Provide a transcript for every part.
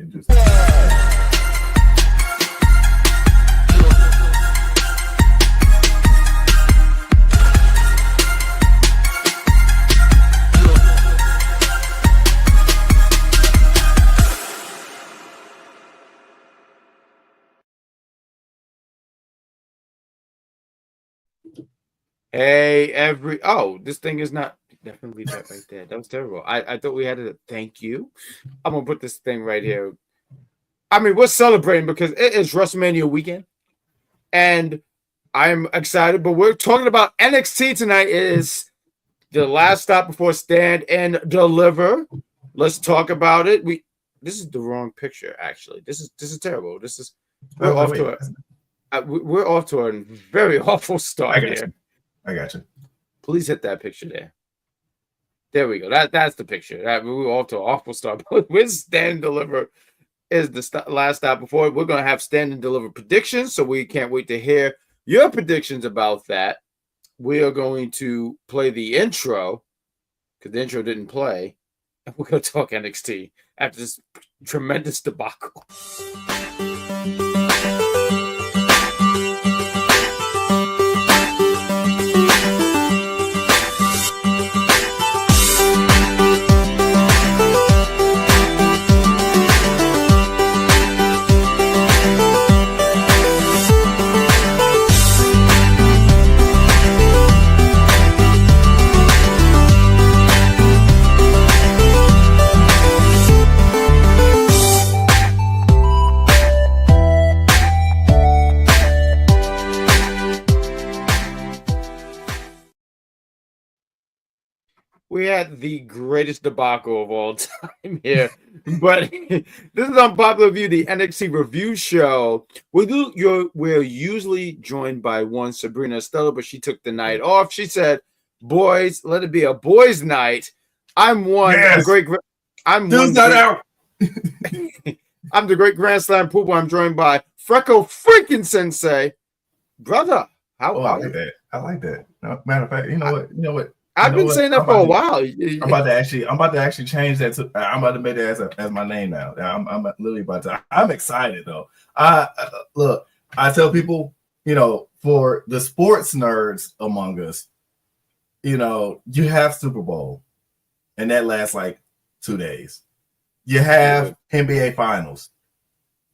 and just. Hey, this thing is not. Definitely leave that right there. That was terrible. I thought we had a thank you. I'm gonna put this thing right here. I mean, we're celebrating because it is WrestleMania weekend, and I'm excited. But we're talking about NXT tonight. It is the last stop before Stand and Deliver. Let's talk about it. This is the wrong picture. Actually, this is terrible. We're off to a very awful start here. I got you. Please hit that picture there. There we go. That's the picture. We were off to an awful start. With Stand and Deliver is the last stop before. We're going to have Stand and Deliver predictions, so we can't wait to hear your predictions about that. We are going to play the intro because the intro didn't play, and we're going to talk NXT after this tremendous debacle. We had the greatest debacle of all time here, but this is Unpopular View, the NXT review show. We're usually joined by one Sabrina Estella, but she took the night off. She said, "Boys, let it be a boys' night." I'm one. Yes. I'm the great Grand Slam Pooper. I'm joined by Frecklesensei. Brother, I like that. I like that. No, matter of fact, you know what? I've been saying that for a while. I'm about to actually change that to. I'm about to make that as my name now. I'm literally about to. I'm excited though. Look, I tell people, for the sports nerds among us, you have Super Bowl, and that lasts like 2 days. You have NBA Finals,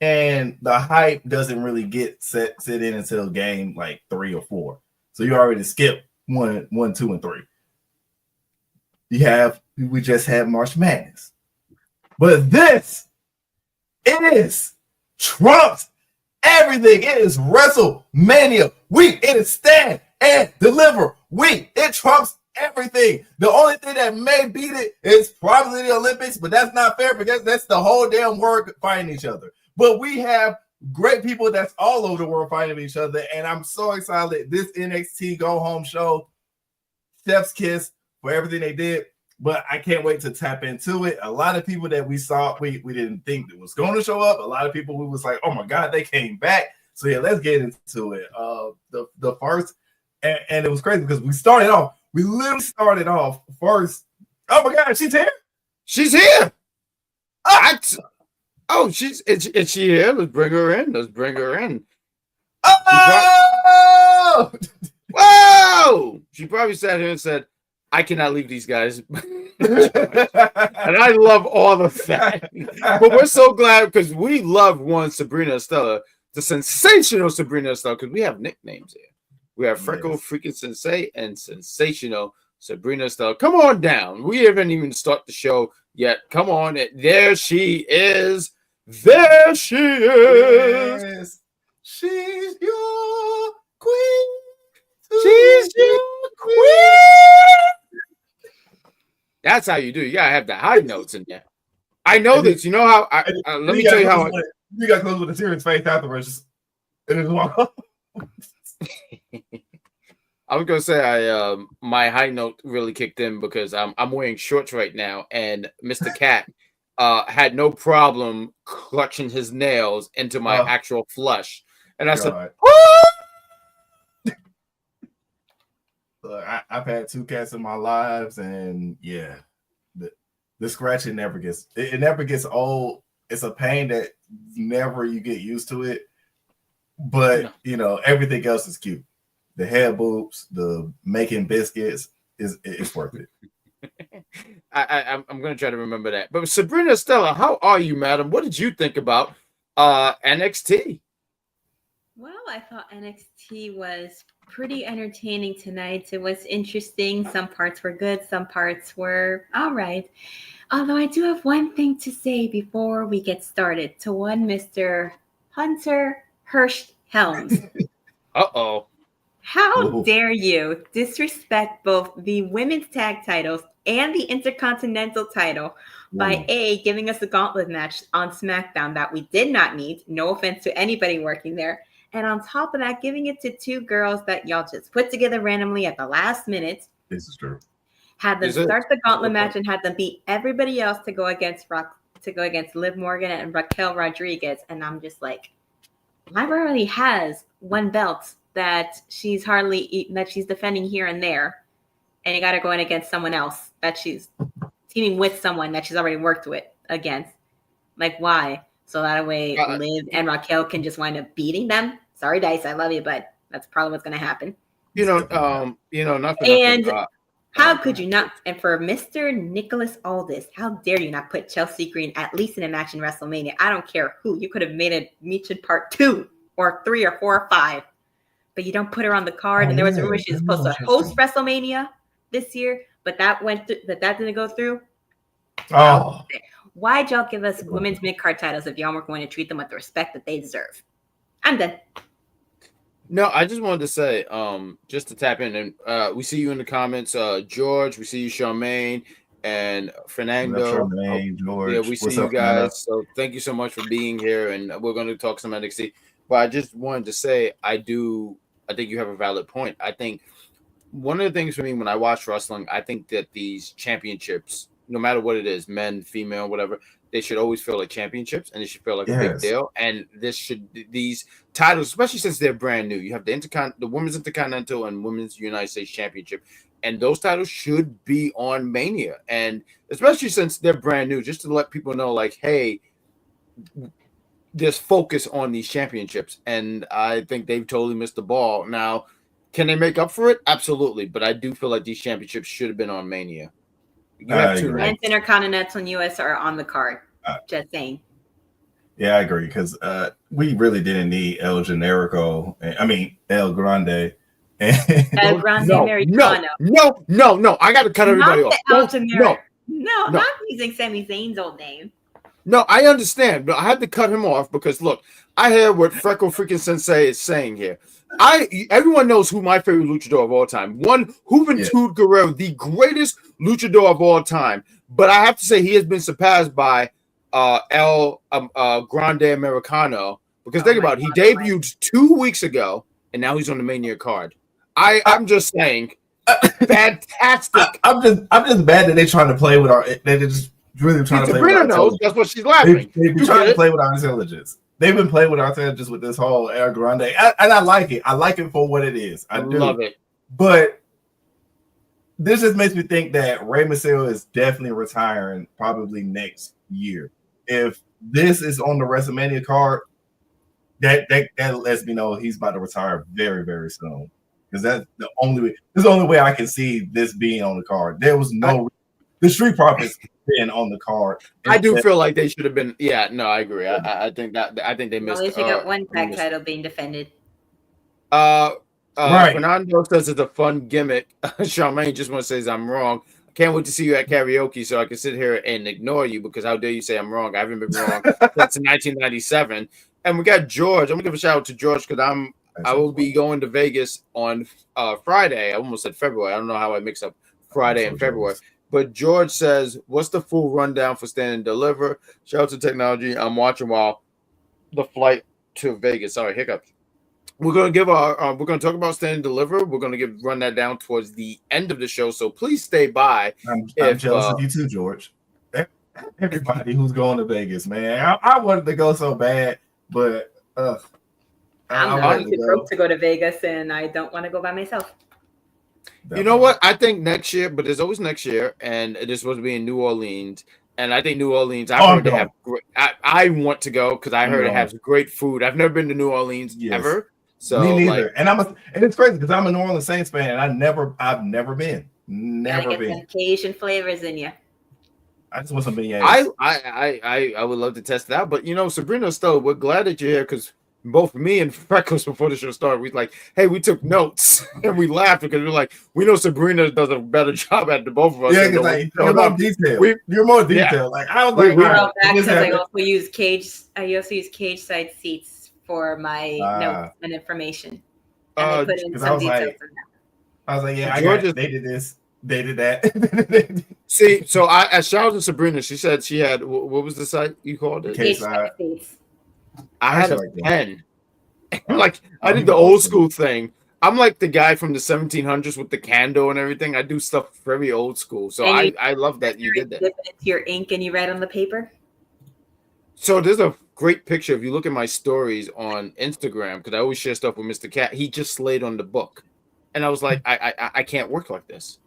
and the hype doesn't really get set in until game like 3 or 4. So you already skipped 1, 2, and 3. We just had March Madness. But this is trumps everything. It is WrestleMania week. It is Stand and Deliver week. It trumps everything. The only thing that may beat it is probably the Olympics, but that's not fair because that's the whole damn world fighting each other. But we have great people that's all over the world fighting each other, and I'm so excited. This NXT Go Home show, chef's kiss for everything they did, but I can't wait to tap into it. A lot of people that we saw, we didn't think that was going to show up. A lot of people we was like, oh my God, they came back. So yeah, let's get into it. The first, and it was crazy because we literally started off first. Oh my God, she's here. She's here. Is she here? Let's bring her in. Oh! Whoa! She probably sat here and said, I cannot leave these guys. And I love all of that. But we're so glad because we love one Sabrina Estella, the sensational Sabrina Estella, because we have nicknames here. We have Frecklesensei and Sensational Sabrina Estella. Come on down. We haven't even started the show yet. Come on. There she is. There she is. Yes. She's your queen. She's your queen. That's how you do. You gotta have the high notes in there. I know this. You know how? Let me tell you how. You got to close with a serious face afterwards. And just walk off. I was gonna say my high note really kicked in because I'm wearing shorts right now, and Mr. Cat had no problem clutching his nails into my actual flesh, and I said, "Oh!" I've had 2 cats in my lives, and yeah, the scratching never gets old. it's a pain that never you get used to it. But everything else is cute. The head boobs, the making biscuits it's worth it. I'm gonna try to remember that. But Sabrina, Estella, how are you, madam? What did you think about NXT? Well, I thought NXT was pretty entertaining tonight. It was interesting. Some parts were good, some parts were all right. Although I do have one thing to say before we get started to one Mr. Hunter Hirsch Helms. Uh-oh. How dare you disrespect both the women's tag titles and the Intercontinental title by giving us a gauntlet match on SmackDown that we did not need. No offense to anybody working there. And on top of that, giving it to two girls that y'all just put together randomly at the last minute. This is true. Had them start the gauntlet match and had them beat everybody else to go against Liv Morgan and Raquel Rodriguez. And I'm just like, Liv already has one belt that she's defending here and there. And you got to go in against someone else that she's teaming with someone that she's already worked with against. Like, why? So that way Liv and Raquel can just wind up beating them. Sorry, Dice, I love you, but that's probably what's going to happen. How could you not? And for Mr. Nicholas Aldis, how dare you not put Chelsea Green at least in a match in WrestleMania? I don't care who. You could have made it Meechin Part 2 or 3 or 4 or 5. But you don't put her on the card. And there was a rumor she was supposed to host WrestleMania this year, but that didn't go through. Oh. Why'd y'all give us women's mid-card titles if y'all weren't going to treat them with the respect that they deserve? I'm done. No, I just wanted to say, just to tap in, and we see you in the comments, George. We see you, Charmaine and Fernando. Charmaine, George. Yeah, we see you guys. So thank you so much for being here, and we're going to talk some NXT. But I just wanted to say, I think you have a valid point. I think one of the things for me when I watch wrestling, I think that these championships, no matter what it is, men, female, whatever, they should always feel like championships, and it should feel like a big deal. And these titles, especially since they're brand new, you have the Women's Intercontinental and Women's United States Championship, and those titles should be on Mania. And especially since they're brand new, just to let people know, like, hey, there's focus on these championships. And I think they've totally missed the ball. Now, can they make up for it? Absolutely. But I do feel like these championships should have been on Mania. You have two Men's Intercontinental and US are on the card. Just saying. Yeah, I agree, because we really didn't need El Generico. El Grande. El Grande Americano. No. I got to cut everybody off. No, not using Sami Zayn's old name. No, I understand, but I had to cut him off because, look, I hear what Frecklesensei is saying here. Everyone knows who my favorite luchador of all time. One, Juventud Guerrero, the greatest luchador of all time. But I have to say he has been surpassed by El Grande Americano, because think about it, he debuted 2 weeks ago, and now he's on the Mania card. I'm just saying, fantastic. I'm just mad that they're trying to play with our. They're just really trying to play with our knows. That's what she's laughing. They've been trying to play with our intelligence. They've been playing with our intelligence with this whole El Grande, and I like it. I like it for what it is. I do love it. But this just makes me think that Rey Mysterio is definitely retiring probably next year. If this is on the WrestleMania card, that lets me know he's about to retire very, very soon. Because that's the only way. This is the only way I can see this being on the card. There was the Street Profits being on the card. I do feel like they should have been. Yeah, no, I agree. I think they missed. At least you got one tag title being defended. Right. Fernando says it's a fun gimmick. Charmaine just want to say I'm wrong. I can't wait to see you at karaoke so I can sit here and ignore you, because how dare you say I'm wrong? I haven't been wrong since 1997. And we got George. I'm gonna give a shout out to George because I will be going to Vegas on Friday. I almost said February. I don't know how I mix up Friday and February. But George says, what's the full rundown for Stand and Deliver? Shout out to technology. I'm watching while the flight to Vegas. Sorry, hiccups. We're gonna give we're gonna talk about Stand and Deliver. We're gonna run that down towards the end of the show. So please stay by. I'm jealous of you too, George. Everybody who's going to Vegas, man. I wanted to go so bad, but I'm going to Thrope to go to Vegas, and I don't want to go by myself. You know what? I think next year, but there's always next year, and this was to be in New Orleans. And I think New Orleans, I'm heard they going. have great. I want to go because I heard it going. has great food. I've never been to New Orleans Yes. ever. So Me neither. like, And and it's crazy because I'm a New Orleans Saints fan, and I've never been. Never Gotta get been. some Cajun flavors in you. I just want some beignets. I would love to test it out. But you know, Sabrina, Estella, we're glad that you're here because both me and Freckles before the show started, we like, hey, we took notes and we laughed because we're like, we know Sabrina does a better job at the both of us. Yeah, because like you're more detailed. You're more detailed. Like I was like, well, because I also use cage side seats for my notes and information. And I put in some details. I was like, yeah, they did this, they did that. See, so I shout out to Sabrina. She said she had what was the site you called it? Cage side seats. I had a pen. Like I did the old school thing. I'm like the guy from the 1700s with the candle and everything. I do stuff very old school. So I love that you did that. Dip it into your ink and you write on the paper. So there's a great picture. If you look at my stories on Instagram, because I always share stuff with Mr. Cat, he just slayed on the book. And I was like, I can't work like this.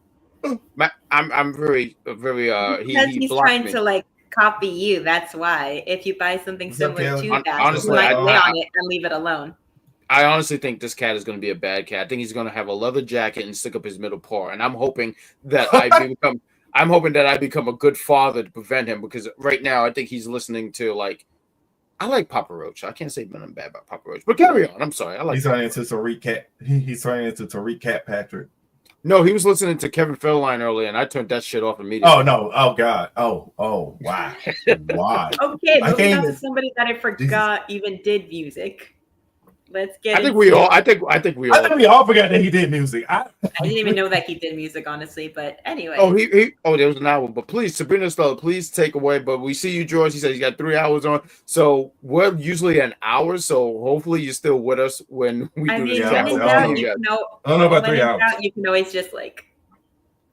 I'm very because he's trying to like copy you. That's why. If you buy something similar to that, honestly, you might lay on it and leave it alone. I honestly think this cat is going to be a bad cat. I think he's going to have a leather jacket and stick up his middle paw. And I'm hoping that I become a good father to prevent him, because right now I think he's listening to like, I like Papa Roach. I can't say nothing bad about Papa Roach, but carry on. I'm sorry. He's turning into Tariq Cat. He's turning into Tariq Cat Patrick. No, he was listening to Kevin Federline earlier, and I turned that shit off immediately. Oh no! Oh God! Oh wow! Why? Okay, moving on to somebody that I forgot even did music. Let's get. I think we all forgot that he did music. I didn't even know that he did music, honestly. But anyway. There was an hour. But please, Sabrina, Estella, please take away. But we see you, George. He said he's got 3 hours on. So we're usually an hour. So hopefully you're still with us when we do this. I don't know about 3 hours. You can always just like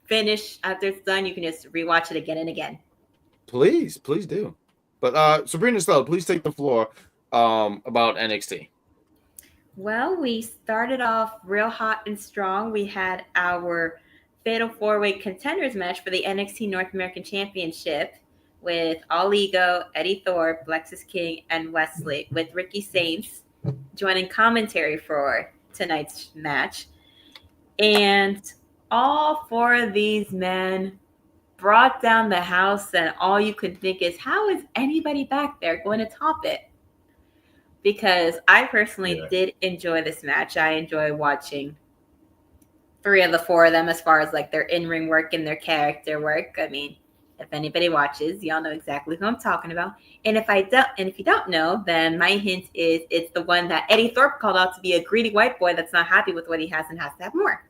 finish after it's done. You can just rewatch it again and again. Please do. But Sabrina, Estella, please take the floor about NXT. Well, we started off real hot and strong. We had our Fatal 4-Way Contenders match for the NXT North American Championship with All Ego, Eddy Thorpe, Lexis King, and Wesley, with Ricky Saints joining commentary for tonight's match. And all four of these men brought down the house, and all you could think is, how is anybody back there going to top it? Because I personally did enjoy this match. I enjoy watching 3 of the 4 of them as far as like their in-ring work and their character work. I mean, if anybody watches, y'all know exactly who I'm talking about. And if you don't know, then my hint is it's the one that Eddy Thorpe called out to be a greedy white boy that's not happy with what he has and has to have more.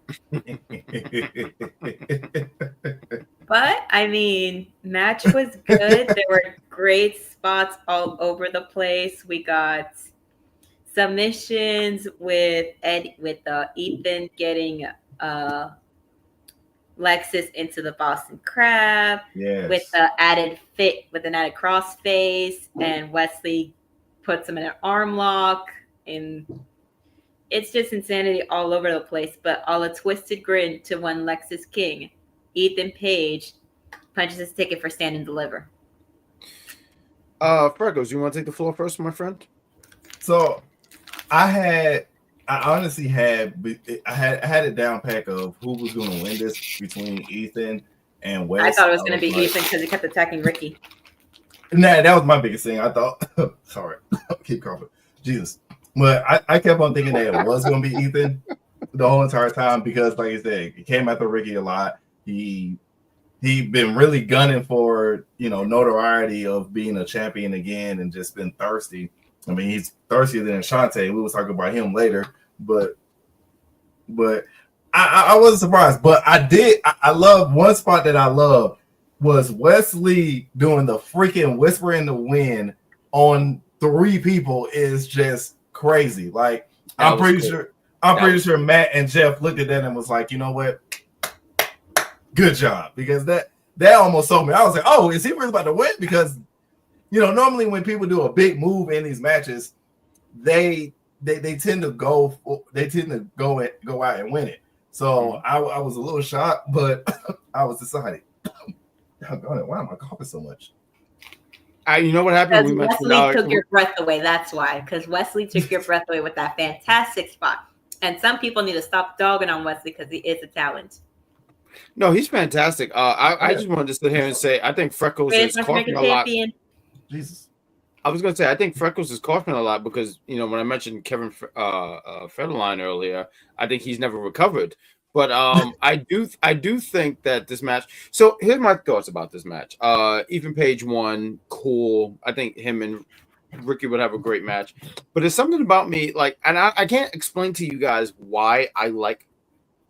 But I mean, match was good. There were great spots all over the place. We got submissions with Ethan getting Lexis into the Boston Crab, with an added crossface, and Wesley puts him in an arm lock, and it's just insanity all over the place. But all a twisted grin to when Lexis King, Ethan Page, punches his ticket for Stand and Deliver. Freckles, you want to take the floor first, my friend? So I honestly had it down pack of who was going to win this between Ethan and Wes. I thought it was going to be Ethan because he kept attacking Ricky. Nah, that was my biggest thing. I thought, sorry, keep coughing. Jesus. But I kept on thinking that it was going to be Ethan the whole entire time because, like I said, he came after Ricky a lot. He'd been really gunning for, notoriety of being a champion again and just been thirsty. I mean, he's thirstier than Ashante. We will talk about him later, but I wasn't surprised. But I love one spot that I love was Wesley doing the freaking whisper in the wind on 3 people is just crazy. Like I'm pretty sure Matt and Jeff looked at that and was like, you know what? Good job, because that almost sold me. I was like, oh, is he really about to win? Because normally when people do a big move in these matches, they tend to go out and win it. So I was a little shocked, but I was excited. Why am I coughing so much? You know what happened? Because Wesley took your breath away. That's why. Because Wesley took your breath away with that fantastic spot. And some people need to stop dogging on Wesley because he is a talent. No, he's fantastic. I just wanted to sit here and say I think Freckles is coughing a lot. Jesus. I was going to say I think Freckles is coughing a lot because when I mentioned Kevin Federline earlier, I think he's never recovered. But I do think that this match. So here's my thoughts about this match. Ethan Page won, cool. I think him and Ricky would have a great match. But there's something about me and I can't explain to you guys why I like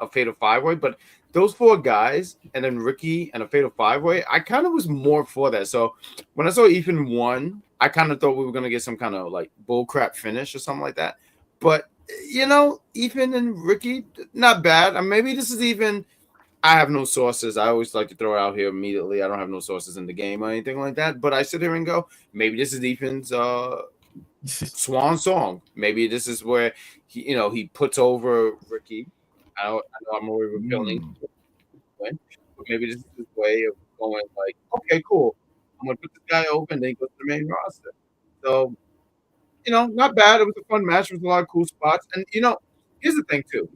a Fatal 5-Way, but those 4 guys and then Ricky and a Fatal 5-Way, I kind of was more for that. So when I saw Ethan won, I kind of thought we were gonna get some kind of bullcrap finish or something like that. But Ethan and Ricky, not bad. Maybe this is even. I have no sources. I always like to throw it out here immediately. I don't have no sources in the game or anything like that. But I sit here and go, maybe this is Ethan's swan song. Maybe this is where he puts over Ricky. I know I'm already revealing, but maybe this is his way of going okay, cool. I'm gonna put this guy over and then he goes to the main roster. So. Not bad. It was a fun match with a lot of cool spots. And here's the thing too.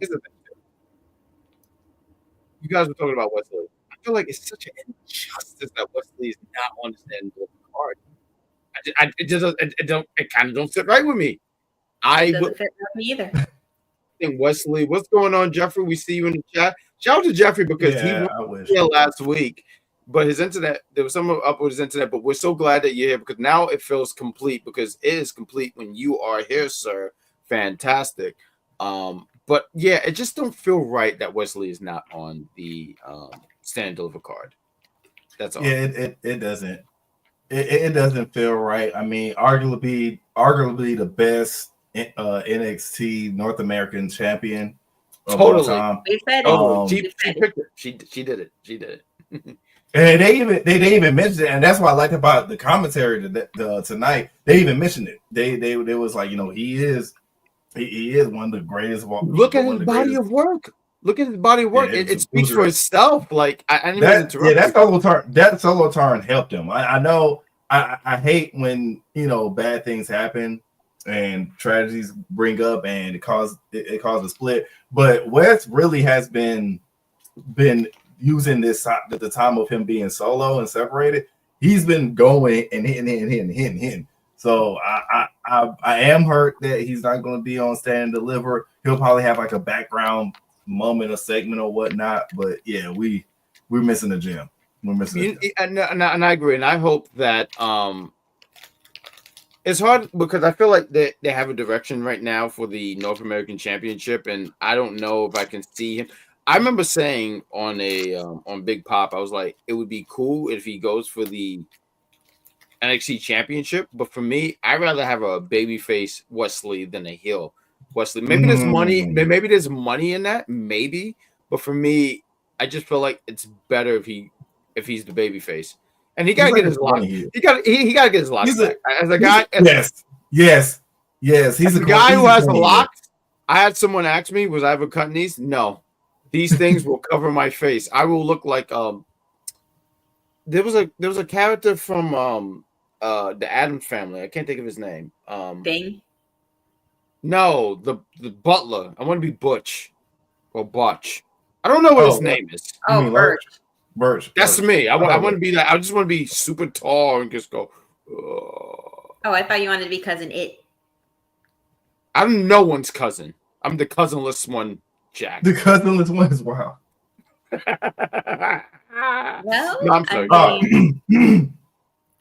You guys were talking about Wesley. I feel like it's such an injustice that Wesley is not on the stand of the card. It kind of don't sit right with me. It doesn't fit with me either. I think Wesley, what's going on, Jeffrey? We see you in the chat. Shout out to Jeffrey because he was here last week. But his internet, there was some up with his internet, but we're so glad that you're here because now it feels complete because it is complete when you are here, sir. Fantastic. But yeah, it just don't feel right that Wesley is not on the stand deliver card. That's all. Yeah, it doesn't. It doesn't feel right. I mean, arguably the best NXT North American champion of all time. She picked it. She did it. She did it. And they even mentioned it, and that's what I liked about the commentary tonight. They even mentioned it. They was like, he is one of the greatest. Look at his body of work. Look at his body of work. It speaks for itself. I didn't even interrupt. Yeah, that solo turn helped him. I know. I hate when bad things happen and tragedies bring up and it caused a split. But Wes really has been using this at the time of him being solo and separated. He's been going and hitting. So I am hurt that he's not going to be on Stand and Deliver. He'll probably have a background moment, a segment or whatnot. But yeah, we're missing the gym. We're missing the gym. And I agree. And I hope that it's hard because I feel like they have a direction right now for the North American Championship, and I don't know if I can see him. I remember saying on Big Pop, I was like, it would be cool if he goes for the NXT Championship, but for me, I'd rather have a babyface Wesley than a heel Wesley. Maybe there's money. Maybe there's money in that. Maybe, but for me, I just feel like it's better if he's the babyface, and he gotta get his lock. He gotta get his lock back. As a guy, yes. He's a guy who has a lock. I had someone ask me, "Was I ever cutting these?" No. These things will cover my face. I will look like there was a character from the Addams Family. I can't think of his name. Bing? No, the butler. I want to be Butch or Butch. I don't know what his name is. Oh, Birch. That's me. I want to be that. I just want to be super tall and just go. Oh, I thought you wanted to be cousin It. I'm no one's cousin. I'm the cousinless one. Jack. The cousinless one is wild. Well, no, I'm sorry.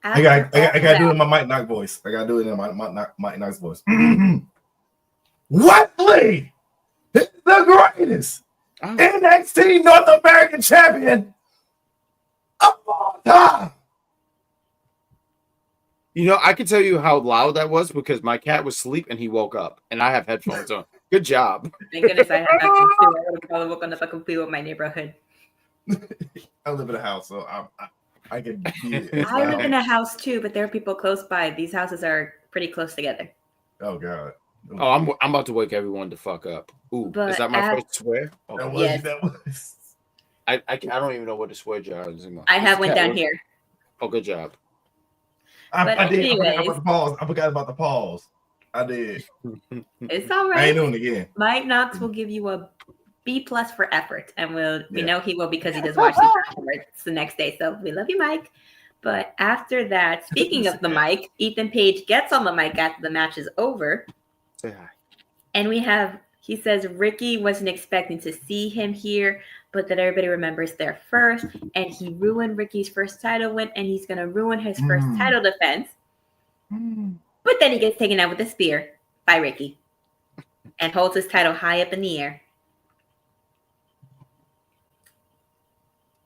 I gotta do it in my Mike Knox voice. My Mike Knox voice. Wesley is the greatest NXT North American champion of all time. I can tell you how loud that was because my cat was asleep and he woke up, and I have headphones on. Good job. Thank goodness I have that too. I would have probably woken up complete with my neighborhood. I live in a house, so I can. I live in a house too, but there are people close by. These houses are pretty close together. Oh God. Oh, I'm about to wake everyone the fuck up. Ooh, but is that my first swear? Oh, that was. I don't even know what the swear jar is. I have one down here. Oh, good job. I did. I forgot anyways, about the pause. I forgot about the pause. I did. it's all I right. ain't doing it again. Mike Knox will give you a B+ for effort, and we Yeah. know he will because he does watch these afterwards the next day. So we love you, Mike. But after that, speaking of the mic, Ethan Page gets on the mic after the match is over. Say hi. And he says Ricky wasn't expecting to see him here, but that everybody remembers there first. And he ruined Ricky's first title win, and he's going to ruin his first title defense. But then he gets taken out with a spear by Ricky and holds his title high up in the air.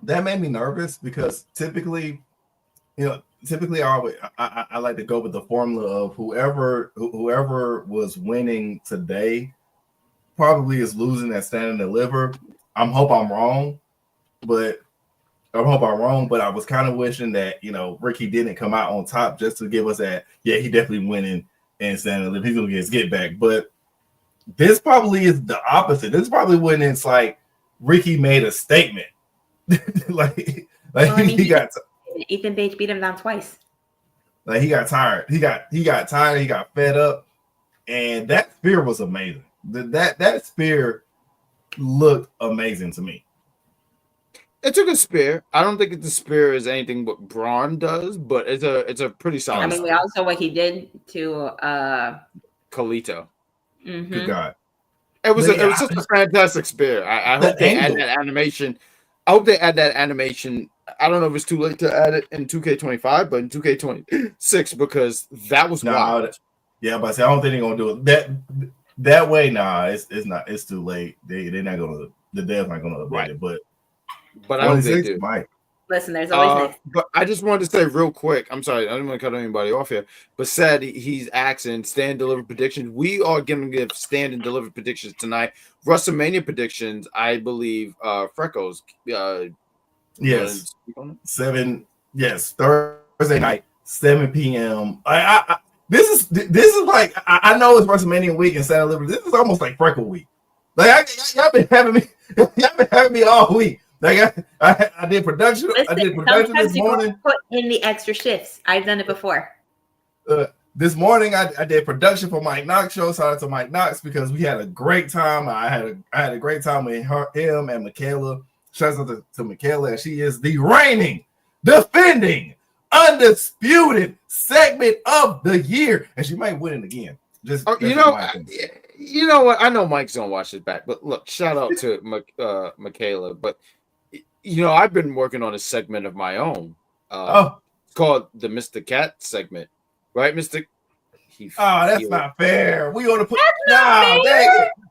That made me nervous because typically I like to go with the formula of whoever was winning today probably is losing at Stand and Deliver. I hope I'm wrong, but I was kind of wishing that Ricky didn't come out on top just to give us that. Yeah, he definitely winning and Stand and Deliver. He's gonna get his get back, but this probably is the opposite. This is probably when it's like Ricky made a statement. He got. Ethan Page beat him down twice. Like he got tired. He got tired. He got fed up, and that spear was amazing. That spear looked amazing to me. It took a spear. I don't think the spear is anything what Braun does, but it's a pretty solid. I mean, we all saw what he did to Carlito. Mm-hmm. Good God. It was just a fantastic spear. I hope they add that animation. I hope they add that animation. I don't know if it's too late to add it in 2K25, but in 2K26 because that was wild. Yeah, but I don't think they're gonna do it that way. Nah, it's not. It's too late. They're not gonna. The devs not gonna update it. But I hope they do. Listen, there's always next. But I just wanted to say real quick. I'm sorry, I don't want to cut anybody off here. But said he's asking stand delivered predictions. We are going to give stand and delivered predictions tonight. WrestleMania predictions, I believe. Freckles. Yes. 7. Yes, Thursday night, 7 p.m. This is like I know it's WrestleMania week and Saturday Liberty. This is almost like Freckle week. Like y'all been having me all week. Like I did production. Listen, I did production this morning. Put in the extra shifts. I've done it before. This morning I did production for Mike Knox show. Shout out to Mike Knox because we had a great time. I had a great time with him and Michaela. Shout out to Michaela, and she is the reigning, defending, undisputed segment of the year, and she might win it again. You know what? I know Mike's gonna watch it back, but look, shout out to Michaela. But I've been working on a segment of my own. It's called the Mr. Cat segment, right, Mr. That's not fair. We ought to put.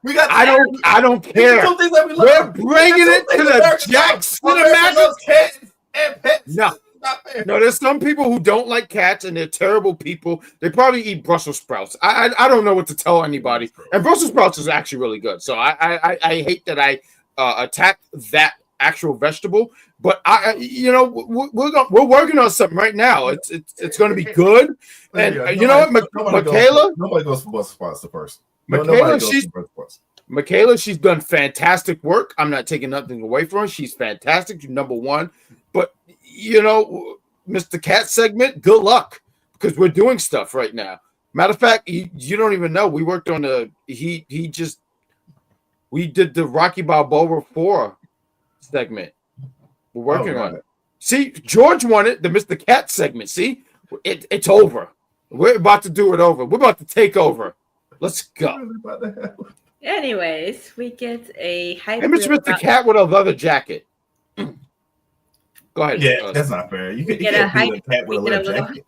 We got. I don't care. We're bringing it to the Jackson matches. And pets. No, there's some people who don't like cats and they're terrible people. They probably eat Brussels sprouts. I don't know what to tell anybody. And Brussels sprouts is actually really good. So I hate that I attacked that actual vegetable. But we're working on something right now. It's going to be good. And you know what, Michaela? Nobody goes for Brussels sprouts the first. Michaela, she's done fantastic work. I'm not taking nothing away from her. She's fantastic. She's number one. But Mr. Cat segment, good luck because we're doing stuff right now. Matter of fact, you don't even know. We worked on we did the Rocky Balboa 4 segment. We're working on it. See, George won it, the Mr. Cat segment. See, it's over. We're about to do it over. We're about to take over. Let's go. Anyways, we get a hype. Hey, Mr. Cat with a leather jacket. Go ahead. Yeah, that's not fair. You can't beat a cat with a leather jacket.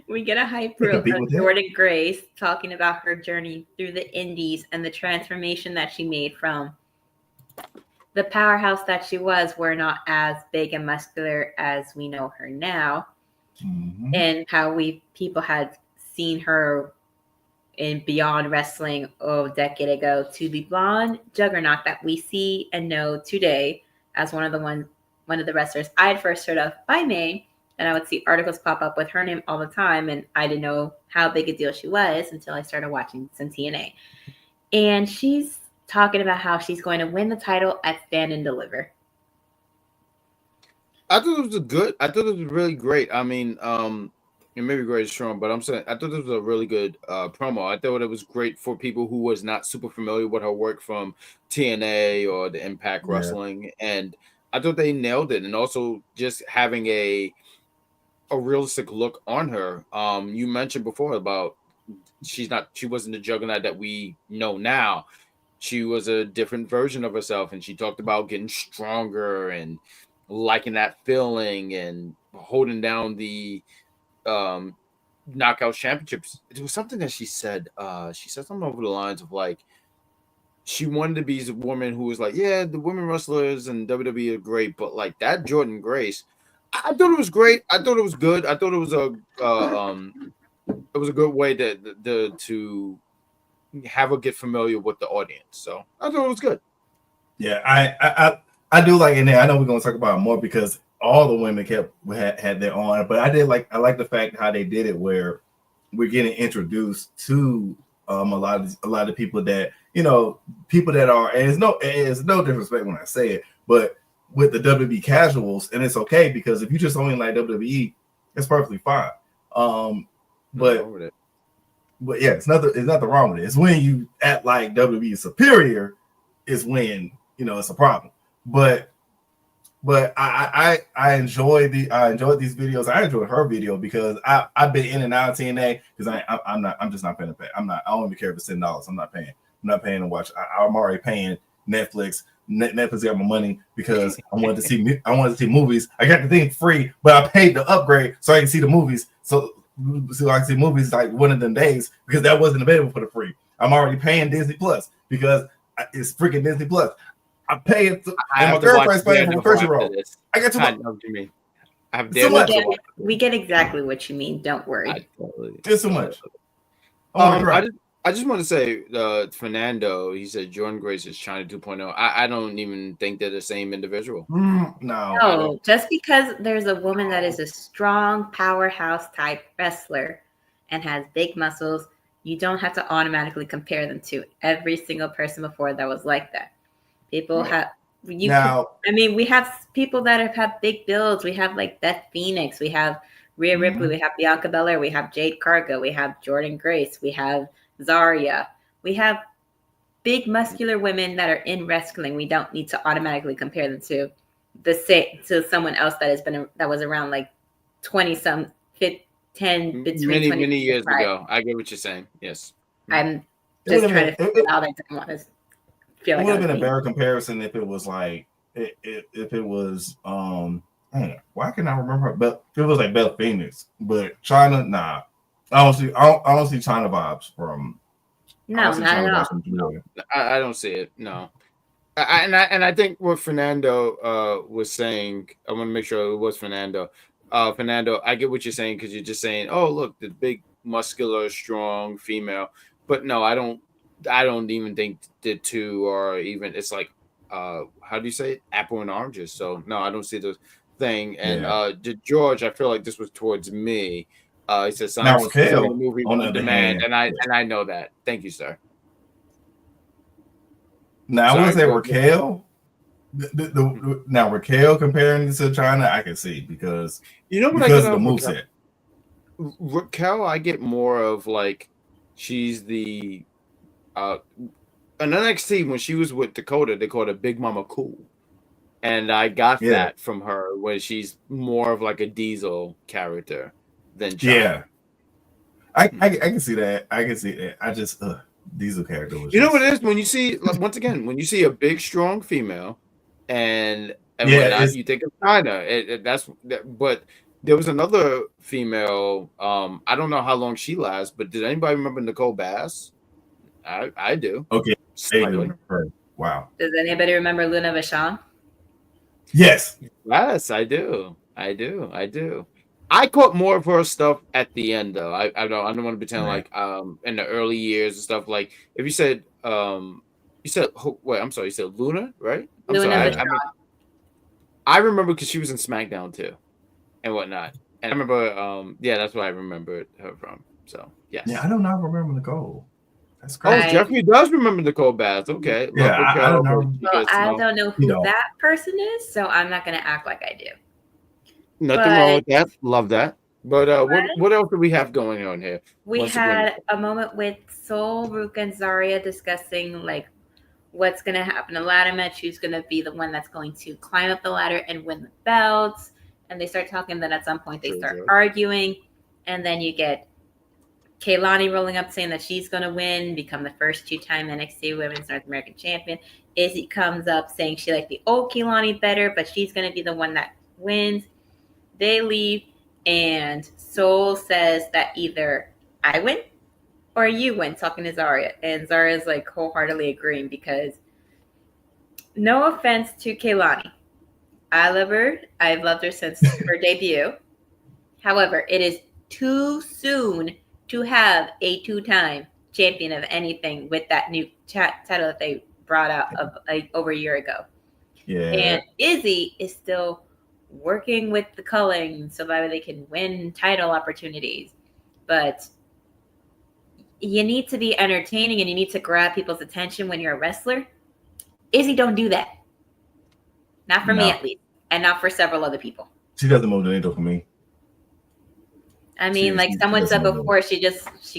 We get a hype reel of Jordan Grace talking about her journey through the indies and the transformation that she made from the powerhouse that she was, were not as big and muscular as we know her now, and how people had seen her in Beyond Wrestling a decade ago to the blonde juggernaut that we see and know today as one of the wrestlers I'd first heard of by name, and I would see articles pop up with her name all the time, and I didn't know how big a deal she was until I started watching some TNA. And she's talking about how she's going to win the title at Stand and Deliver. I thought it was really great. I mean, It may be great strong, but I'm saying I thought this was a really good promo. I thought it was great for people who was not super familiar with her work from TNA or the Impact Yeah. Wrestling, and I thought they nailed it. And also just having a realistic look on her. You mentioned before about she wasn't the Juggernaut that we know now. She was a different version of herself, and she talked about getting stronger and liking that feeling and holding down the knockout championships. It was something that she said. She said something over the lines of like she wanted to be a woman who was like, yeah, the women wrestlers and WWE are great, but like that Jordan Grace, I thought it was great. I thought it was good. I thought it was a good way to have her get familiar with the audience. So I thought it was good. Yeah, I do like in there. I know we're gonna talk about it more because all the women had their own, but I like the fact how they did it where we're getting introduced to a lot of people that people that are, and it's no disrespect when I say it, but with the WWE casuals, and it's okay because if you just only like WWE, it's perfectly fine. But yeah, it's nothing wrong with it. It's when you act like WWE is superior is when it's a problem. But I enjoyed these videos. I enjoyed her video because I've been in and out of TNA because I'm just not paying to pay. I don't even care if it's $10. I'm not paying to watch. I'm already paying Netflix. Netflix got my money because I wanted to see movies. I got the thing free, but I paid the upgrade so I can see the movies. So I can see movies like one of them days because that wasn't available for the free. I'm already paying Disney Plus because it's freaking Disney Plus. I pay it, and my girlfriend's paying for Crunchyroll. I got too much. I know what you mean. I have we get exactly what you mean. Don't worry. It's so much. I just want to say, Fernando, he said Jordan Grace is China 2.0. I don't even think they're the same individual. No, just because there's a woman that is a strong powerhouse type wrestler and has big muscles, you don't have to automatically compare them to every single person before that was like that. People have we have people that have big builds. We have like Beth Phoenix, we have Rhea Ripley, we have Bianca Belair, we have Jade Cargill, we have Jordan Grace, we have Zarya. We have big muscular women that are in wrestling. We don't need to automatically compare them to someone else that was around like 10 between many years ago. I get what you're saying. Yes. I'm just trying to figure out. I don't want to feel like it would have been a better comparison if it was like if it was why can I remember? But it was like Beth Phoenix, but China, nah. I don't see China vibes from. No, not at all. No, I don't see it. No, and I think what Fernando was saying. I want to make sure it was Fernando. Fernando, I get what you're saying because you're just saying, oh look, the big, muscular, strong female. But no, I don't even think the two are even. It's like, how do you say it? Apple and oranges. So no, I don't see the thing. And George, I feel like this was towards me. He says, now Raquel, the movie on demand, and I know that. Thank you, sir. Now I would say Raquel. Now Raquel comparing this to China, I can see because because of the moveset. Raquel, I get more of like she's the in NXT when she was with Dakota, they called her Big Mama Cool, and I got that from her when she's more of like a Diesel character. Than China. I can see that. I can see that. I just Diesel character was. Know what it is when you see once again when you see a big strong female, and you think of China. But there was another female. I don't know how long she lasts, but did anybody remember Nicole Bass? I do. Okay. Wow. Does anybody remember Luna Vachon? Yes. Yes, I do. I caught more of her stuff at the end, though. I don't want to pretend like in the early years and stuff. Like if you said you said Luna, right? I'm sorry. I remember because she was in SmackDown too, and whatnot. And I remember, that's what I remembered her from. So yes. Yeah, I do not remember Nicole. That's crazy. Oh, Jeffrey does remember Nicole Bass. Okay. Yeah, I don't know. Well, I don't know who that person is, so I'm not going to act like I do. Nothing wrong with that. Love that. But what else do we have going on here? We had a moment with Sol, Ruka, and Zarya discussing like what's going to happen in the ladder match, who's going to be the one that's going to climb up the ladder and win the belts. And they start talking, then at some point they start arguing. And then you get Kaylani rolling up saying that she's going to win, become the first 2-time NXT Women's North American Champion. Izzy comes up saying she liked the old Kaylani better, but she's going to be the one that wins. They leave, and Sol says that either I win or you win, talking to Zarya. And Zarya's like wholeheartedly agreeing because no offense to Kaylani. I love her. I've loved her since her debut. However, it is too soon to have a 2-time champion of anything with that new title that they brought out of over a year ago. Yeah. And Izzy is still working with the culling so that they can win title opportunities. But you need to be entertaining and you need to grab people's attention when you're a wrestler. Izzy don't do that. Not for me, at least. And not for several other people. She doesn't move the needle for me. I mean, like someone said before, she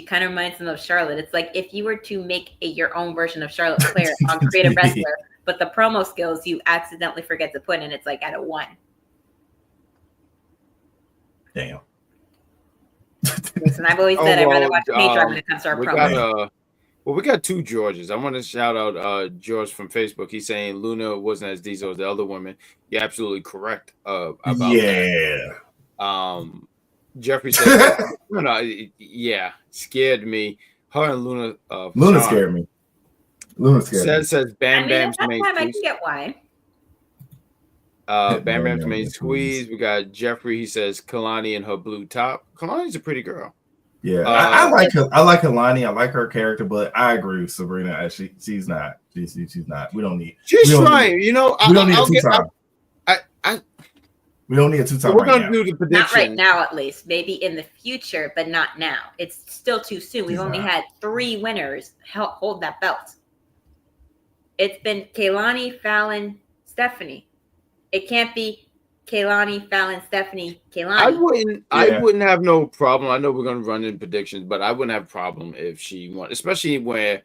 kind of reminds them of Charlotte. It's like if you were to make your own version of Charlotte Flair on Creative Wrestler, but the promo skills you accidentally forget to put in, it's like at a 1. Damn. Listen, I've always said I'd rather watch Pedro when it comes to our promo. We got 2 Georges. I want to shout out George from Facebook. He's saying Luna wasn't as diesel as the other women. You're absolutely correct about that. Jeffrey said, scared me. Her and Luna. Luna scared me. Says Bam Bam's main squeeze. I can get why. Bam Bam's main squeeze. We got Jeffrey. He says Kalani and her blue top. Kalani's a pretty girl. Yeah, I like her. I like Kalani. I like her character, but I agree with Sabrina. She's not. She's not. We don't need. She's trying. We don't need a 2-time. We don't need a 2-time. We're gonna do the prediction. Not right now, at least. Maybe in the future, but not now. It's still too soon. We've only had 3 winners hold that belt. It's been Kaylani, Fallon, Stephanie. It can't be Kaylani, Fallon, Stephanie, Kaylani. I wouldn't have no problem. I know we're gonna run in predictions, but I wouldn't have a problem if she won, especially where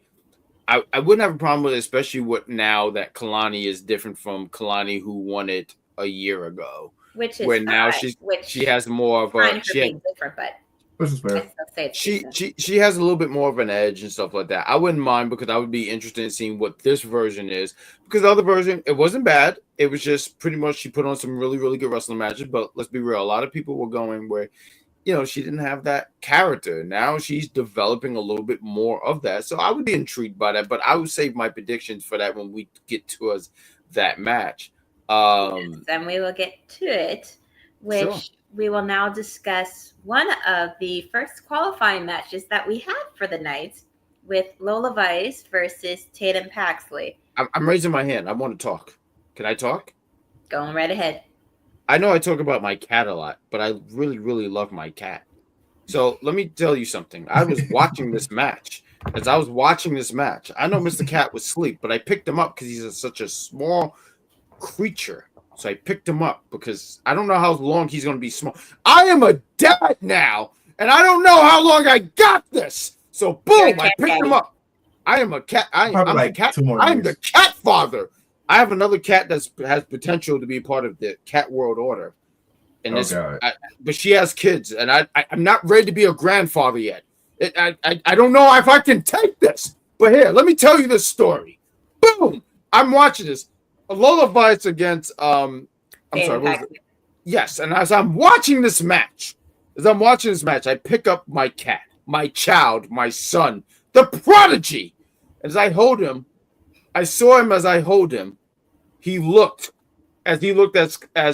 I wouldn't have a problem with it, especially with now that Kalani is different from Kalani who won it a year ago. Which is where now she has more of a different, but which is fair. She has a little bit more of an edge and stuff like that. I wouldn't mind because I would be interested in seeing what this version is. Because the other version, it wasn't bad. It was just pretty much she put on some really, really good wrestling matches. But let's be real, a lot of people were going where, she didn't have that character. Now she's developing a little bit more of that. So I would be intrigued by that. But I would save my predictions for that when we get towards that match. Then we will get to it, which we will now discuss one of the first qualifying matches that we have for the night with Lola Vice versus Tatum Paxley. I'm raising my hand. I want to talk. Can I talk? Going right ahead. I know I talk about my cat a lot, but I really, really love my cat. So let me tell you something. I was watching this match. As I was watching this match, I know Mr. Cat was asleep, but I picked him up because he's such a small creature. So I picked him up because I don't know how long he's going to be small. I am a dad now, and I don't know how long I got this. So boom, I picked him up. I am a cat. I'm the cat father. I have another cat that has potential to be part of the Cat World Order. And but she has kids, and I'm not ready to be a grandfather yet. I don't know if I can take this. But here, let me tell you this story. Boom! I'm watching this. Lola Vice against yes, and as I'm watching this match, I pick up my cat, my child, my son, the prodigy. As I hold him, I saw him as I hold him. He looked as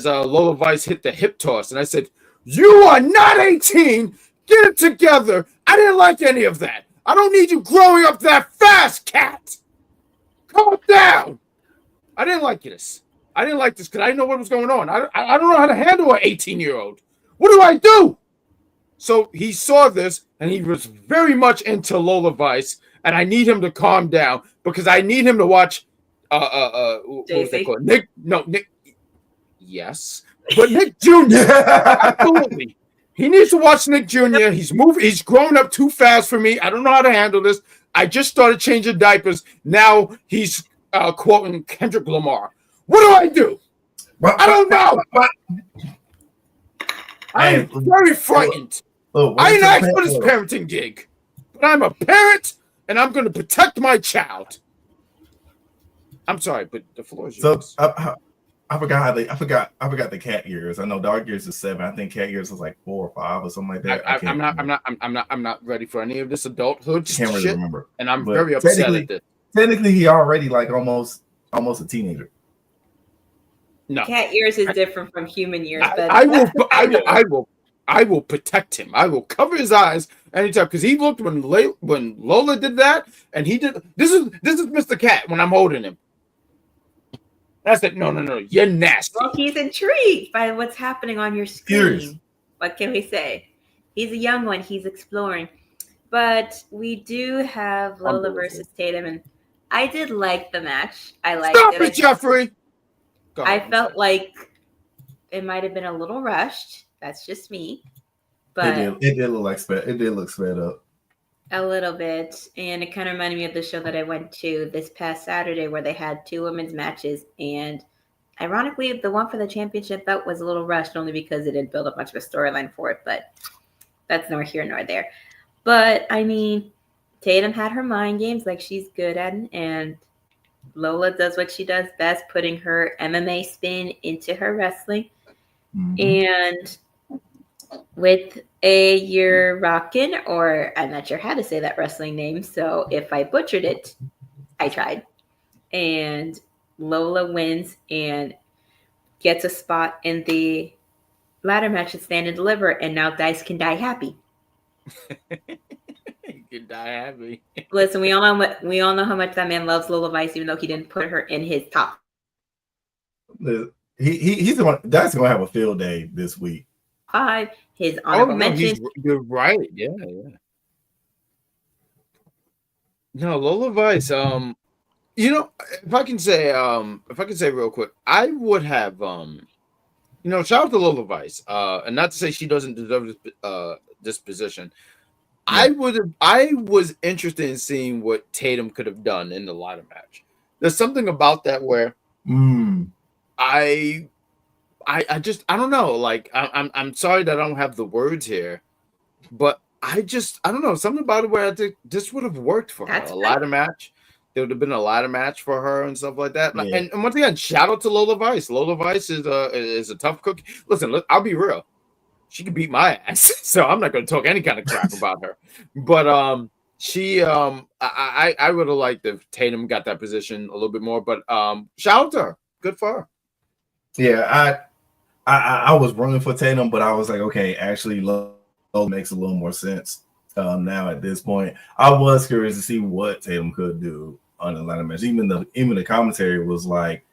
Lola Vice hit the hip toss, and I said, "You are not 18. Get it together." I didn't like any of that. I don't need you growing up that fast, cat. Calm down. I didn't like this. I didn't like this because I didn't know what was going on. I don't know how to handle an 18-year-old. What do I do? So he saw this, and he was very much into Lola Vice, and I need him to calm down because I need him to watch what was that called? Nick. Yes. But Nick Jr. Absolutely. He needs to watch Nick Jr. He's moving. He's growing up too fast for me. I don't know how to handle this. I just started changing diapers. Now he's quoting Kendrick Lamar. What do I do? I don't know. I'm very frightened. I didn't ask for this parenting gig, but I'm a parent and I'm going to protect my child. I'm sorry, but the floor is yours. I forgot the cat years. I know dog years is 7. I think cat years is like 4 or 5 or something like that. I'm not ready for any of this adulthood shit. Can't really remember. And I'm very upset at this. Technically, he already like almost a teenager. No, cat years is different from human years. But I will protect him. I will cover his eyes anytime because he looked when Lola did that, and he did. This is Mr. Cat when I'm holding him. That's it. No. You're nasty. Well, he's intrigued by what's happening on your screen. Curious. What can we say? He's a young one. He's exploring. But we do have Lola versus Tatum, and I did like the match. I liked it. Stop it, Jeffrey. I felt like it might have been a little rushed. That's just me. But it did look sped up. A little bit. And it kind of reminded me of the show that I went to this past Saturday where they had 2 women's matches. And ironically, the one for the championship belt was a little rushed only because it didn't build up much of a storyline for it. But that's nor here nor there. But, I mean, Tatum had her mind games like she's good at. And Lola does what she does best, putting her MMA spin into her wrestling. Mm-hmm. And with you're rocking, or I'm not sure how to say that wrestling name, so if I butchered it, I tried. And Lola wins and gets a spot in the ladder match at Stand and Deliver, and now Dice can die happy. He can die happy. Listen, we all know how much that man loves Lola Vice, even though he didn't put her in his top. He's the one. Dice gonna have a field day this week. 5. His honorable mention. You're right. Yeah. No, Lola Vice. If I can say real quick, I would have shout out to Lola Vice. And not to say she doesn't deserve this position. Yeah. I was interested in seeing what Tatum could have done in the ladder match. There's something about that where I don't know. Like I'm sorry that I don't have the words here, but I don't know, something about it where I think this would have worked for her. A ladder match. There would have been a ladder match for her and stuff like that. Yeah. And once again, shout out to Lola Vice. Lola Vice is a tough cookie. Listen, I'll be real. She can beat my ass, so I'm not going to talk any kind of crap about her. But I would have liked if Tatum got that position a little bit more. But shout out to her. Good for her. Yeah, I was running for Tatum, but I was like, okay, actually, Lola makes a little more sense now at this point. I was curious to see what Tatum could do on the ladder match. Even the commentary was like,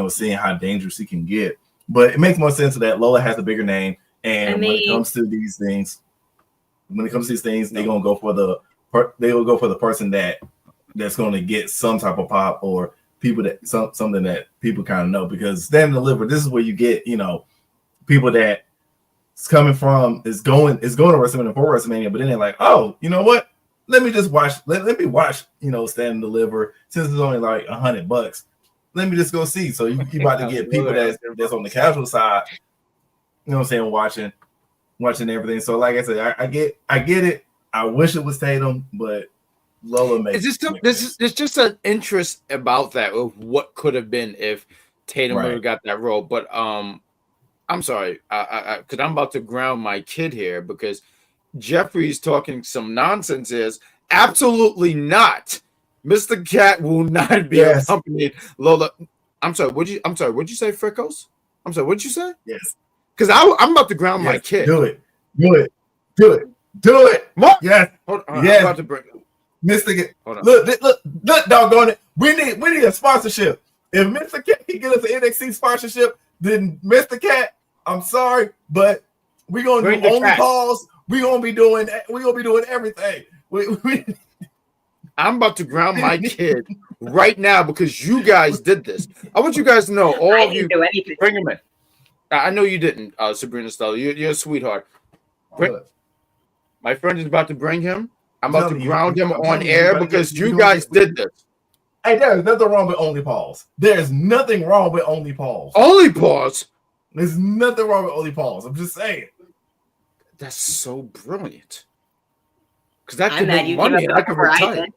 seeing how dangerous he can get. But it makes more sense that Lola has a bigger name, and when it comes to these things, they're gonna go for the person that's going to get some type of pop or people that something that people kind of know, because Stand and Deliver, this is where you get people that it's coming from is going to WrestleMania for WrestleMania, but then they're like, oh, you know what? Let me just watch. Let me watch. Stand and Deliver, since it's only like $100. Let me just go see. So you about to get people that's on the casual side. Watching everything. So like I said, I get it. I wish it was Tatum, but Lola makes there's just an interest about that of what could have been if Tatum would have got that role. But I'm sorry, because I'm about to ground my kid here because Jeffrey's talking some nonsense. Is absolutely not. Mr. Cat will not be accompanied. Lola, I'm sorry. What'd you say, Freckles? I'm sorry. What'd you say? Yes. Because I'm about to ground my kid. Do it. Mark. Yes. Hold on. Yes. I'm about to bring Mr. Cat. Look, doggone it. We need a sponsorship. If Mr. Cat can get us an NXT sponsorship, then Mr. Cat, I'm sorry, but we're gonna do only calls. We're gonna be doing everything. I'm about to ground my kid right now because you guys did this. I want you guys to know, all of you, bring him in. I know you didn't, Sabrina Stella. You're a sweetheart. My friend is about to bring him. I'm about to ground him on telling you, air brother, because you you don't guys get- did this. Hey, there's nothing wrong with only pause. There's nothing wrong with only pause. Only pause. There's nothing wrong with only pause. I'm just saying. That's so brilliant. Because that I'm could mad make you money came and up I with could before I retire.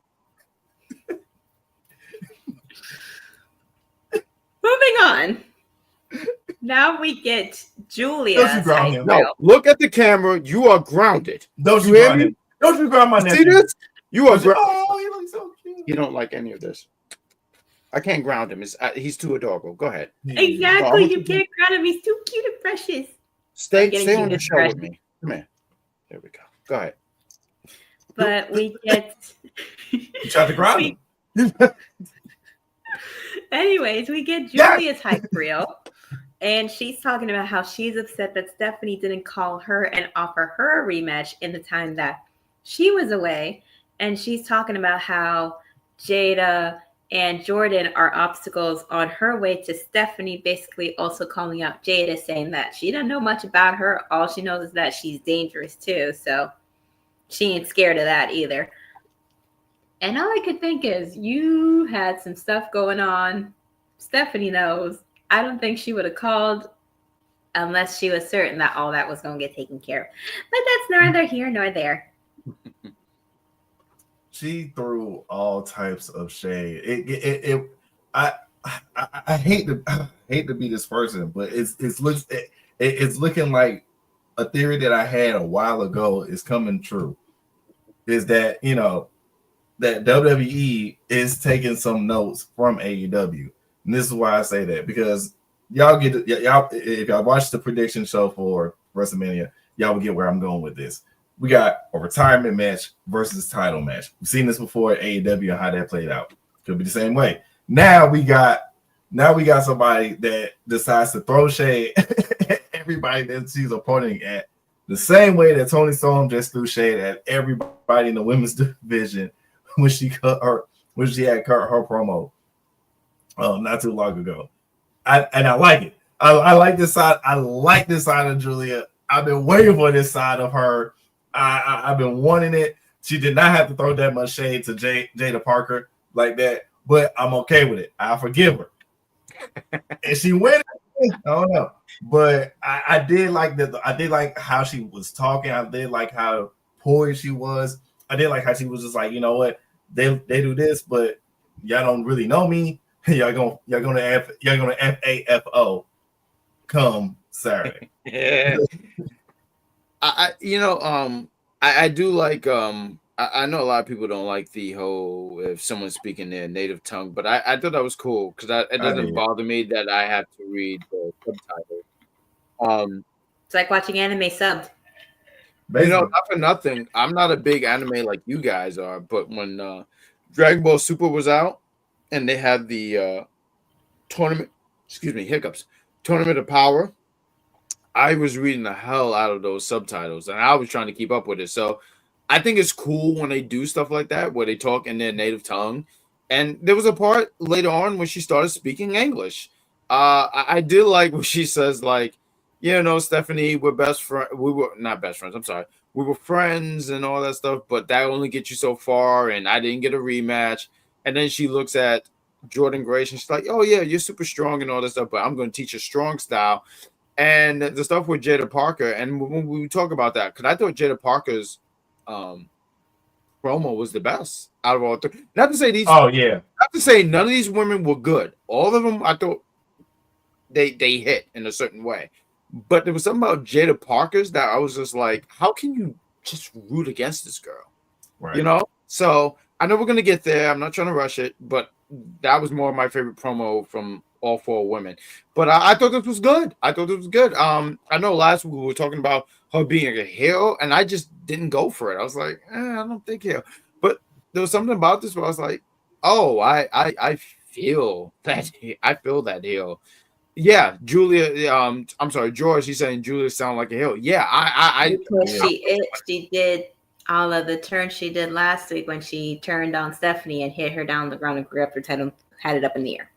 did. Moving on. Now we get Julia. Don't you ground him. No, look at the camera. You are grounded. Don't You you hear ground me? him. Don't you ground my You nephew. see this? You are grounded. Oh, he looks so cute. You don't like any of this. I can't ground him. He's too adorable. Go ahead. Exactly. You can't ground him. He's too cute and precious. Stay on the show with me. Come here. There we go. Go ahead. But we get. You tried to ground him. Anyways, we get Julia's hype reel, and she's talking about how she's upset that Stephanie didn't call her and offer her a rematch in the time that she was away. And she's talking about how Jada and Jordan are obstacles on her way to Stephanie, basically also calling out Jada, saying that she doesn't know much about her. All she knows is that she's dangerous too. So she ain't scared of that either. And all I could think is, you had some stuff going on. Stephanie knows. I don't think she would have called unless she was certain that all that was going to get taken care of. But that's neither here nor there. She threw all types of shade. I hate to be this person, but it's looking like a theory that I had a while ago is coming true. Is that that WWE is taking some notes from AEW, and this is why I say that, because y'all if y'all watch the prediction show for WrestleMania, y'all will get where I'm going with this. We got a retirement match versus title match. We've seen this before at AEW and how that played out. Could be the same way. Now we got somebody that decides to throw shade at everybody that she's opponent at, the same way that Toni Storm just threw shade at everybody in the women's division when she had cut her promo not too long ago. I like it. I like this side. I like this side of Julia. I've been waiting for this side of her. I've been wanting it. She did not have to throw that much shade to Jada Parker like that, but I'm okay with it. I forgive her. And she went. I don't know, but I did like that. I did like how she was talking. I did like how poised she was. I did like how she was just like, you know what, they do this, but y'all don't really know me. Y'all gonna FAFO come Saturday. Yeah. I do like I know a lot of people don't like the whole if someone's speaking their native tongue, but I thought that was cool because it doesn't bother me that I have to read the subtitle. It's like watching anime subbed. Basically. Not for nothing, I'm not a big anime like you guys are, but when Dragon Ball Super was out and they had the tournament of power, I was reading the hell out of those subtitles and I was trying to keep up with it. So I think it's cool when they do stuff like that, where they talk in their native tongue. And there was a part later on when she started speaking English. I did like what she says, like, Stephanie, we're best friends. We were not best friends. I'm sorry. We were friends and all that stuff, but that only gets you so far. And I didn't get a rematch. And then she looks at Jordan Grace and she's like, oh, yeah, you're super strong and all that stuff, but I'm going to teach a strong style. And the stuff with Jada Parker. And when we talk about that, because I thought Jada Parker's promo was the best out of all three. Not to say not to say none of these women were good. All of them, I thought they hit in a certain way. But there was something about Jada Parker's that I was just like, how can you just root against this girl? Right. So I know we're gonna get there. I'm not trying to rush it, but that was more of my favorite promo from all four women. But I thought this was good. I know last week we were talking about her being a heel, and I just didn't go for it. I was like, I don't think heel. But there was something about this where I was like, oh, I feel that. I feel that heel. Yeah, Julia. I'm sorry, George. He's saying Julia sound like a heel. Yeah, She did all of the turns she did last week when she turned on Stephanie and hit her down the ground and grabbed her head, had it up in the air.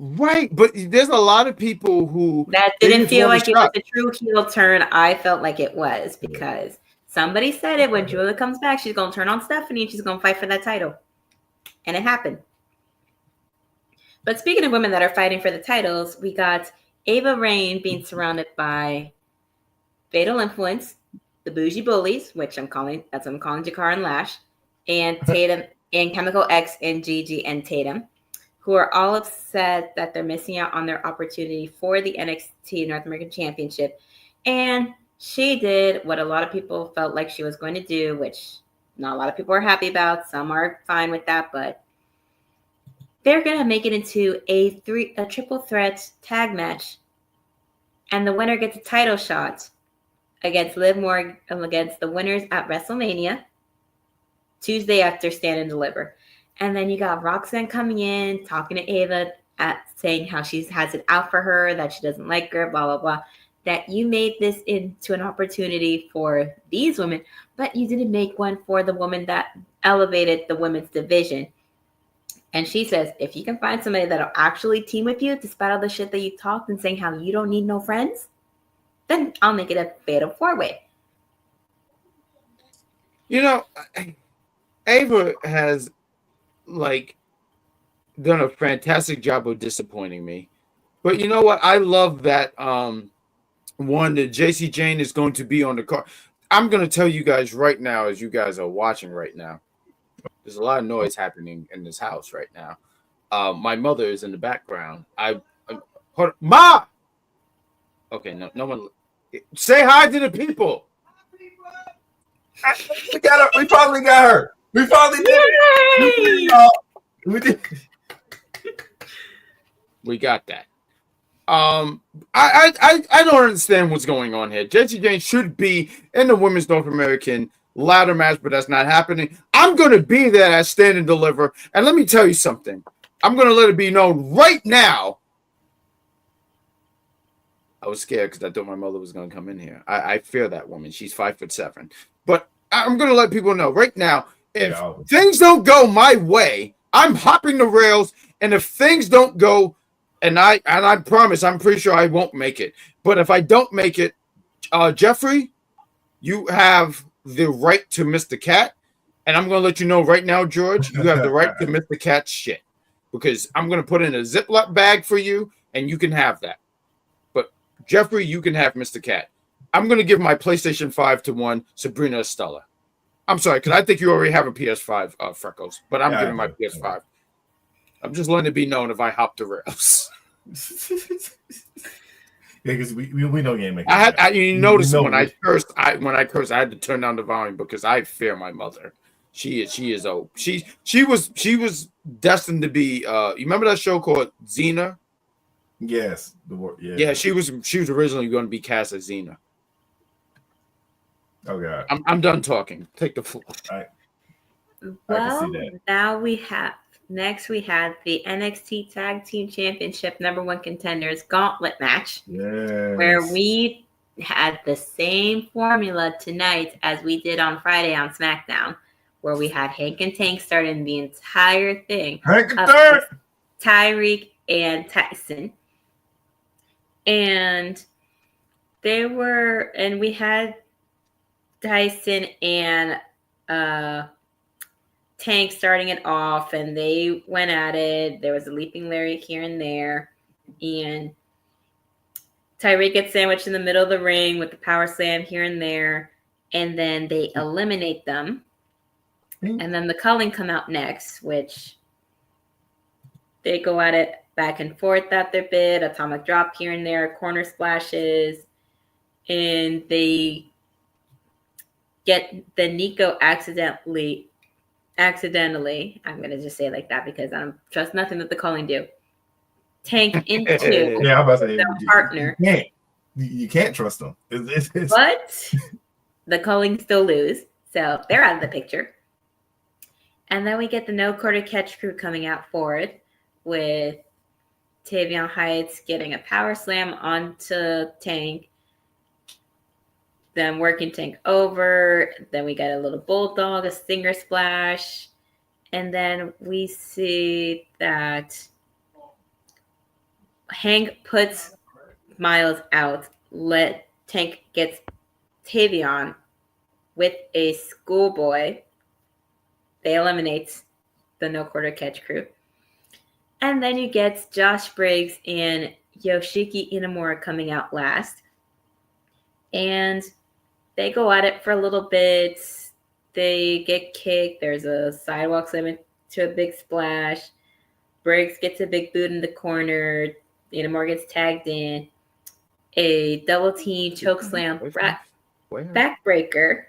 Right, but there's a lot of people who That they didn't just feel want like a it was shot. a true heel turn. I felt like it was because somebody said it when Julia comes back, she's going to turn on Stephanie and she's going to fight for that title. And it happened. But speaking of women that are fighting for the titles, we got Ava Raine being surrounded by Fatal Influence, the Bougie Bullies, which I'm calling Jakar and Lash, and Tatum and Chemical X and Gigi and Tatum, who are all upset that they're missing out on their opportunity for the NXT North American Championship. And she did what a lot of people felt like she was going to do, which not a lot of people are happy about. Some are fine with that, but they're going to make it into a triple threat tag match. And the winner gets a title shot against Liv Morgan, against the winners at WrestleMania Tuesday after Stand and Deliver. And then you got Roxanne coming in, talking to Ava, saying how she has it out for her, that she doesn't like her, blah, blah, blah. That you made this into an opportunity for these women, but you didn't make one for the woman that elevated the women's division. And she says, if you can find somebody that'll actually team with you, despite all the shit that you talked and saying how you don't need no friends, then I'll make it a fatal 4-way. You know, Ava has like done a fantastic job of disappointing me. But you know what? I love that one that JC Jane is going to be on the card. I'm going to tell you guys right now, as you guys are watching right now, there's a lot of noise happening in this house right now. My mother is in the background. Ma. Okay, no one. Say hi to the people. We finally got her. We finally did it. We did. We got that. I don't understand what's going on here. Jessie Jane should be in the Women's North American ladder match, but that's not happening. I'm going to be there at Stand and Deliver. And let me tell you something. I'm going to let it be known right now. I was scared because I thought my mother was going to come in here. I fear that woman. She's 5'7". But I'm going to let people know right now, if things don't go my way, I'm hopping the rails. And if things don't go, and I promise, I'm pretty sure I won't make it. But if I don't make it, Jeffrey, you have the right to Mr. Cat. And I'm going to let you know right now, George, you have the right to Mr. Cat's shit. Because I'm going to put in a Ziploc bag for you, and you can have that. But Jeffrey, you can have Mr. Cat. I'm going to give my PlayStation 5 to one Sabrina Estella. I'm sorry, because I think you already have a PS5, Freckles. But I'm giving my PS5. I'm just letting it be known if I hop the rails. Because we know you ain't making. You notice when I cursed, I had to turn down the volume because I fear my mother. She is old. She was destined to be. You remember that show called Xena? Yes, Yeah, she was originally going to be cast as Xena. Oh God. I'm done talking. Take the floor. Well, now we have the NXT Tag Team Championship #1 contenders gauntlet match, where we had the same formula tonight as we did on Friday on SmackDown, where we had Hank and Tank starting the entire thing. Hank and Tank! Tyreek and Tyson. And we had Tyson and Tank starting it off, and they went at it. There was a leaping lariat here and there, and Tyreek gets sandwiched in the middle of the ring with the power slam here and there, and then they eliminate them. And then the Culling come out next, which they go at it back and forth at their bit, atomic drop here and there, corner splashes, and they get the Nico accidentally, I'm going to just say it like that because I don't trust nothing that the Culling do. Tank into I'm about to say, their partner. You can't trust them. But the Culling still lose, so they're out of the picture. And then we get the no quarter catch crew coming out forward with Tavion Heights getting a power slam onto Tank, then working Tank over. Then we get a little bulldog, a stinger splash. And then we see that Hank puts Miles out. Tank gets Tavion with a schoolboy. They eliminate the no quarter catch crew. And then you get Josh Briggs and Yoshiki Inamura coming out last. And they go at it for a little bit. They get kicked. There's a sidewalk slam to a big splash. Briggs gets a big boot in the corner. Inamura gets tagged in. A double team choke slam backbreaker.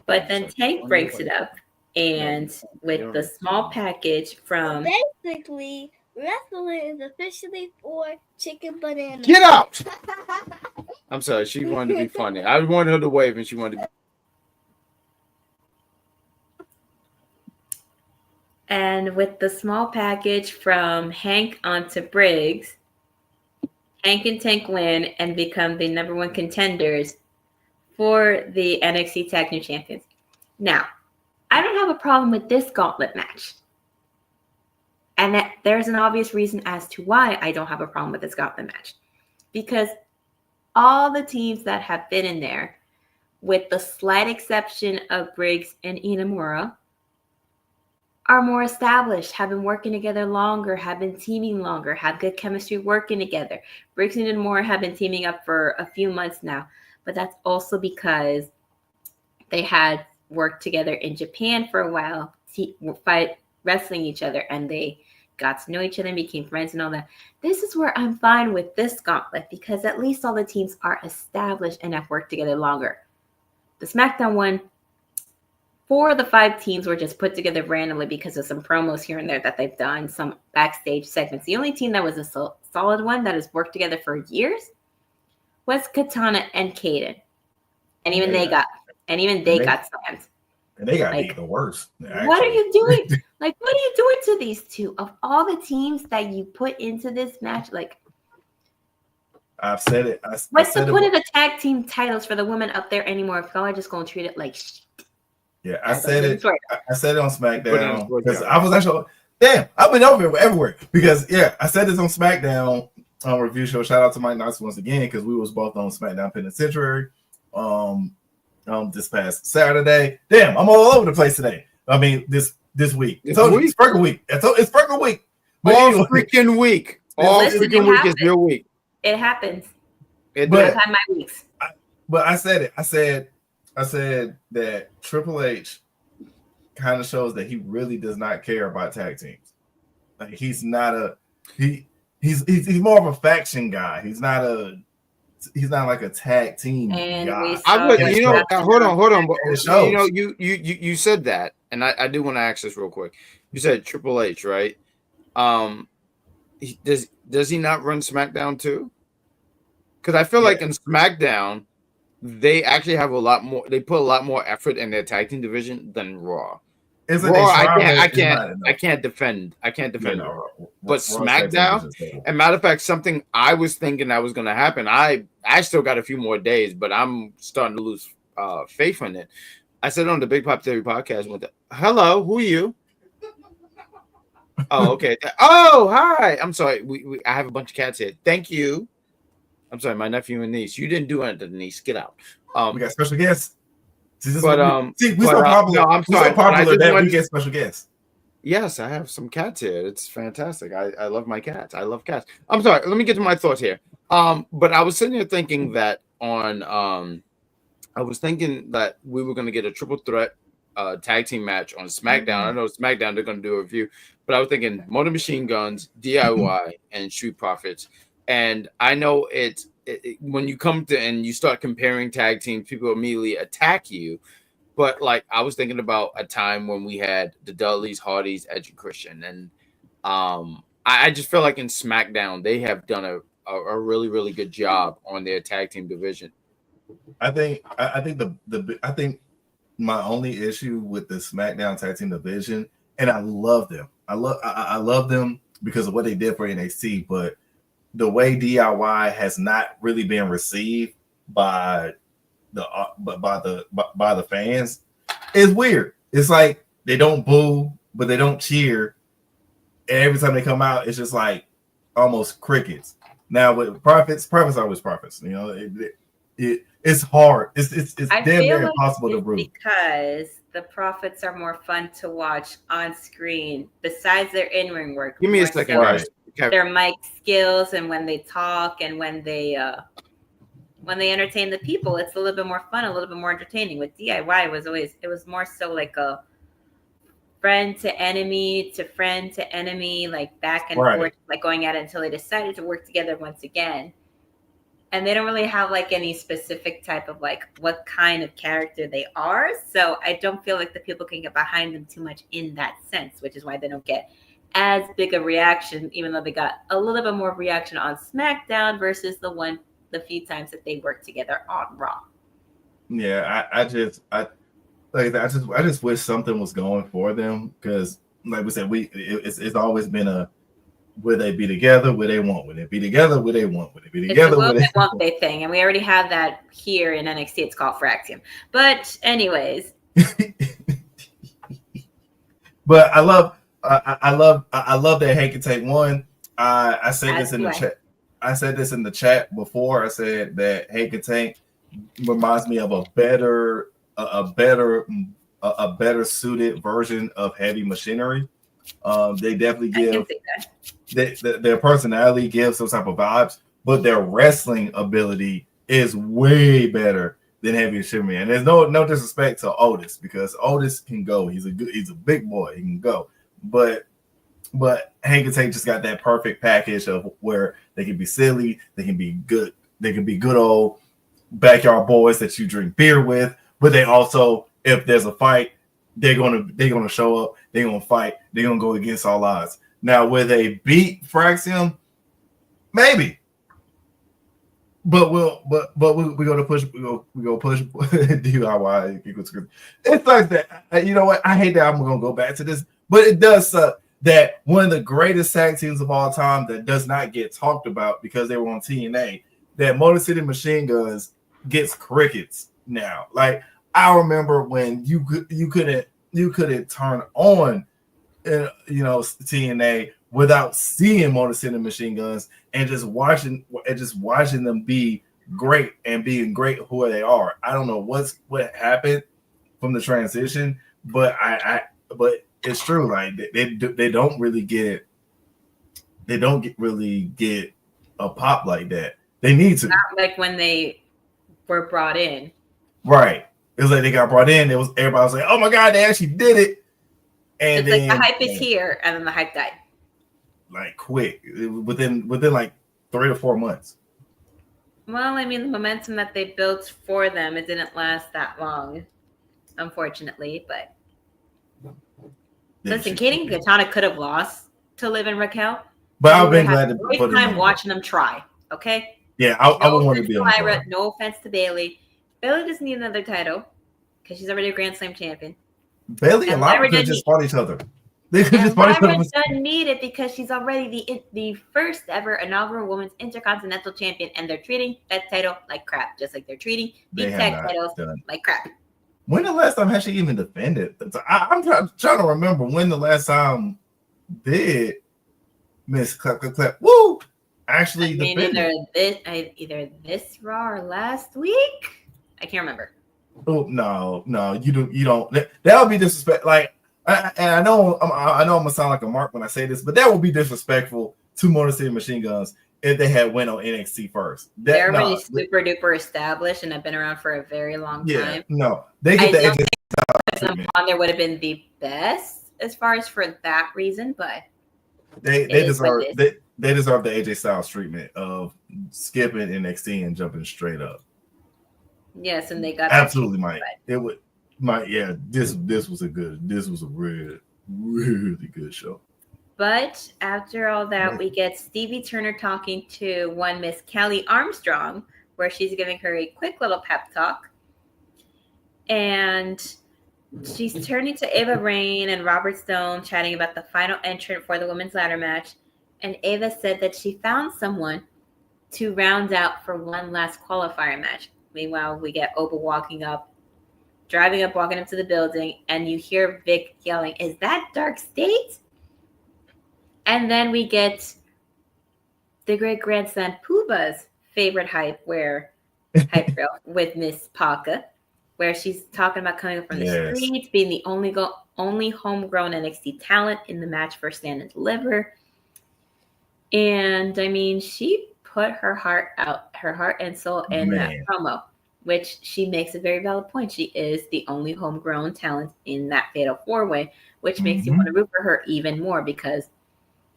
But then Tank breaks it up. And with the small package from... Basically, wrestling is officially for chicken banana. Get out! I'm sorry, she wanted to be funny. I wanted her to wave and she wanted to be... And with the small package from Hank onto Briggs, Hank and Tank win and become the number one contenders for the NXT Tag Team Champions. Now, I don't have a problem with this gauntlet match. And there's an obvious reason as to why I don't have a problem with this gauntlet match. Because all the teams that have been in there, with the slight exception of Briggs and Inamura, are more established, have been working together longer, have been teaming longer, have good chemistry working together. Briggs and Inamura have been teaming up for a few months now. But that's also because they had worked together in Japan for a while, wrestling each other, and they got to know each other and became friends and all that. This is where I'm fine with this gauntlet because at least all the teams are established and have worked together longer. The SmackDown one, 4 of the 5 teams were just put together randomly because of some promos here and there that they've done, some backstage segments. The only team that was a solid one that has worked together for years was Katana and Kaden. And even they got slammed. And they got beat the worst. What are you doing? What are you doing to these two? Of all the teams that you put into this match, I've said it. What's the point of the tag team titles for the women up there anymore if y'all are just going to treat it like shit? Yeah, I said it. I said it on SmackDown because I was actually I've been over everywhere because I said this on SmackDown review show. Shout out to Mike Knox once again because we was both on SmackDown Penitentiary this past Saturday. Damn, I'm all over the place today. I mean this week. It's Freckle week. It's Freckle week. All freaking week. All freaking week is your week. It happens. I've had my weeks. But I said it. I said that Triple H kind of shows that he really does not care about tag teams. Like he's not he's more of a faction guy. He's not like a tag team guy. Hold on. You said that, and I do want to ask this real quick. You said Triple H, right? Does he not run SmackDown too? Because I feel like in SmackDown, they actually have a lot more. They put a lot more effort in their tag team division than Raw. I can't defend. Raw. But SmackDown, and matter of fact, something I was thinking that was going to happen. I still got a few more days, but I'm starting to lose faith in it. I said on the Big Pop Theory podcast, hello, who are you? Oh, okay. Oh, hi. I'm sorry. I have a bunch of cats here. Thank you. I'm sorry, my nephew and niece. You didn't do anything, niece. Get out. We got special guests. We're so popular. No, I'm sorry. We're so popular that we get special guests. Yes, I have some cats here. It's fantastic. I love my cats. I love cats. I'm sorry. Let me get to my thoughts here. But I was sitting here thinking that I was thinking that we were going to get a triple threat tag team match on SmackDown. I know SmackDown, they're going to do a review, but I was thinking Motor Machine Guns, DIY, and Street Profits. And I know when you come to and you start comparing tag teams, people immediately attack you. But I was thinking about a time when we had the Dudleys, Hardys, Edge, and Christian, and I just feel like in SmackDown they have done a really, really good job on their tag team division. I think my only issue with the SmackDown tag team division, and I love them. I love them because of what they did for NXT, but the way DIY has not really been received by the fans is weird. It's like they don't boo, but they don't cheer. And every time they come out, it's just like almost crickets. Now with profits always profits. You know, it's hard. It's I damn feel near like impossible to it's root. because the Profits are more fun to watch on screen besides their in-ring work. Give me a more second, so Right. guys. their mic skills and when they talk and when they entertain the people, it's a little bit more fun, a little bit more entertaining. With DIY, it was more so like a friend to enemy to friend to enemy, like back and Right. forth, like going at it until they decided to work together once again. And they don't really have like any specific type of like what kind of character they are. So I don't feel like the people can get behind them too much in that sense, which is why they don't get as big a reaction, even though they got a little bit more reaction on SmackDown versus the few times that they worked together on Raw. Yeah, I just wish something was going for them because, like we said, it's always been a will they be together? Will they want? Will they be together? Will they want? Will they be together? It's a will they want they thing, and we already have that here in NXT. It's called Fraxium. But anyways, but I love that Hank can take one. I said this in the chat. I said this in the chat before. I said that Hank and Tank reminds me of a better suited version of Heavy Machinery. They definitely give their personality gives some type of vibes, but their wrestling ability is way better than Heavy Machinery. And there's no disrespect to Otis because Otis can go. He's a big boy. He can go, but Hank and Tank just got that perfect package of where they can be silly, they can be good, they can be good old backyard boys that you drink beer with, but they also, if there's a fight, they're gonna show up, they're gonna fight, they're gonna go against all odds. Now, will they beat Fraxium? Maybe. But we're gonna push DIY equals. It's like that. You know what? I hate that I'm gonna go back to this, but it does suck that one of the greatest tag teams of all time that does not get talked about because they were on TNA, that Motor City Machine Guns gets crickets now. Like I remember when you couldn't turn on TNA without seeing Motor City Machine Guns and just watching them be great and being great who they are. I don't know what happened from the transition, but but it's true. Like they don't really get a pop like that. They need to. Not like when they were brought in. Right. It was like they got brought in. Everybody was like, "Oh my god, they actually did it!" And it's then like the hype is here, and then the hype died. Like quick, within like 3 to 4 months. Well, I mean, the momentum that they built for them, it didn't last that long, unfortunately. But listen, Katie and Katana could have lost to Liv and Raquel. But I've been glad to put time watching them try. Okay. Yeah, I would want to be on Lyra, no offense to Bayley. Bayley doesn't need another title because she's already a Grand Slam champion. Bayley and Lyra could just fought each other. They could just fight each other. Doesn't need it because she's already the first ever inaugural women's intercontinental champion, and they're treating that title like crap, just like they're treating the tag titles like crap. When the last time has she even defended? I'm trying to remember when the last time did Miss Clap Clap Clap Woo actually defended. Either this Raw or last week. I can't remember. Oh no, you don't. That would be disrespect. Like, I know I'm gonna sound like a mark when I say this, but that would be disrespectful to Motor City Machine Guns if they had went on NXT first. They're already super duper established and have been around for a very long time. No, they get the AJ Styles treatment. On there would have been the best as far as for that reason, but they deserve the AJ Styles treatment of skipping NXT and jumping straight up. Yes, and they got absolutely might. It would. This was a really, really good show. But after all that, we get Stevie Turner talking to one Miss Kelly Armstrong, where she's giving her a quick little pep talk. And she's turning to Ava Raine and Robert Stone, chatting about the final entrant for the women's ladder match. And Ava said that she found someone to round out for one last qualifier match. Meanwhile, we get Oba walking up to the building, and you hear Vic yelling, "Is that Dark State?" And then we get the great grandson Puba's favorite hype reel with Miss Parker, where she's talking about coming from the streets, being the only homegrown NXT talent in the match for Stand and Deliver. And I mean, she put her heart and soul in that promo, which she makes a very valid point. She is the only homegrown talent in that Fatal 4-Way, which makes you want to root for her even more, because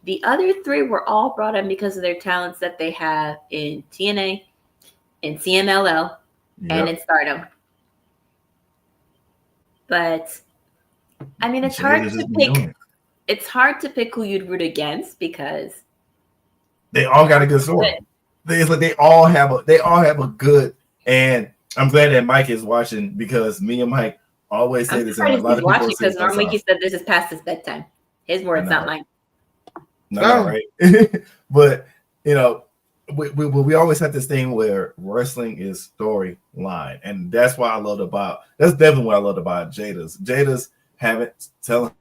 the other three were all brought in because of their talents that they have in TNA, in CMLL, and in Stardom. But I mean, it's hard to pick. It's hard to pick who you'd root against because they all got a good story. It's like they all have a good. And I'm glad that Mike is watching, because me and Mike always say this. And a lot of people because normally he said this is past his bedtime. His words, not mine. No, right. But you know, we always have this thing where wrestling is storyline, and that's why I loved about. That's definitely what I loved about Jada's telling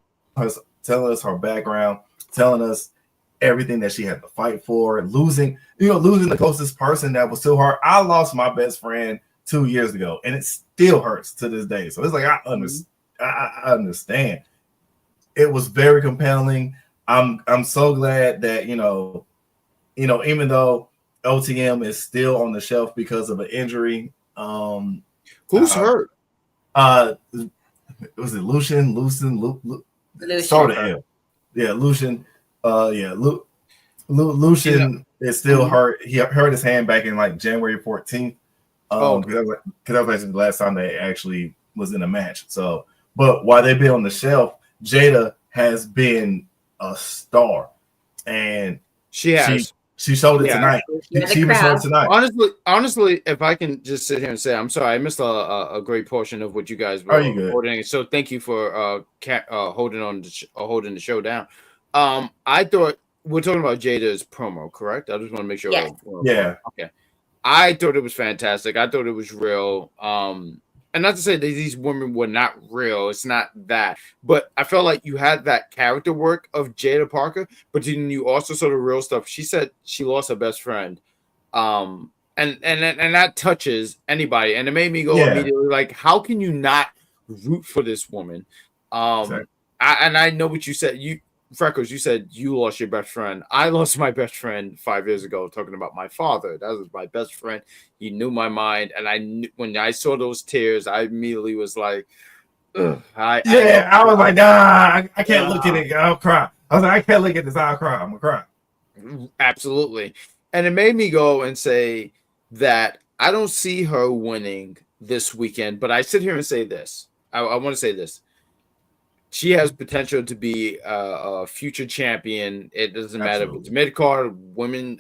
us her background, telling us everything that she had to fight for, losing the closest person that was to her. I lost my best friend 2 years ago, and it still hurts to this day. So it's like I understand. It was very compelling. I'm so glad that even though OTM is still on the shelf because of an injury. Who's hurt? Was it Lucian? Started him. Yeah, Lucian. Lucian is still hurt. He hurt his hand back in like January 14th. Because that was actually the last time they actually was in a match. So, but while they've been on the shelf, Jada has been a star, and she showed it tonight. She was showing tonight. Honestly, if I can just sit here and say, I'm sorry, I missed a great portion of what you guys were holding. So thank you for holding the show down. I thought we're talking about Jada's promo, correct? I just want to make sure. Yes. Yeah. Okay. I thought it was fantastic. I thought it was real. And not to say that these women were not real. It's not that. But I felt like you had that character work of Jada Parker, but then you also saw the real stuff. She said she lost her best friend. And that touches anybody. And it made me go immediately like, how can you not root for this woman? Exactly. I know what you said. Freckles, you said you lost your best friend. I lost my best friend 5 years ago, talking about my father. That was my best friend. He knew my mind. And when I saw those tears, I immediately was like, ugh. I was like, nah, I can't look at it. I'll cry. I was like, I can't look at this. I'll cry. I'm going to cry. Absolutely. And it made me go and say that I don't see her winning this weekend, but I sit here and say this. I want to say this. She has potential to be a future champion. It doesn't matter if it's mid-card, women,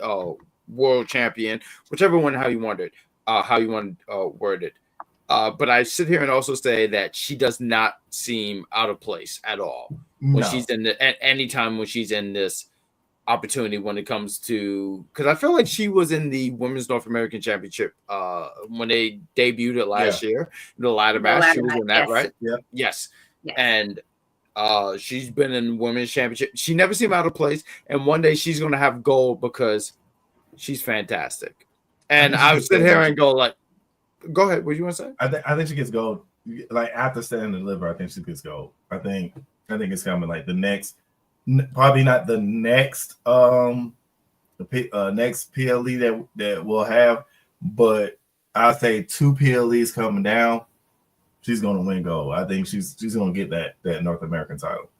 world champion, whichever one, how you want to word it. But I sit here and also say that she does not seem out of place at all when she's at any time when she's in this opportunity when it comes to, because I feel like she was in the Women's North American Championship when they debuted it last year, the ladder match. She was in that, right? Yeah. Yes. And she's been in Women's Championship. She never seemed out of place. And one day she's going to have gold because she's fantastic. And I would sit here and go like, go ahead. What do you want to say? I think she gets gold. Like after Stand and Deliver, I think she gets gold. I think it's coming like the next, probably not the next next PLE that we'll have, but I'll say 2 PLEs coming down. She's going to win gold. I think she's going to get that North American title.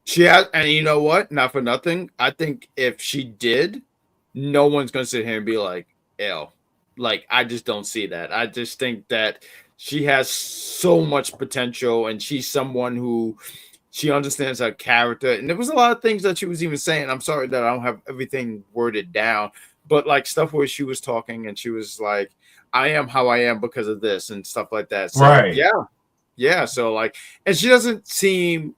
She has, and you know what? Not for nothing. I think if she did, no one's going to sit here and be like, "Ew." Like, I just don't see that. I just think that she has so much potential, and she's someone who she understands her character. And there was a lot of things that she was even saying. I'm sorry that I don't have everything worded down, but like stuff where she was talking and she was like, I am how I am because of this and stuff like that. So, right. Yeah. So like, and she doesn't seem,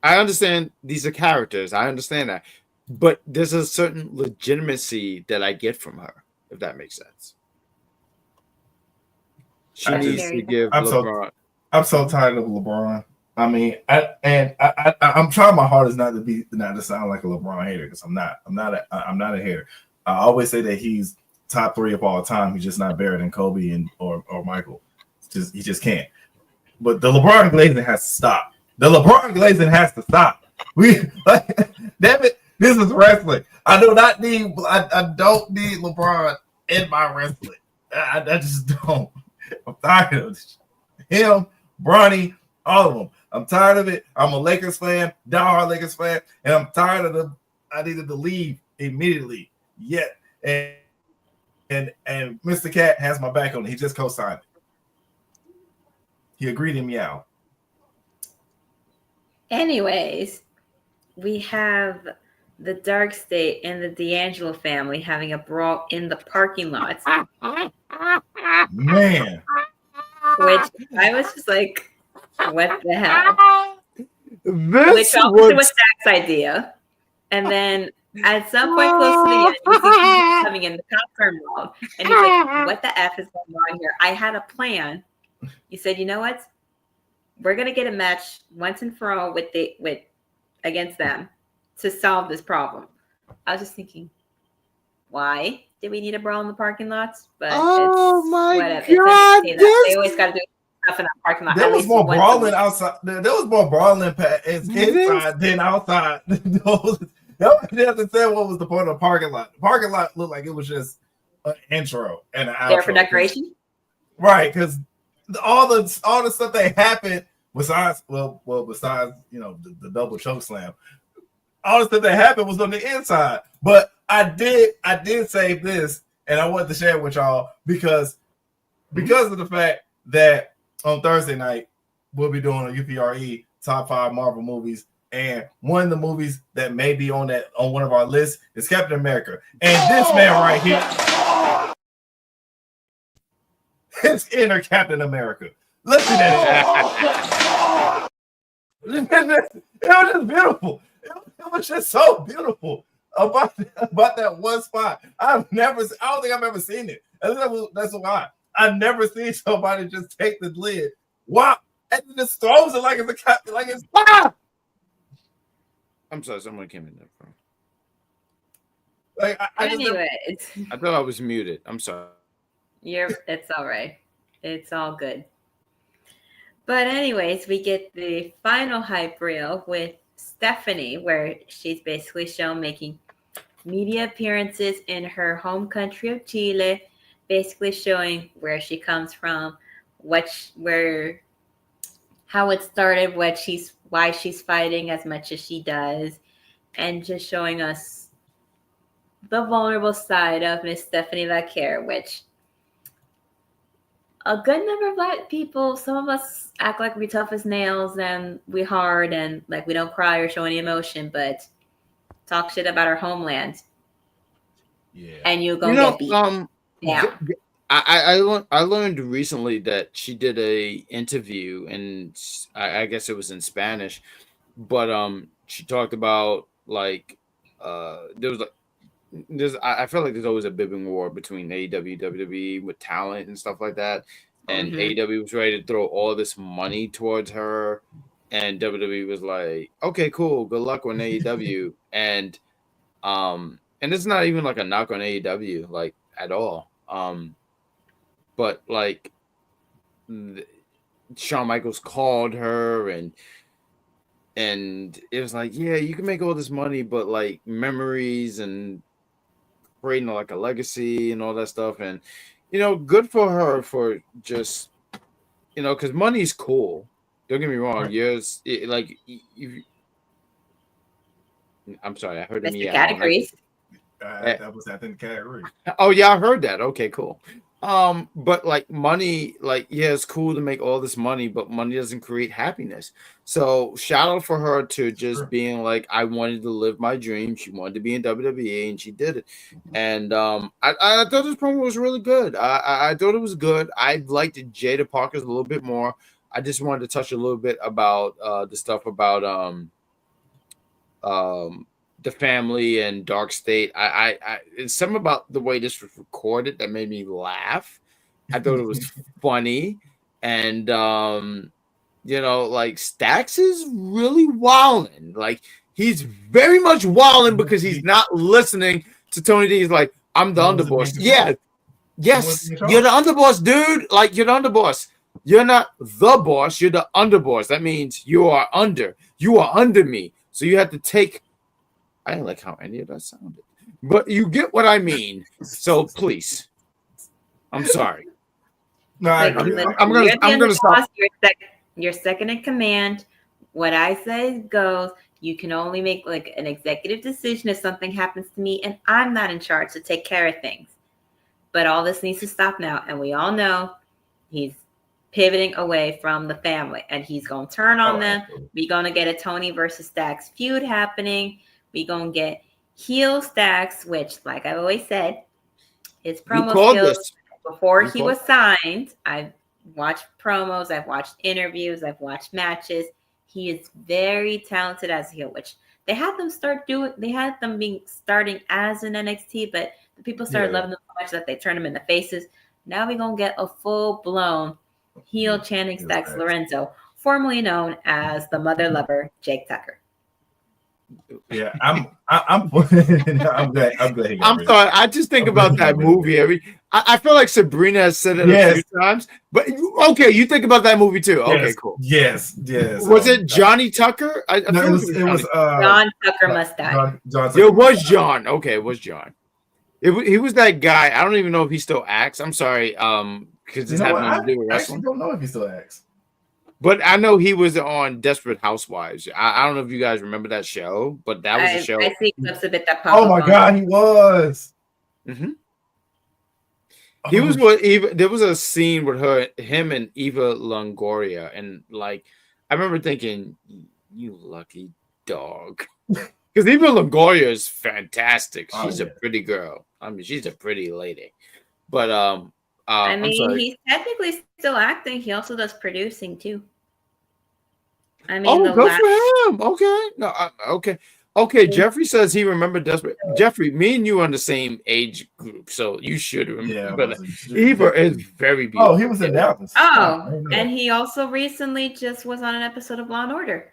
I understand these are characters. I understand that, but there's a certain legitimacy that I get from her, if that makes sense. She needs to give LeBron. I'm so tired of LeBron. I mean, I'm trying my hardest not to sound like a LeBron hater, because I'm not a hater. I always say that he's top 3 of all time. He's just not better than Kobe or Michael. He just can't. But the LeBron glazing has to stop. The LeBron glazing has to stop. Damn it, this is wrestling. I don't need LeBron in my wrestling. I just don't. I'm tired of him, Bronny, all of them. I'm tired of it. I'm a Lakers fan, diehard Lakers fan, and I'm tired of them. I needed to leave immediately. Yet, and Mr. Cat has my back on it. He just co-signed it. He agreed to meow. Anyways, we have the Dark State and the D'Angelo family having a brawl in the parking lot. Man. Which I was just like, what the hell? This Which obviously was Zach's idea. And then at some point close to the end, you see people coming in the confirm mode. And he's like, what the F is going on here? I had a plan. You said, you know what? We're gonna get a match once and for all with against them to solve this problem. I was just thinking, why did we need a brawl in the parking lots? But oh it's my whatever. god! They always got to do stuff in the parking lot. There was more brawling outside. There was more brawling inside than outside. They have to say what was the point of the parking lot. The parking lot looked like it was just an intro and an outro. There for decoration, right? Because all the stuff that happened besides the double choke slam, all the stuff that happened was on the inside. But I did save this, and I wanted to share it with y'all because of the fact that on Thursday night we'll be doing a UPRE top 5 Marvel movies, and one of the movies that may be on one of our lists is Captain America, and this man right here. His inner Captain America. Listen to that. It was just beautiful. It was just so beautiful about that one spot. I don't think I've ever seen it. That's why I've never seen somebody just take the lid. Wow. And just throws it like it's ah! I'm sorry, someone came in there. Bro. I thought I was muted. I'm sorry. It's all right. It's all good. But anyways, we get the final hype reel with Stephanie, where she's basically shown making media appearances in her home country of Chile, basically showing where she comes from, how it started, why she's fighting as much as she does, and just showing us the vulnerable side of Miss Stephanie Laquer, which a good number of Black people, some of us act like we tough as nails and we hard and like we don't cry or show any emotion, but talk shit about our homeland. Yeah. And you're gonna get beat. Yeah. I learned recently that she did a interview, and I guess it was in Spanish, but she talked about I feel like there's always a bibbing war between AEW, WWE with talent and stuff like that, and AEW was ready to throw all this money towards her, and WWE was like, okay, cool, good luck on AEW, and it's not even like a knock on AEW like at all. But like Shawn Michaels called her and it was like, yeah, you can make all this money, but like memories and creating like a legacy and all that stuff. And, good for her for just, because money's cool. Don't get me wrong. Right. Yes. I'm sorry. I heard him. Mr. Categories. That was in the category. Oh yeah, I heard that. Okay, cool. But like money, it's cool to make all this money, but money doesn't create happiness. So shout out for her to just being like, I wanted to live my dream. She wanted to be in WWE and she did it. And I thought this promo was really good. I thought it was good. I liked Jada Parker's a little bit more. I just wanted to touch a little bit about the stuff about the family and Dark State. It's something about the way this was recorded that made me laugh. I thought it was funny, and you know, like Stax is really wilding. Like he's very much wilding because he's not listening to Tony D. He's like, I'm the underboss. Yeah. Yes, you're the underboss, dude. Like you're the underboss. You're not the boss. You're the underboss. That means you are under. You are under me. So you have to take. I didn't like how any of that sounded, but you get what I mean. So please, I'm sorry. No, I Like, agree. listen, I'm you're gonna the stop. boss, you're second in command. What I say goes. You can only make like an executive decision if something happens to me, and I'm not in charge to take care of things. But all this needs to stop now, and we all know he's pivoting away from the family, and he's gonna turn on them. We're gonna get a Tony versus Stax feud happening. We're gonna get heel Stax, which, like I've always said, his promo skills before he was signed. I've watched promos, I've watched interviews, I've watched matches. He is very talented as a heel, which they had them being starting as an NXT, but the people started loving them so much that they turned him into faces. Now we're gonna get a full-blown heel Channing Stax Lorenzo, formerly known as the mother lover Jake Tucker. Yeah, I'm glad. I'm sorry. I just think about that movie. I feel like Sabrina has said it a few times. But okay, you think about that movie too. Okay, cool. Yes. Was it Johnny Tucker? I feel it was John Tucker must die. It was John. Okay, it was John. He was that guy. I don't even know if he still acts. I'm sorry. Because this had nothing to do with wrestling. I don't know if he still acts. But I know he was on Desperate Housewives. I don't know if you guys remember that show, but that was a show. I see clips of it that pop Oh my God, he was. Mm-hmm. He was with Eva. There was a scene with him and Eva Longoria, and like I remember thinking, "You lucky dog," because Eva Longoria is fantastic. She's a pretty girl. I mean, she's a pretty lady. But I mean, he's technically still acting. He also does producing too. I mean, good for him. Okay, no, okay. Jeffrey says he remembered Desperate. Jeffrey, me and you are in the same age group, so you should remember. Eva is very beautiful. Oh, he was in Dallas. Oh, and he also recently just was on an episode of Law and Order.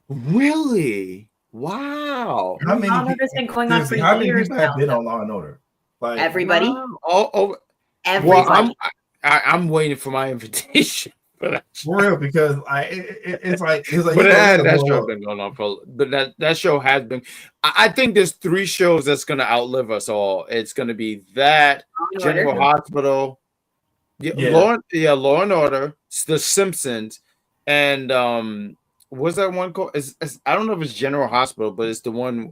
Really? Wow. Law and Order's been going on for years. How many people have been on Law and Order? Like everybody. Everybody. Well, I'm waiting for my invitation. For real, because it's like but that show has been going on for. But that show has been. I think there's 3 shows that's gonna outlive us all. It's gonna be that General Hospital, Law and Order, The Simpsons, and what's that one called? I don't know if it's General Hospital, but it's the one.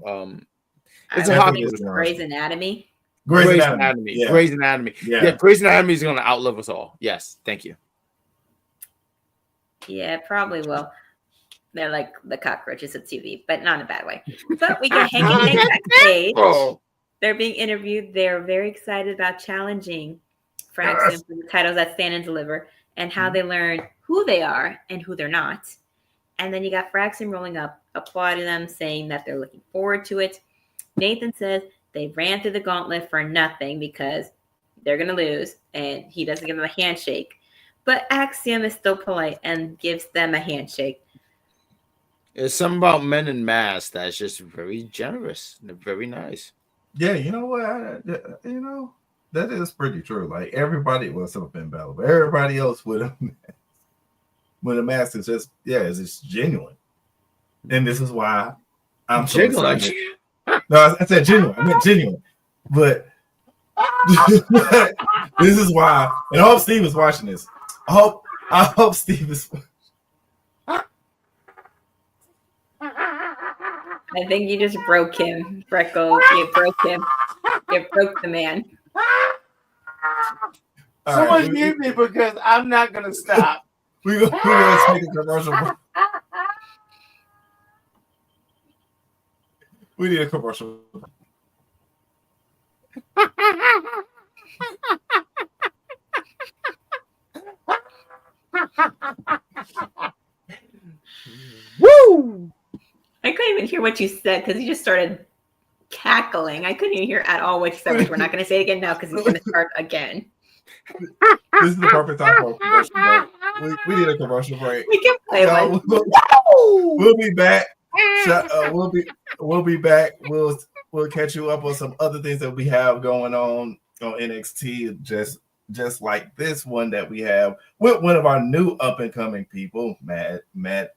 It's a hospital. Grey's Anatomy. Grey's Anatomy. Yeah. Grey's Anatomy. Yeah, Grey's Anatomy is gonna outlive us all. Yes, thank you. Yeah, probably will. They're like the cockroaches of TV, but not in a bad way. But we get hanging backstage. They're being interviewed. They're very excited about challenging Fraxon for the titles that Stand and Deliver and how they learn who they are and who they're not. And then you got Fraxon rolling up, applauding them, saying that they're looking forward to it. Nathan says they ran through the gauntlet for nothing because they're going to lose, and he doesn't give them a handshake. But Axiom is still polite and gives them a handshake. There's something about men in masks that's just very generous and very nice. Yeah, you know what? That is pretty true. Like everybody was up in battle, but everybody else with a mask. When a mask is just it's genuine. And this is why I'm so excited. No, I said genuine. I meant genuine. But this is why, and I hope Steve is watching this. I hope Steve is. I think you just broke him, Freckles. You broke him. You broke the man. Someone mute me because I'm not gonna stop. We're gonna take a commercial. We need a commercial. Woo! I couldn't even hear what you said because you just started cackling. I couldn't even hear at all what you said, which we're not going to say it again now because it's going to start again. This is the perfect time for a commercial break. We need a commercial break. We can play one. We'll be back. We'll be back. We'll catch you up on some other things that we have going on NXT. Just like this one that we have with one of our new up and coming people, Matt.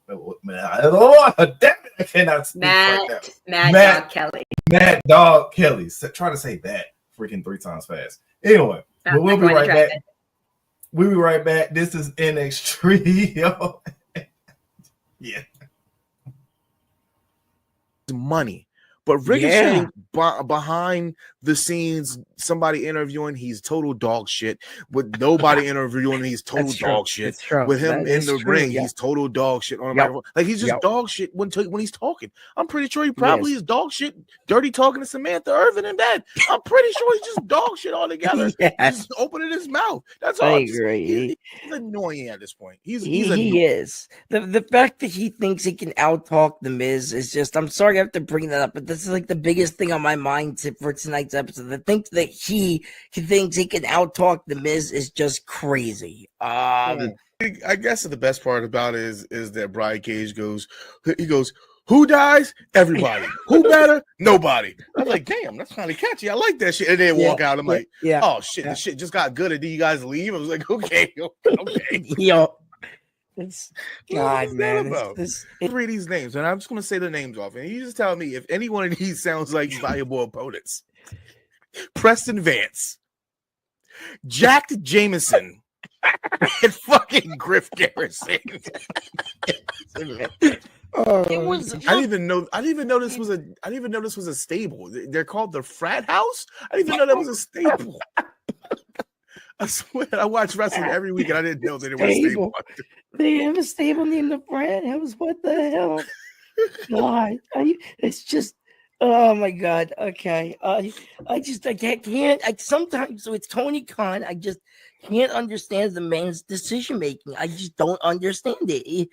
Oh, damn it! I cannot speak right now. Matt Dog Kelly. Matt Dog Kelly. Try to say that freaking 3 times fast. Anyway, but we'll be right back. We'll be right back. This is NXTrio. Yeah. Money. But Ricochet behind the scenes, somebody interviewing, he's total dog shit. With nobody interviewing, he's total dog shit. With him in the ring, he's total dog shit on the microphone. Like he's just dog shit when he's talking. I'm pretty sure he probably is dog shit, dirty talking to Samantha Irvin and that. I'm pretty sure he's just dog shit altogether. Just opening his mouth. That's all. I agree. He's annoying at this point. He is. The fact that he thinks he can out-talk the Miz is just, I'm sorry I have to bring that up, but this is like the biggest thing on my mind for tonight's episode. The thing that he thinks he can out-talk the Miz is just crazy. I guess the best part about it is that Brian Cage goes, who dies? Everybody. Who better? Nobody. I'm like, damn, that's kind of catchy. I like that shit. And then walk out. I'm like, oh shit, the shit just got good. And then you guys leave. I was like, okay. It's God, man. Read these names, and I'm just going to say the names off, and you just tell me if any one of these sounds like viable opponents. Preston Vance, Jack Jameson, and fucking Griff Garrison. I didn't even know this was a stable. They're called the Frat House. I didn't even know that was a stable. I swear, I watch wrestling every week, and I didn't know that it was a stable. They have a stable named the Frat House. What the hell? God, it's just, oh my God. Okay, I can't. Sometimes so it's Tony Khan. I just can't understand the man's decision making. I just don't understand it.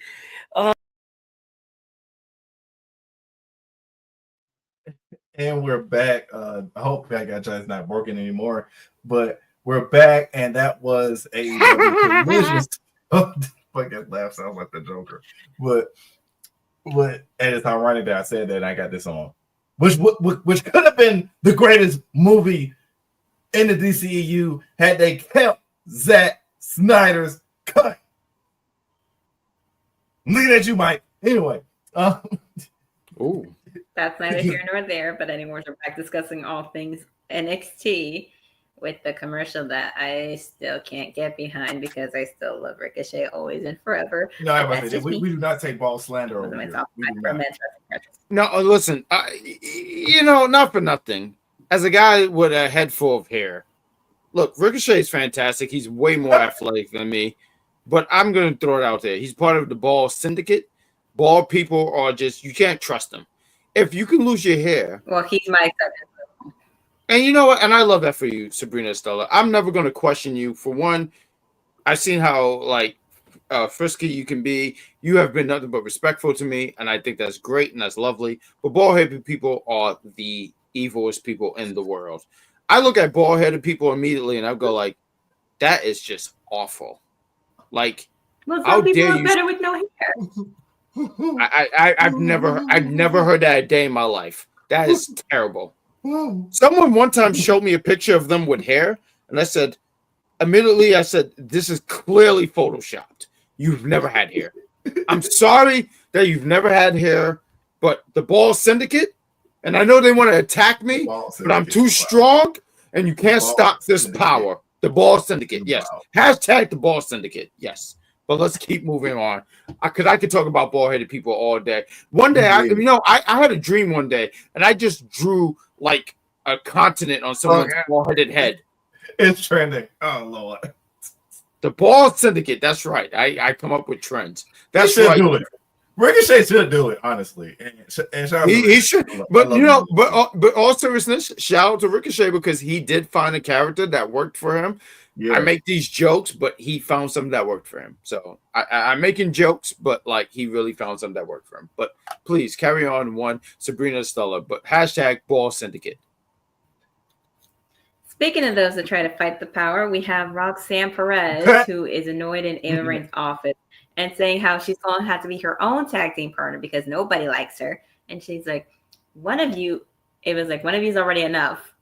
And we're back. I hope BadGuy not working anymore, but we're back, and that was a collision. Fucking laugh sounds like the Joker, but and it's ironic that I said that and I got this on, which could have been the greatest movie in the DCEU had they kept Zack Snyder's cut. I'm looking at you, Mike. Anyway, ooh. That's neither here nor there, but anyways, we're back discussing all things NXT with the commercial that I still can't get behind because I still love Ricochet always and forever. No, we do not take ball slander over here. No, listen, not for nothing. As a guy with a head full of hair, look, Ricochet is fantastic. He's way more athletic than me, but I'm going to throw it out there. He's part of the Ball Syndicate. Ball people are just, you can't trust them. If you can lose your hair. Well, he's my exception. And you know what? And I love that for you, Sabrina Estella. I'm never going to question you. For one, I've seen how frisky you can be. You have been nothing but respectful to me, and I think that's great and that's lovely. But bald-headed people are the evilest people in the world. I look at bald-headed people immediately, and I go like, that is just awful. Like, well, some people are better with no hair. I've never heard that a day in my life. That is terrible. Someone one time showed me a picture of them with hair, and I said, this is clearly photoshopped. You've never had hair. I'm sorry that you've never had hair, but the Ball Syndicate, and I know they want to attack me, but I'm too strong, and you can't stop this power. The Ball Syndicate, yes. Hashtag the Ball Syndicate, yes. But let's keep moving on, because I could talk about bald-headed people all day. One day, I had a dream one day, and I just drew like a continent on someone's bald-headed head. It's trending. Oh Lord, the Ball Syndicate. That's right. I come up with trends. That's right. Do it. Ricochet should do it, honestly. And he should. But but all seriousness, shout out to Ricochet because he did find a character that worked for him. Yeah. I make these jokes, but he found something that worked for him. So I'm making jokes, but like he really found something that worked for him. But please carry on, Sabrina Estella. But hashtag Ball Syndicate. Speaking of those that try to fight the power, we have Roxanne Perez, who is annoyed in Ava Rain's office and saying how she's going to have to be her own tag team partner because nobody likes her. And she's like, Ava's like, one of you is already enough.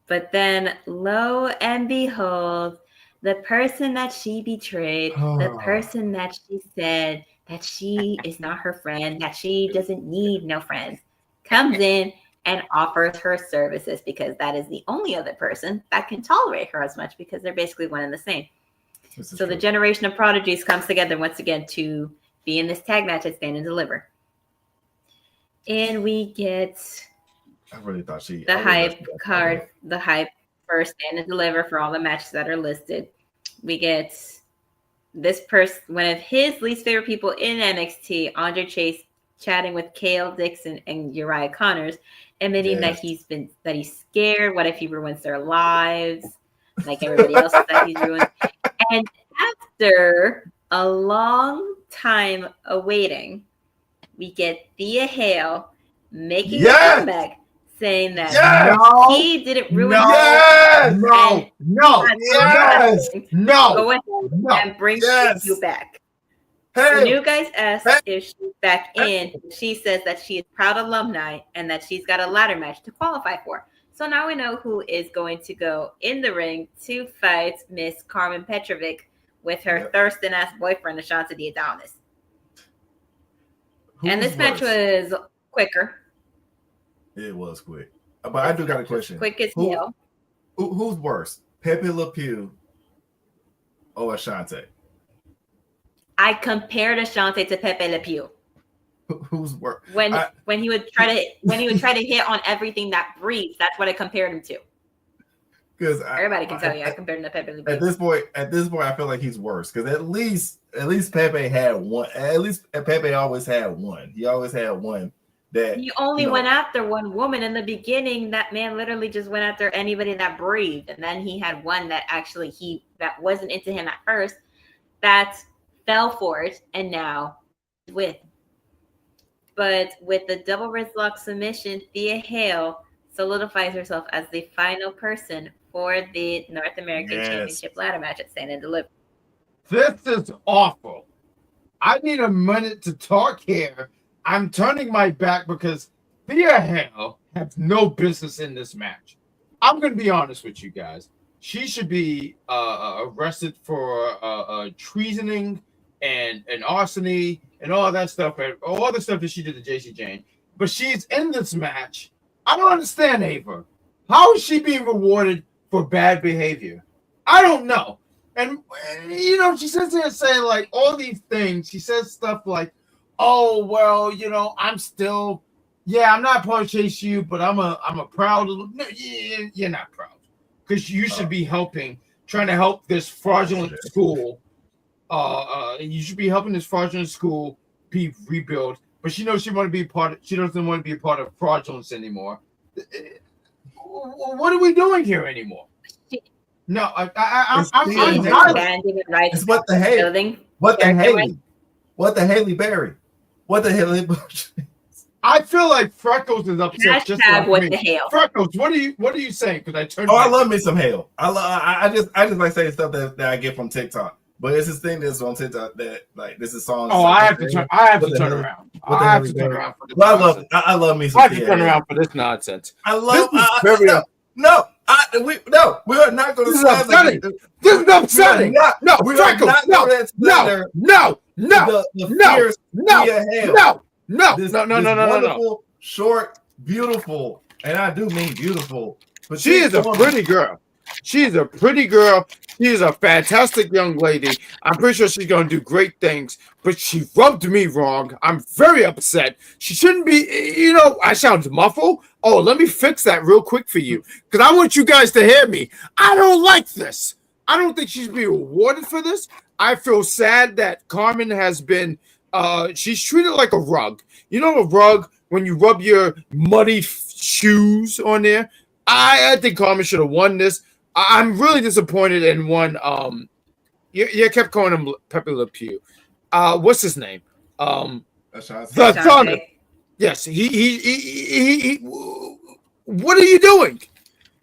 But then, lo and behold, the person that she betrayed, the person that she said that she is not her friend, that she doesn't need no friends, comes in and offers her services because that is the only other person that can tolerate her as much because they're basically one and the same. So the generation of prodigies comes together once again to be in this tag match at Stand and Deliver. And we get I really thought the hype card, the hype for Stand and Deliver for all the matches that are listed. We get this person, one of his least favorite people in NXT, Andre Chase, chatting with Kale Dixon and Uriah Connors, admitting that he's scared. What if he ruins their lives, like everybody else that he's ruined? And after a long time awaiting, we get Thea Hale making a comeback, saying that he didn't ruin and bring you back. Hey. When you guys ask if she's back in, she says that she is proud alumni and that she's got a ladder match to qualify for. So now we know who is going to go in the ring to fight Miss Carmen Petrovic with her thirsting-ass boyfriend, Ashante the Adonis. And this match was quicker. It was quick. But I do got a question. Quick as hell. Who's worse, Pepe Le Pew or Ashante? I compared Ashante to Pepe Le Pew. Who's worse? When he would try to hit on everything that breathes, that's what I compared him to. Because everybody can tell you I compared him to Pepe Le Pew. At this point, I feel like he's worse because at least Pepe had one. At least Pepe always had one. He always had one. That he only went after one woman in the beginning. That man literally just went after anybody that breathed, and then he had one that actually that wasn't into him at first, that fell for it, and now with. But with the double wrist lock submission, Thea Hale solidifies herself as the final person for the North American Championship ladder match at Stand and Deliver. This is awful. I need a minute to talk here. I'm turning my back because Thea Hale has no business in this match. I'm going to be honest with you guys. She should be arrested for treasoning and arsony and all that stuff, and all the stuff that she did to JC Jane. But she's in this match. I don't understand, Ava. How is she being rewarded for bad behavior? I don't know. And, she sits there and saying, like, all these things. She says stuff like, oh, well, I'm still, I'm not part of ChaseU, but I'm a proud little, no, you're not proud. Because you should be trying to help this fraudulent school. You should be helping this fraudulent school be rebuilt. But she knows she doesn't want to be a part of fraudulence anymore. What are we doing here anymore? No, I'm it's what the Haley. What the Haley Berry? What the Haley Bush? I feel like Freckles is upset. Just like what me. The hell? Freckles, what are you saying? Because I turned. I love me some Hale. I just like saying stuff that I get from TikTok. But it's this thing that's on TikTok that like this is songs. Oh, I have to turn around. I have to turn around for this. I love me some. I have to turn around for this nonsense. I love. We are not going to. This is upsetting. This is upsetting. No, Freckles. No. Short, beautiful, and I do mean beautiful. But she is a pretty girl. She is a pretty girl. She is a fantastic young lady. I'm pretty sure she's going to do great things, but she rubbed me wrong. I'm very upset. She shouldn't be, I sound muffled. Oh, let me fix that real quick for you because I want you guys to hear me. I don't like this. I don't think she's being rewarded for this. I feel sad that Carmen has been, she's treated like a rug. You know a rug when you rub your muddy shoes on there? I think Carmen should have won this. I'm really disappointed in one. You kept calling him Pepe Le Pew. What's his name? The Thunder. Yes, he. What are you doing?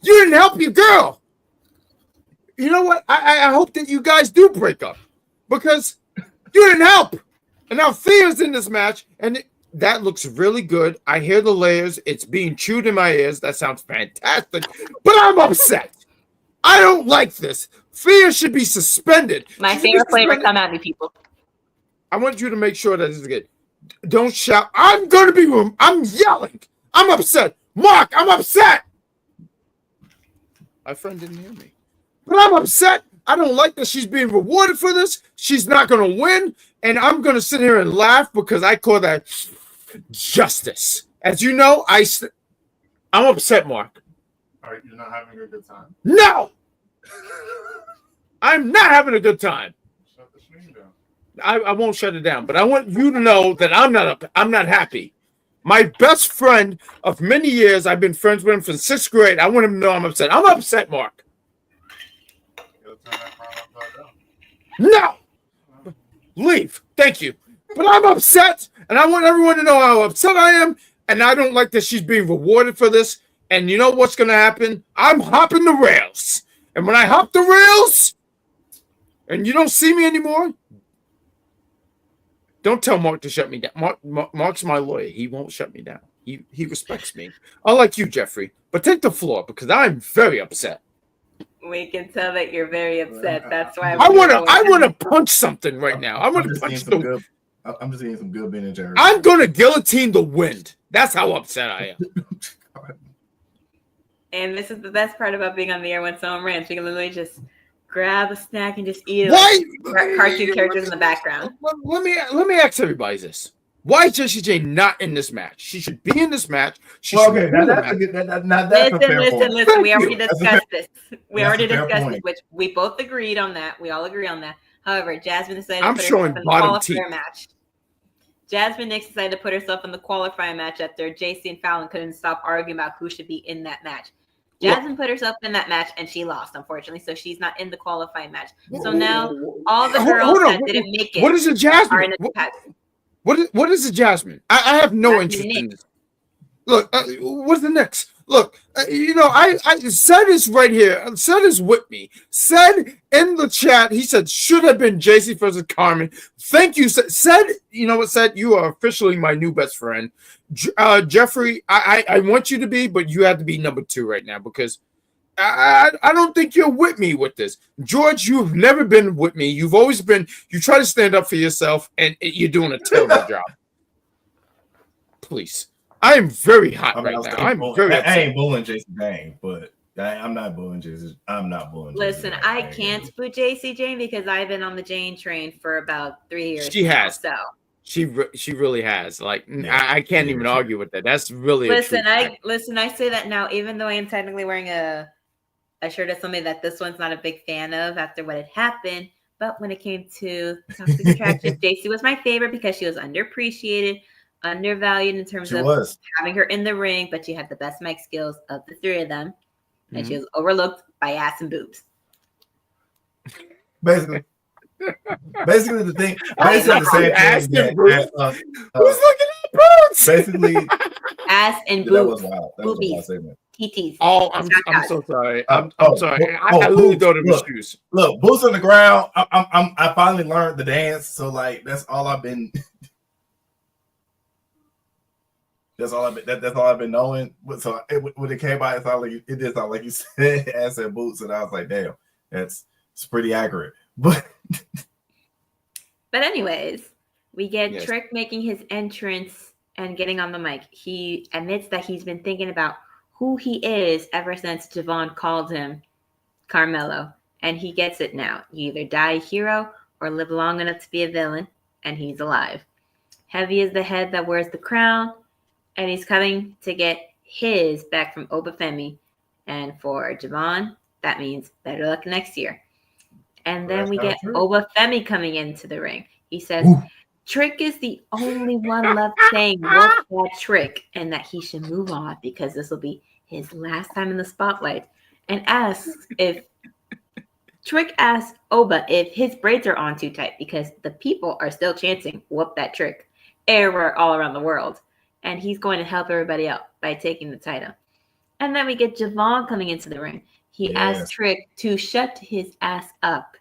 You didn't help your girl. You know what? I hope that you guys do break up because you didn't help. And now Thea's in this match, and that looks really good. I hear the layers. It's being chewed in my ears. That sounds fantastic. But I'm upset. I don't like this. Thea should be suspended. My favorite flavor, come at me, people. I want you to make sure that this is good. Don't shout. I'm yelling. I'm upset. Mark, I'm upset. My friend didn't hear me. But I'm upset. I don't like that she's being rewarded for this. She's not going to win. And I'm going to sit here and laugh because I call that justice. As you know, I'm upset, Mark. All right, you're not having a good time. No! I'm not having a good time. Shut the stream down. I won't shut it down, but I want you to know that I'm not happy. My best friend of many years, I've been friends with him from 6th grade. I want him to know I'm upset. I'm upset, Mark. No! Leave. Thank you. But I'm upset, and I want everyone to know how upset I am, and I don't like that she's being rewarded for this. And you know what's going to happen? I'm hopping the rails. And when I hop the rails, and you don't see me anymore, don't tell Mark to shut me down. Mark's my lawyer. He won't shut me down. He respects me. Unlike you, Jeffrey. But take the floor, because I'm very upset. We can tell that you're very upset. That's why I want to punch something right now. I want to punch the. I'm just eating some good Ben and Jerry's. I'm going to guillotine the wind. That's how upset I am. And this is the best part about being on the air when someone rants. We can literally just grab a snack and just eat it. Why? Like cartoon characters in the background. Let me ask everybody this. Why is Jessie J not in this match? She should be in this match. Okay, that's listen. We already discussed this. We already discussed this, which we both agreed on that. We all agree on that. However, Jasmine decided to put herself in the qualifier match. Jasmine Nix decided to put herself in the qualifying match after JC and Fallon couldn't stop arguing about who should be in that match. Jasmine put herself in that match and she lost, unfortunately. So she's not in the qualifying match. So now all the girls that didn't make it what is a Jasmine? are in the pack. What is a Jasmine? I have no interest in this. Look, what's the next? Look, I said this right here. Said is with me. Said in the chat, he said should have been JC versus Carmen. Thank you. Said, you know what? Said you are officially my new best friend. Jeffrey, I want you to be, but you have to be number 2 right now because I don't think you're with me with this. George, you've never been with me. You've always been, you try to stand up for yourself and you're doing a terrible job. Please. I am very hot right now. I'm very upset. I ain't bullying Jason Jane, but I'm not bullying Jason. I'm not bullying. Listen, I can't boo JC Jane because I've been on the Jane train for about 3 years. She has. So she really has. Like I can't even argue with that. That's really listen. I say that now, even though I am technically wearing a shirt of somebody that this one's not a big fan of after what had happened. But when it came to Toxic Attraction, JC was my favorite because she was underappreciated, undervalued in terms of having her in the ring, but she had the best mic skills of the 3 of them, and she was overlooked by ass and boobs. Basically the thing. Basically the same ass thing. And boobs. Who's looking at boobs? Basically, ass and boobs. That was wild. That boobies. was a wild segment. TTs. Oh, I'm so sorry. I'm sorry. I literally thought it was shoes. Look, boots on the ground. I finally learned the dance, so like that's all I've been. That's all I've been knowing. So when it came out, it did sound like you said ass and boots, and I was like, damn, it's pretty accurate. But anyways, we get Trick making his entrance and getting on the mic. He admits that he's been thinking about who he is ever since Javon called him Carmelo, and he gets it now. You either die a hero or live long enough to be a villain, and he's alive. Heavy is the head that wears the crown, and he's coming to get his back from Obafemi. And for Javon, that means better luck next year. And then we get Obafemi coming into the ring. He says, Trick is the only one left saying what's that Trick, and that he should move on because this will be his last time in the spotlight. And Trick asks Oba if his braids are on too tight because the people are still chanting, whoop that Trick, everywhere all around the world. And he's going to help everybody out by taking the title. And then we get Javon coming into the ring. He asked Trick to shut his ass up.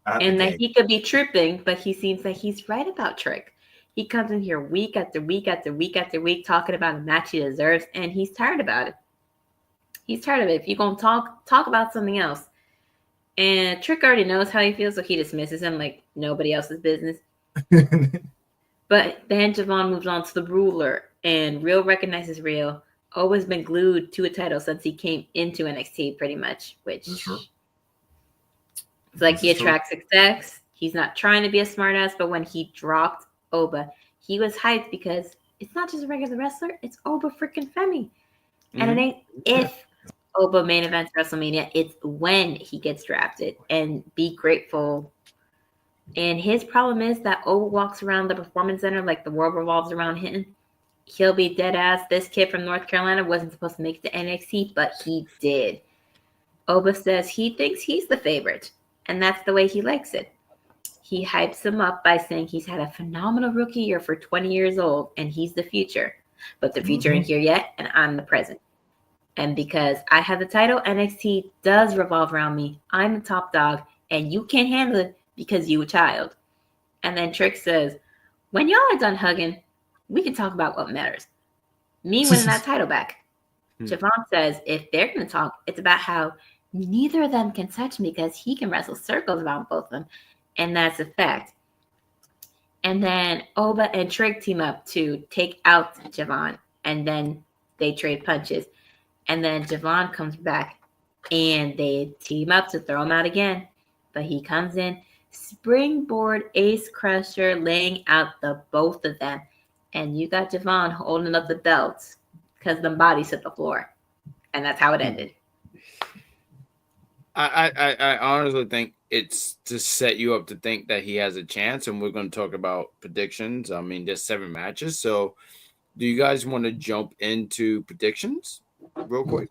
And that he could be tripping, but he seems like he's right about Trick. He comes in here week after week after week after week talking about a match he deserves, and he's tired about it. He's tired of it. If you're going to talk about something else. And Trick already knows how he feels, so he dismisses him like nobody else's business. But then Javon moves on to the ruler, and Real recognizes Real. Always been glued to a title since he came into NXT, pretty much, which it's like he attracts success. He's not trying to be a smartass, but when he dropped Oba, he was hyped because it's not just a regular wrestler, it's Oba freaking Femi. And it ain't if Oba main events WrestleMania, it's when he gets drafted, and be grateful. And his problem is that Oba walks around the Performance Center like the world revolves around him. He'll be dead ass. This kid from North Carolina wasn't supposed to make it to NXT, but he did. Oba says he thinks he's the favorite, and that's the way he likes it. He hypes him up by saying he's had a phenomenal rookie year for 20 years old, and he's the future. But the future ain't here yet, and I'm the present. And because I have the title, NXT does revolve around me. I'm the top dog, and you can't handle it because you a child. And then Trick says, when y'all are done hugging, we can talk about what matters. Me winning that title back. Javon says if they're going to talk, it's about how neither of them can touch me because he can wrestle circles around both of them. And that's a fact. And then Oba and Trick team up to take out Javon. And then they trade punches. And then Javon comes back and they team up to throw him out again. But he comes in, springboard ace crusher, laying out the both of them. And you got Javon holding up the belts because the bodies hit the floor. And that's how it ended. I honestly think it's to set you up to think that he has a chance. And we're going to talk about predictions. I mean, there's 7 matches. So do you guys want to jump into predictions real quick?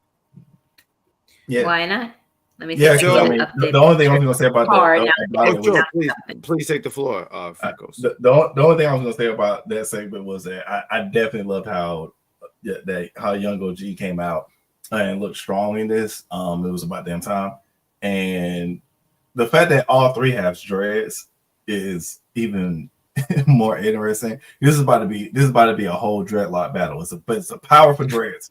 Yeah. Why not? Let me see. Yeah, so, I mean, the only thing I was going to say about that. Please take the floor, Freckles. The only thing I was going to say about that segment was that I definitely loved how Young OG came out and looked strong in this. It was about damn time. And the fact that all 3 have dreads is even more interesting. This is about to be a whole dreadlock battle. It's a power for dreads.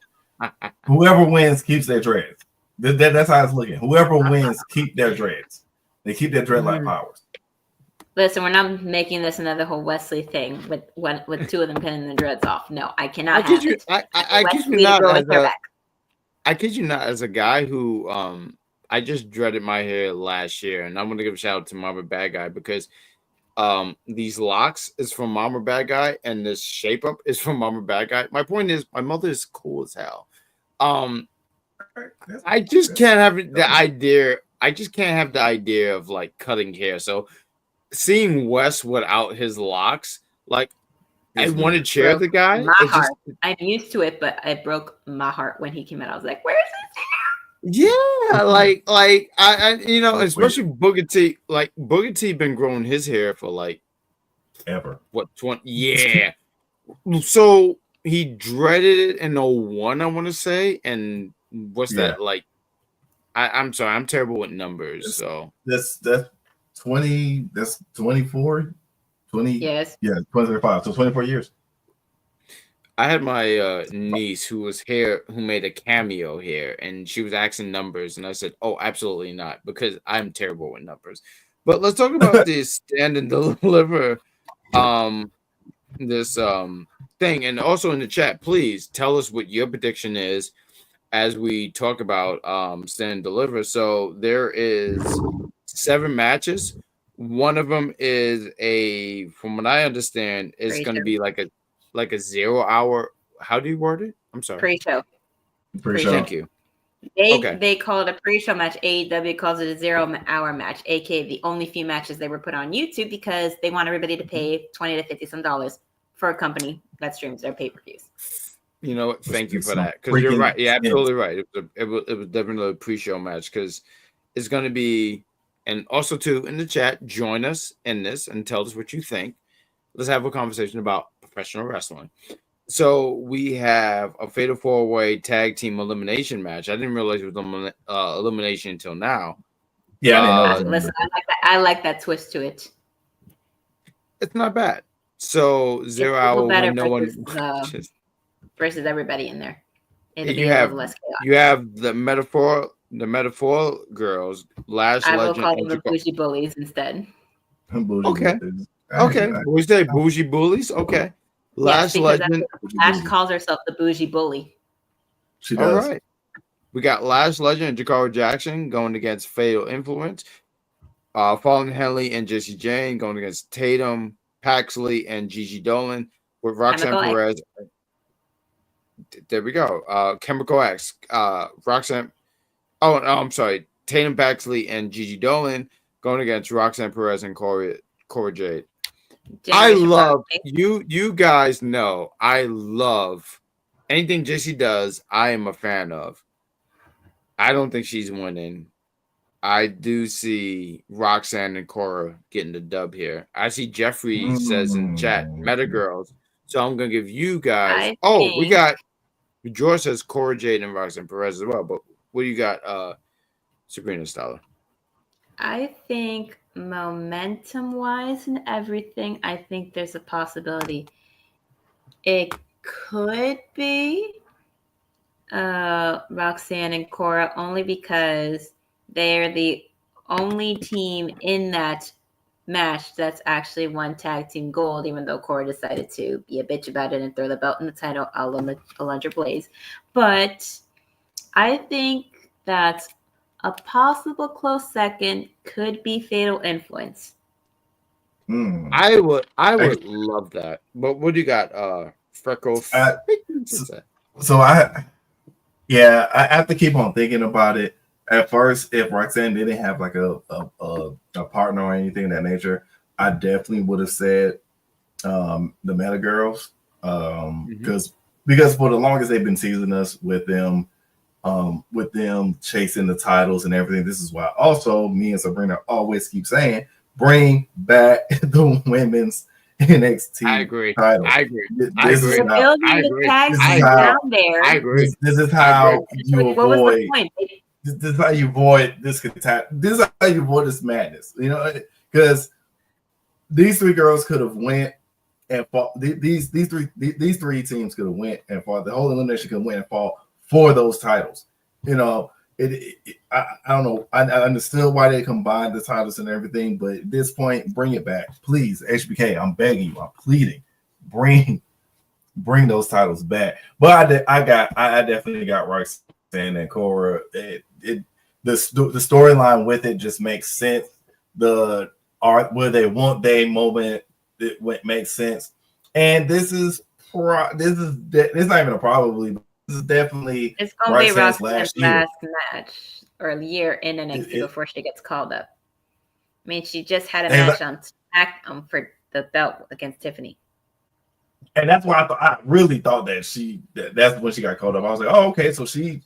Whoever wins keeps their dreads. That's how it's looking. Whoever wins keep their dreads. They keep their dreadlock powers. Listen, we're not making this another whole Wesley thing with 2 of them pinning the dreads off. No, I cannot. I kid you not, as a guy who I just dreaded my hair last year, and I'm gonna give a shout out to Mama BadGuy because these locks is from Mama BadGuy and this shape up is from Mama BadGuy. My point is, my mother is cool as hell. I just can't have the idea. I just can't have the idea of like cutting hair. So seeing Wes without his locks, like I want to cheer the guy. I'm used to it, but it broke my heart when he came out. I was like, "Where's his hair?" Yeah, like I you know, especially Booker T. Like Booker T. been growing his hair for like ever. What 20? Yeah. So he dreaded it in 01, I want to say, and what's that like? I'm sorry, I'm terrible with numbers. So that's 20. That's 24. 20. Yes. Yeah, 25. So 24 years. I had my niece who made a cameo here, and she was asking numbers, and I said, "Oh, absolutely not," because I'm terrible with numbers. But let's talk about this stand and deliver, this thing, and also in the chat, please tell us what your prediction is as we talk about stand and deliver. So there is 7 matches. One of them is from what I understand, is going to be like a 0 hour. How do you word it? I'm sorry. Pre-show. Thank you. They call it a pre-show match. AEW calls it a 0 hour match, aka the only few matches they were put on YouTube because they want everybody to pay $20 to $50 some for a company that streams their pay-per-views. You know what? Thank you for that, because you're right. Yeah, absolutely right. It was definitely a pre-show match because it's going to be. And also, too, in the chat, join us in this and tell us what you think. Let's have a conversation about professional wrestling. So we have a fatal 4-way tag team elimination match. I didn't realize it was elimination until now. Yeah, I didn't know. Listen, I like that twist to it. It's not bad. So 0 Hour better when no one versus everybody in there. You have the metaphor girls, Lash I Legend. will call them the bougie bullies instead. Okay. We say bougie bullies. Okay. Lash Legend. Lash calls herself the bougie bully. She does. All right. We got Lash Legend and Jakara Jackson going against Fatal Influence. Fallen Henley and Jessie Jane going against Tatum, Paxley, and Gigi Dolan with Roxanne Perez. There we go. Chemical X. Roxanne. Oh, no, I'm sorry. Tatum Paxley and Gigi Dolan going against Roxanne Perez and Cora Jade. I love you guys know I love anything Jessie does. I am a fan of. I don't think she's winning. I do see Roxanne and Cora getting the dub here. I see Jeffrey says in chat, Meta Girls. So I'm gonna give you guys. We got George says Cora Jade and Roxanne Perez as well. But what do you got, Sabrina Stella? I think momentum-wise and everything, I think there's a possibility. It could be Roxanne and Cora only because they're the only team in that match that's actually won tag team gold, even though Cora decided to be a bitch about it and throw the belt in the title a Alundra Blaze. But I think that a possible close second could be Fatal Influence. I would love that. But what do you got, Freckles? So I have to keep on thinking about it. At first, if Roxanne didn't have like a partner or anything of that nature, I definitely would have said the Meta Girls. Because for the longest they've been teasing us with them chasing the titles and everything. This is why also me and Sabrina always keep saying, bring back the women's NXT I agree. titles. I agree. This is how you avoid. This is how you avoid this. This is how you avoid this madness. You know, because these three girls could have went and fought. These three teams could have went and fought. The whole elimination could have went and fought for those titles. You know, I don't know. I understood why they combined the titles and everything, but at this point, bring it back, please. HBK, I'm begging you, I'm pleading, bring those titles back. But I definitely got Roxanne and Cora. The storyline with it just makes sense. The art where they want their moment, it makes sense. And this is not even a probably. This is definitely it's gonna be Roxanne's last match or year in NXT before she gets called up. I mean, she just had a match on SmackDown for the belt against Tiffany. And that's why I really thought that that's when she got called up. I was like, oh, okay, so she's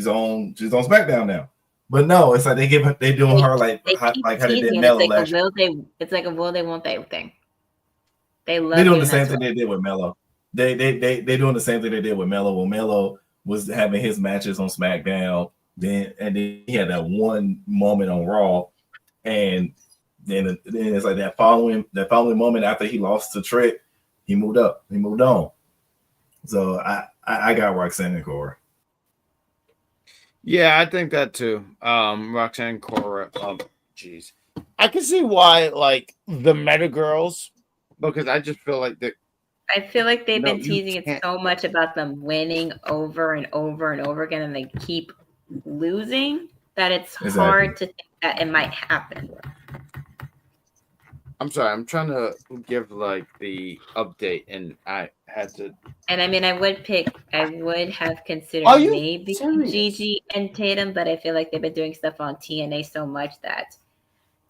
on SmackDown now. But no, it's like they doing her like how they did Melo last year. It's like a will they won't they thing. They're doing the same thing they did with Melo. They doing the same thing they did with Melo. When Melo was having his matches on SmackDown, then he had that one moment on Raw, and then it's like that following moment after he lost to Trick, he moved up, he moved on. So I got Roxanne and Cora. Yeah, I think that too. Roxanne and Cora. Jeez, I can see why like the Meta Girls, because I just feel like I feel like they've been teasing it so much about them winning over and over and over again, and they keep losing that it's hard to think that it might happen. I'm sorry, I'm trying to give like the update, and I had to. And I mean, I would have considered maybe Gigi and Tatum, but I feel like they've been doing stuff on TNA so much that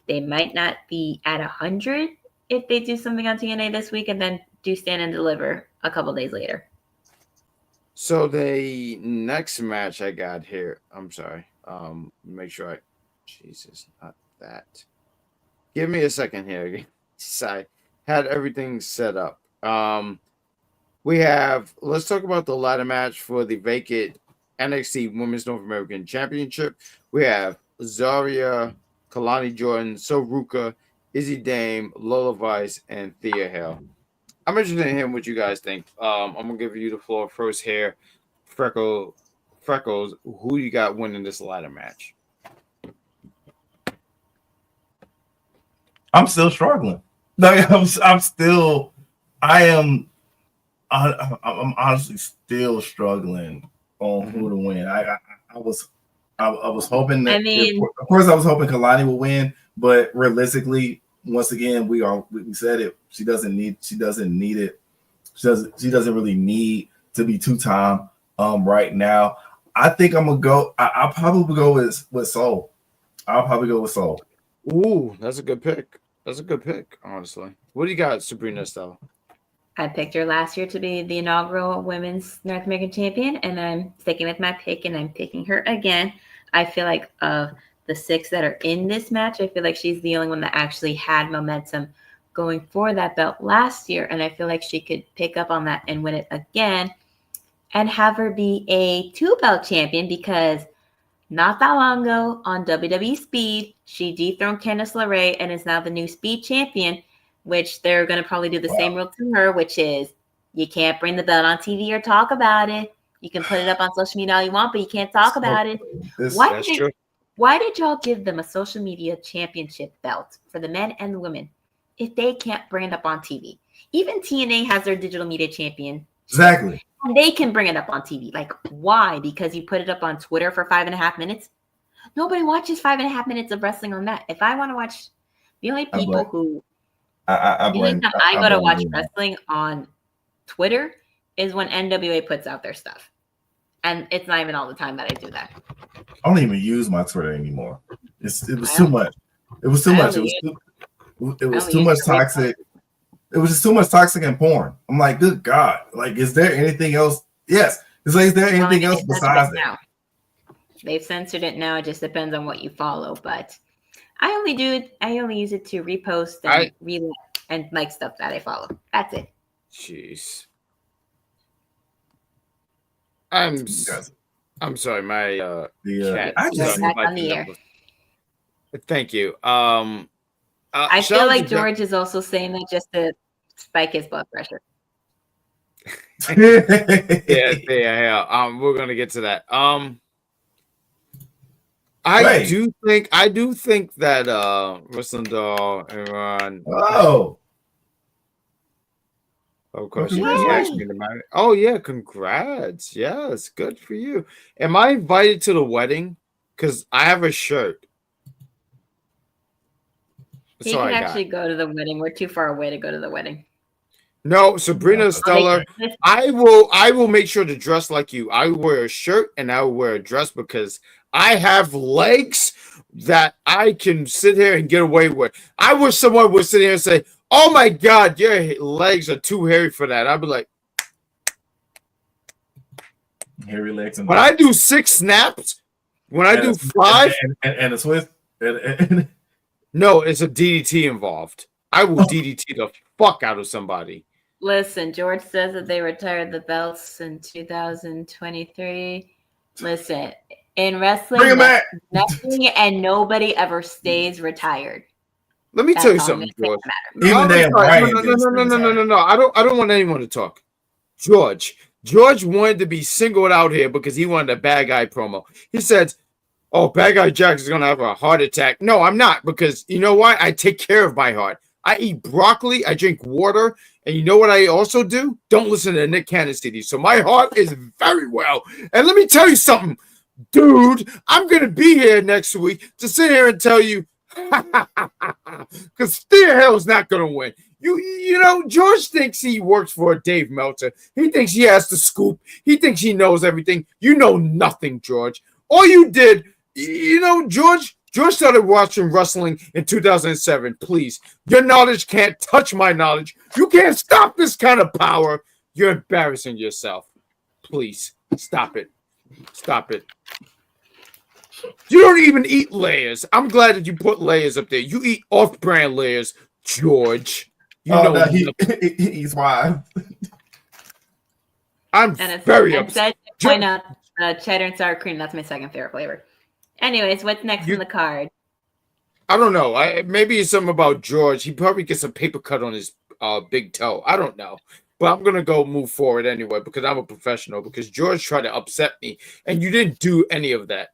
they might not be at 100 if they do something on TNA this week and then do Stand and Deliver a couple days later. So the next match I got here, I'm sorry. Make sure Jesus, not that. Give me a second here. I had everything set up. We have, let's talk about the ladder match for the vacant NXT Women's North American Championship. We have Zarya, Kalani Jordan, Soruka, Izzy Dame, Lola Vice, and Thea Hale. I'm interested in hearing what you guys think. I'm gonna give you the floor first here. Freckles, who you got winning this ladder match? I'm still struggling. Like I'm honestly still struggling on who to win. I was hoping that, of course I was hoping Kalani would win, but realistically, once again, we said it. She doesn't need it. She doesn't really need to be 2-time right now. I think I'm gonna go. I'll probably go with Soul. I'll probably go with Soul. Ooh, that's a good pick. That's a good pick, honestly. What do you got, Sabrina Estella? I picked her last year to be the inaugural Women's North American Champion, and I'm sticking with my pick, and I'm picking her again. I feel like of the 6 that are in this match, I feel like she's the only one that actually had momentum going for that belt last year, and I feel like she could pick up on that and win it again and have her be a 2-belt champion, because not that long ago on WWE Speed, she dethroned Candice LeRae and is now the new Speed champion, which they're going to probably do the same rule to her, which is you can't bring the belt on TV or talk about it. You can put it up on social media all you want, but you can't talk about it. Why did y'all give them a social media championship belt for the men and the women if they can't bring it up on TV? Even TNA has their digital media champion. Exactly. And they can bring it up on TV. Like, why? Because you put it up on Twitter for 5.5 minutes? Nobody watches 5.5 minutes of wrestling on that. If I want to watch, the only people who I go to watch wrestling on Twitter is when NWA puts out their stuff. And it's not even all the time that I do that. I don't even use my Twitter anymore. It was too much. It was too much. It was too much toxic. It was just too much toxic and porn. I'm like, good God. Like, is there anything else? Yes. It's like, is there anything else besides that? They've censored it now. It just depends on what you follow. But I only use it to repost and and like stuff that I follow. That's it. Jeez. I'm sorry, my cat. Back on the air. Thank you. I feel like George is also saying that just to spike his blood pressure. yeah. We're gonna get to that. I do think that Wrestling Doll and Ron. Of course, you asked me about it. Oh yeah, congrats! Yes, good for you. Am I invited to the wedding? Because I have a shirt. He can actually go to the wedding. We're too far away to go to the wedding. No, Sabrina Stellar. I will make sure to dress like you. I will wear a shirt and I will wear a dress because I have legs that I can sit here and get away with. I wish someone would sit here and say, "Oh my God, your legs are too hairy for that." I'd be like, hairy legs. When I do 6 snaps, when I do 5, and a twist. No, it's a DDT involved. I will DDT the fuck out of somebody. Listen, George says that they retired the belts in 2023. Listen, in wrestling, nothing and nobody ever stays retired. Let me tell you something, George. No. I don't want anyone to talk. George wanted to be singled out here because he wanted a bad guy promo. He said, "Oh, Bad Guy Jack is going to have a heart attack." No, I'm not, because you know why? I take care of my heart. I eat broccoli, I drink water, and you know what I also do? Don't listen to Nick Cannon CDs. So my heart is very well. And let me tell you something, dude, I'm going to be here next week to sit here and tell you, because Thea Hale's not going to win. You know, George thinks he works for Dave Meltzer. He thinks he has the scoop. He thinks he knows everything. You know nothing, George. All you did, you know, George started watching wrestling in 2007. Please, your knowledge can't touch my knowledge. You can't stop this kind of power. You're embarrassing yourself. Please, stop it. Stop it. You don't even eat layers. I'm glad that you put layers up there. You eat off-brand layers, George. You know he eats wives. I'm And it's very and upset. said point out cheddar and sour cream. That's my second favorite flavor. Anyways, what's next in the card? I don't know. Maybe it's something about George. He probably gets a paper cut on his big toe. I don't know. But I'm gonna go move forward anyway because I'm a professional. Because George tried to upset me, and you didn't do any of that.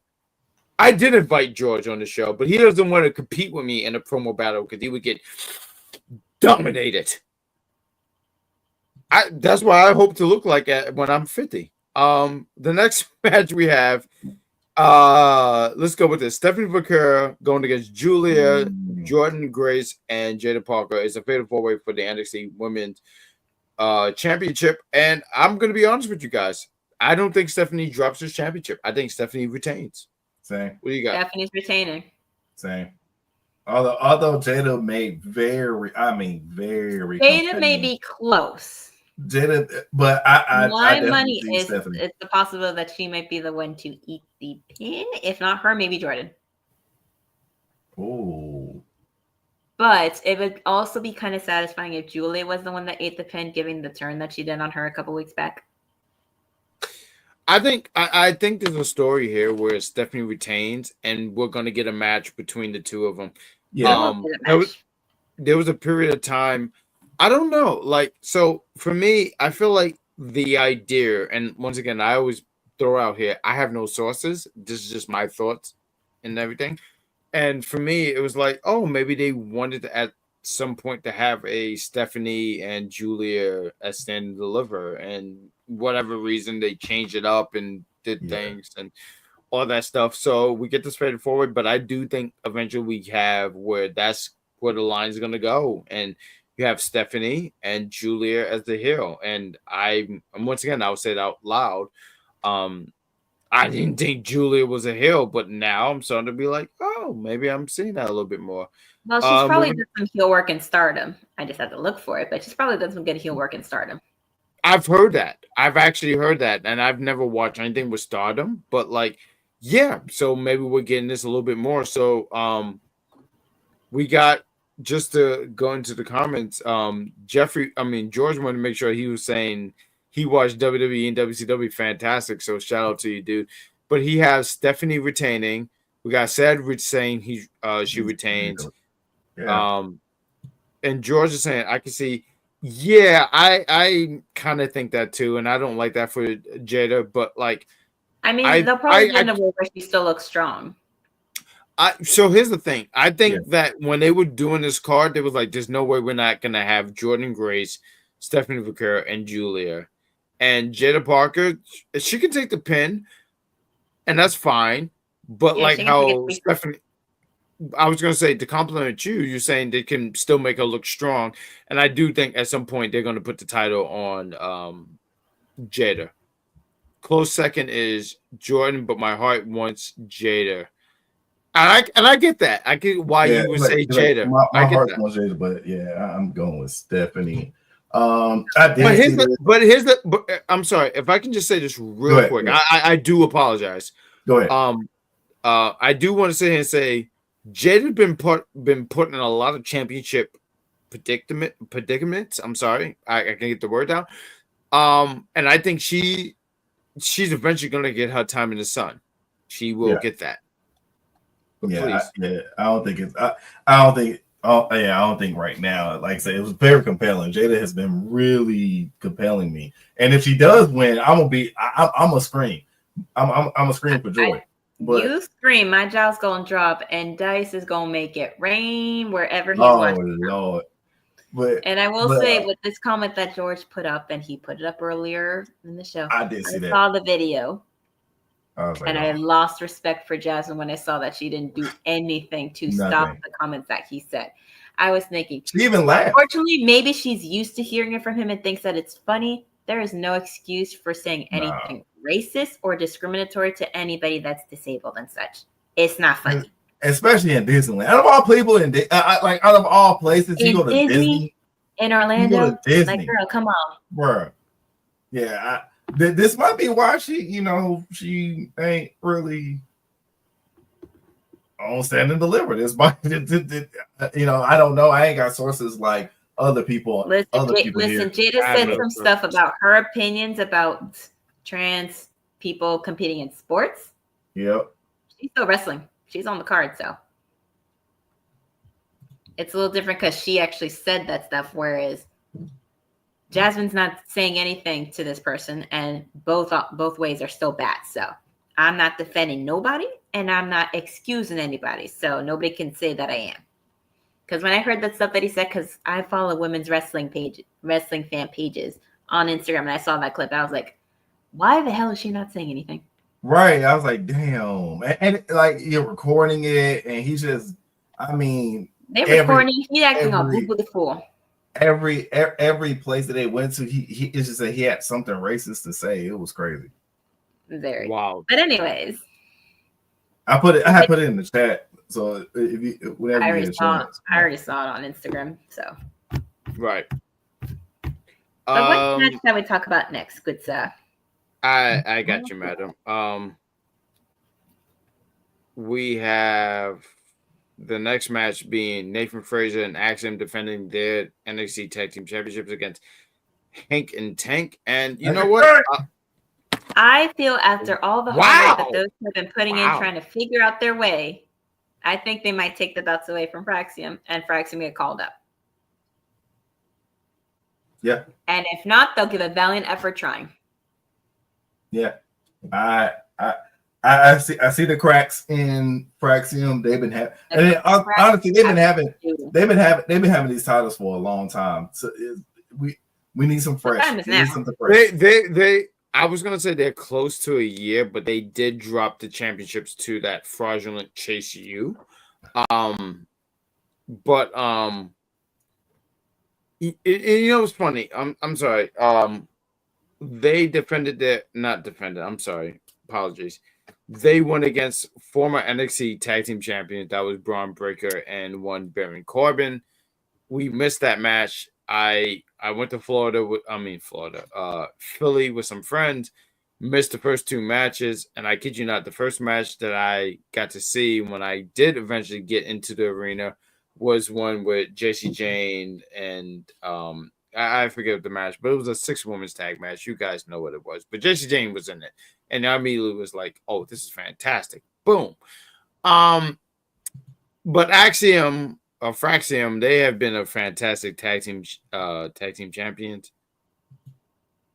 I did invite George on the show, but he doesn't want to compete with me in a promo battle because he would get dominated. That's why I hope to look like when I'm 50. The next match we have, let's go with this. Stephanie Vaquera going against Julia, Jordan Grace, and Jada Parker. It's a fatal four-way for the NXT Women's Championship. And I'm going to be honest with you guys. I don't think Stephanie drops this championship. I think Stephanie retains. Same. What do you got? Stephanie's retaining. Same. Although Jada made very Jada may be close. Jada, but my money is Stephanie. It's the possibility that she might be the one to eat the pin. If not her, maybe Jordan. Oh. But it would also be kind of satisfying if Julia was the one that ate the pin, given the turn that she did on her a couple weeks back. I think there's a story here where Stephanie retains, and we're gonna get a match between the two of them. Yeah, there was a period of time. I don't know, like, so for me, I feel like the idea, and once again, I always throw out here, I have no sources. This is just my thoughts and everything. And for me, it was like, oh, maybe they wanted to at some point to have a Stephanie and Julia as Stand and Deliver, and whatever reason they changed it up and did things and all that stuff. So we get this faded forward, but I do think eventually we have where that's where the line is going to go, and you have Stephanie and Julia as the heel. And once again, I'll say it out loud. I didn't think Julia was a heel, but now I'm starting to be like, oh, maybe I'm seeing that a little bit more. Well, she's probably done some heel work in Stardom. I just have to look for it, but she's probably done some good heel work in Stardom. I've heard that. I've actually heard that, and I've never watched anything with Stardom, but like, yeah. So maybe we're getting this a little bit more. So, we got, just to go into the comments. George wanted to make sure he was saying he watched WWE and WCW. Fantastic. So shout out to you, dude. But he has Stephanie retaining. We got Cedric saying she retains. Yeah. And George is saying I can see. Yeah, I kind of think that too, and I don't like that for Jada. But like, I mean, they'll probably get in a way where she still looks strong. So here's the thing. I think that when they were doing this card, they was like, "There's no way we're not gonna have Jordan Grace, Stephanie Vaquera, and Julia, and Jada Parker. She can take the pin, and that's fine. But like how Stephanie." I was going to say, to compliment you, you're saying they can still make her look strong. And I do think at some point they're going to put the title on Jada. Close second is Jordan, but my heart wants Jada. And I get that. I get why you would say Jada. My heart wants Jada, but yeah, I'm going with Stephanie. I'm sorry, if I can just say this real quick. I do apologize. Go ahead. I do want to sit here and say, Jada's been put in a lot of championship predicaments. I'm sorry, I can't get the word down. And I think she's eventually going to get her time in the sun. She will get that. But I don't think it's. I don't think right now. Like I said, it was very compelling. Jada has been really compelling me, and if she does win, I'm gonna scream. I'm gonna scream for joy. But you scream, my jaw's gonna drop, and Dice is gonna make it rain wherever he's watching. Lord. And I will say, with this comment that George put up, and he put it up earlier in the show, I saw the video, I lost respect for Jasmine when I saw that she didn't do anything to stop the comments that he said. I was thinking, she even laughed. Unfortunately, maybe she's used to hearing it from him and thinks that it's funny. There is no excuse for saying anything racist or discriminatory to anybody that's disabled and such. It's not funny. Especially in Disneyland. Out of all people, out of all places, you go to Disney. In Orlando, like, girl, come on. Bruh. Yeah, this might be why she ain't really on Stand and Deliver. This might, I don't know. I ain't got sources like, other people. Listen, Here. Jada said some stuff about her opinions about trans people competing in sports. Yep. She's still wrestling. She's on the card, so it's a little different because she actually said that stuff, whereas Jasmine's not saying anything to this person, and both ways are still bad. So I'm not defending nobody, and I'm not excusing anybody. So nobody can say that I am. Because when I heard that stuff that he said, because I follow women's wrestling fan pages on Instagram, and I saw that clip, I was like, why the hell is she not saying anything? Right. I was like, damn. And like, you're recording it, and he's just, I mean, they're recording. He's acting all boo the fool. Every place that they went to, he it's just that he had something racist to say. It was crazy. Very wow. But anyways, I had put it in the chat. So if you whenever I already saw it on Instagram. So right. But what match shall we talk about next, good sir? I got you, madam. We have the next match being Nathan Frazer and Axiom defending their NXT Tag Team Championships against Hank and Tank. And you know what? I feel after all the hard work that those two have been putting in, trying to figure out their way, I think they might take the belts away from Fraxium, and Fraxium get called up. Yeah. And if not, they'll give a valiant effort trying. Yeah. I see the cracks in Fraxium. They've been having, and honestly, they've been having these titles for a long time. So we need some fresh. I was gonna say they're close to a year, but they did drop the championships to that fraudulent Chase U. But you know what's funny? I'm sorry. They apologies. They went against former NXT Tag Team Champion. That was Braun Breaker and one Baron Corbin. We missed that match. I went to Philly with some friends, missed the first two matches, and I kid you not, the first match that I got to see when I did eventually get into the arena was one with JC Jane and I forget the match, but it was a 6-women's tag match. You guys know what it was, but JC Jane was in it, and I immediately was like, "Oh, this is fantastic!" Boom. But Axiom or Fraxium, they have been a fantastic tag team champions.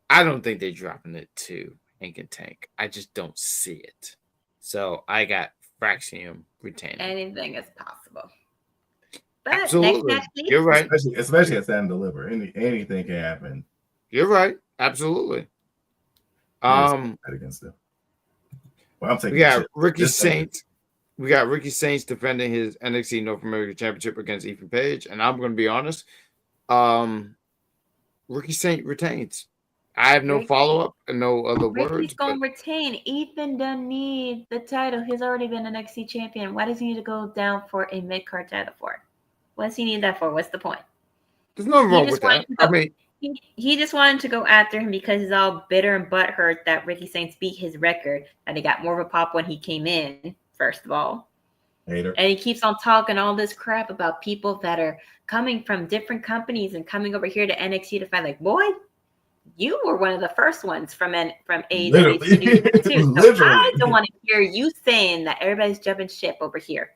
I don't think they're dropping it to Hank and Tank. I just don't see it. So I got Fraxium retaining. Anything is possible. But absolutely, next match, you're right. Especially at Stand and Deliver, anything can happen. You're right. Absolutely. Against them. Well, I'm taking. We got Ricky Saints. We got Ricky Saints defending his NXT North American Championship against Ethan Page, and I'm going to be honest. Ricky Saints retains. I have no follow-up and no other words. Ricky's going to retain. Ethan doesn't need the title. He's already been an NXT champion. Why does he need to go down for a mid-card title for it? What does he need that for? What's the point? There's nothing wrong with that. I mean, he just wanted to go after him because he's all bitter and butthurt that Ricky Saints beat his record, and he got more of a pop when he came in, first of all. Hater. And he keeps on talking all this crap about people that are coming from different companies and coming over here to NXT to fight. Like, boy, you were one of the first ones from AEW to do that too. So I don't want to hear you saying that everybody's jumping ship over here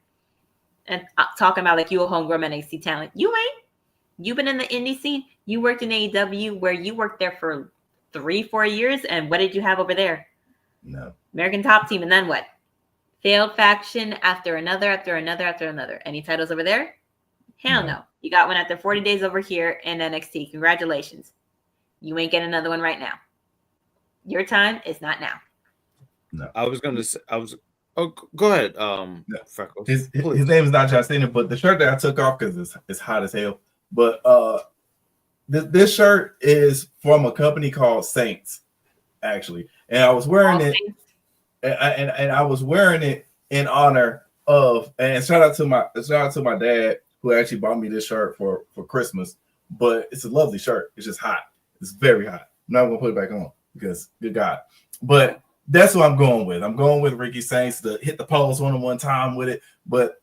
and talking about like you a homegrown NXT talent. You ain't. You've been in the indie scene. You worked in AEW where you worked there for 3-4 years. And what did you have over there? No. American Top Team. And then what? Failed faction after another. Any titles over there? Hell no. You got one after 40 days over here in NXT. Congratulations. You ain't getting another one right now. Your time is not now. No. I was going to say, oh, go ahead. Freckles. His name is not John Cena, but the shirt that I took off because it's hot as hell. But this shirt is from a company called Saints, actually. And I was wearing it. And I was wearing it in honor of, and shout out to my dad who actually bought me this shirt for Christmas. But it's a lovely shirt. It's just hot. It's very hot. I'm not gonna put it back on because good God. But that's what I'm going with. I'm going with Ricky Saints to hit the pose one time with it. But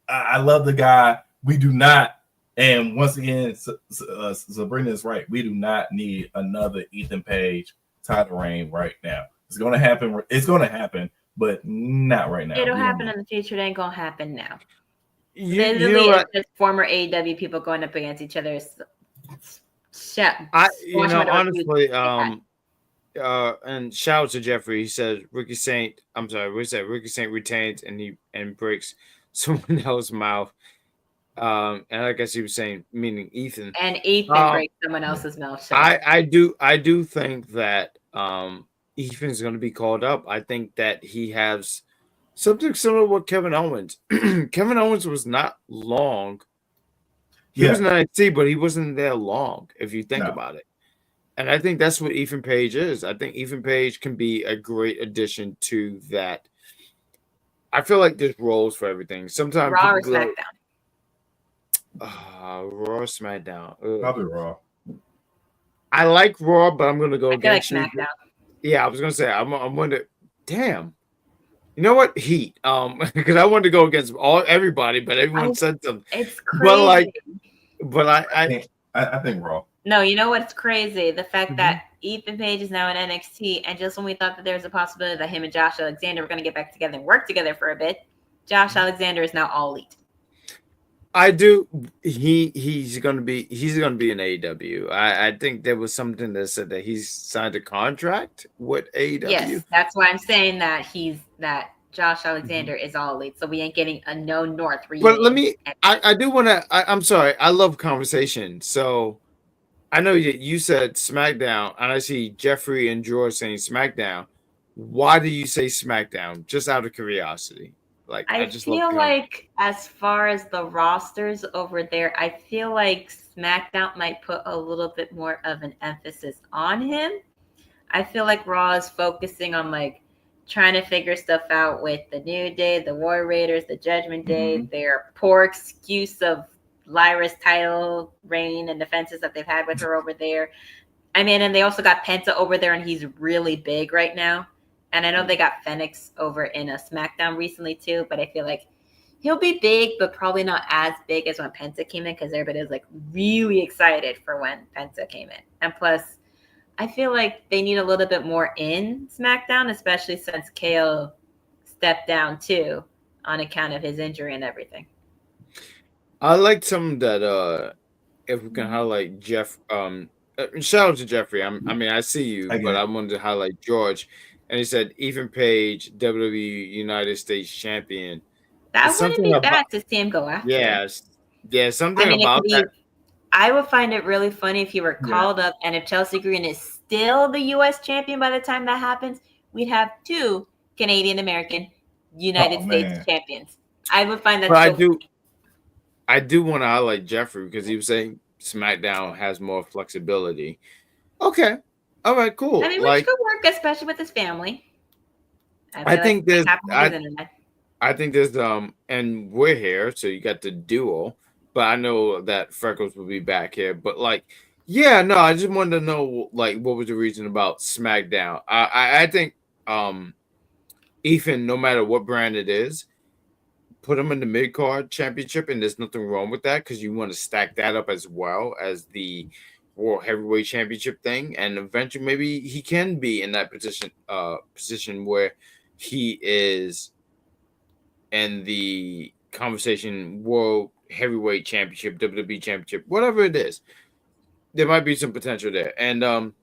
I love the guy. We do not And once again, Sabrina is right. We do not need another Ethan Page title reign right now. It's going to happen. It's going to happen, but not right now. It'll happen in the future. It ain't going to happen now. You know what? It's just former AEW people going up against each other. Honestly, and shout out to Jeffrey. He said Ricky Saint retains and breaks someone else's mouth. And I guess he was saying, meaning Ethan. And Ethan breaks someone else's mouth. So. I do think that Ethan's going to be called up. I think that he has something similar with Kevin Owens. Kevin Owens was not long. He was in NXT, but he wasn't there long, if you think about it. And I think that's what Ethan Page is. I think Ethan Page can be a great addition to that. I feel like there's roles for everything. Sometimes Raw or SmackDown? Raw or SmackDown? Probably Raw. I like Raw, but I'm going to go against SmackDown. Yeah, I was going to say, I'm wondering, damn. You know what? Heat. Because I wanted to go against everybody, but everyone said something. It's crazy. But I think Raw. No, you know what's crazy? The fact that Ethan Page is now in NXT, and just when we thought that there was a possibility that him and Josh Alexander were going to get back together and work together for a bit, Josh Alexander is now All Elite. I do. He's going to be in AEW. I think there was something that said that he's signed a contract with AEW. Yes, that's why I'm saying that Josh Alexander is All Elite, so we ain't getting a No North reunion. But let me. I do want to. I'm sorry. I love conversation. So I know you said SmackDown, and I see Jeffrey and George saying SmackDown. Why do you say SmackDown? Just out of curiosity. Like I just feel like as far as the rosters over there, I feel like SmackDown might put a little bit more of an emphasis on him. I feel like Raw is focusing on like trying to figure stuff out with the New Day, the War Raiders, the Judgment Day, their poor excuse of Lyra's title reign and defenses that they've had with her over there. I mean, and they also got Penta over there, and he's really big right now. And I know they got Phoenix over in a SmackDown recently too, but I feel like he'll be big, but probably not as big as when Penta came in, because everybody was like really excited for when Penta came in. And plus, I feel like they need a little bit more in SmackDown, especially since KO stepped down too on account of his injury and everything. I like some that if we can highlight Jeff. Shout out to Jeffrey. I see you, but I wanted to highlight George. And he said, Ethan Page, WWE United States Champion. That wouldn't be bad to see him go after. Yes. Yeah, something about that. I would find it really funny if he were called up, and if Chelsea Green is still the U.S. champion by the time that happens, we'd have 2 Canadian-American United States champions. I would find that I do want to highlight Jeffrey because he was saying SmackDown has more flexibility. Okay. All right, cool. I mean, which could work, especially with his family. I think there's and we're here, so you got the duo. But I know that Freckles will be back here. But I just wanted to know what was the reason about SmackDown. I think Ethan, no matter what brand it is, put him in the mid-card championship, and there's nothing wrong with that because you want to stack that up as well as the World Heavyweight Championship thing, and eventually maybe he can be in that position where he is in the conversation World Heavyweight Championship, WWE Championship, whatever it is. There might be some potential there. And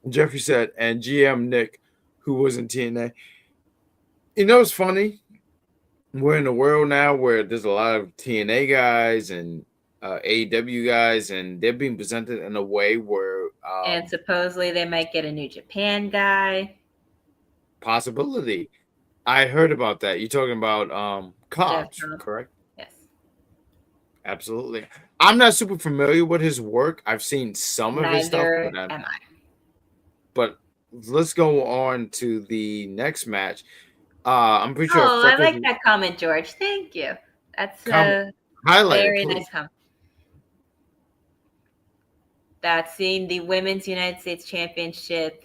Jeffrey said, and GM Nick, who was in TNA, it's funny. We're in a world now where there's a lot of TNA guys and AEW guys, and they're being presented in a way where and supposedly they might get a New Japan guy. Possibility. I heard about that. You're talking about Cobbs, correct? Yes. Absolutely. I'm not super familiar with his work. I've seen some of his stuff. But let's go on to the next match. I'm pretty sure. I like that comment, George. Thank you. That's a very nice comment. That's seeing the Women's United States Championship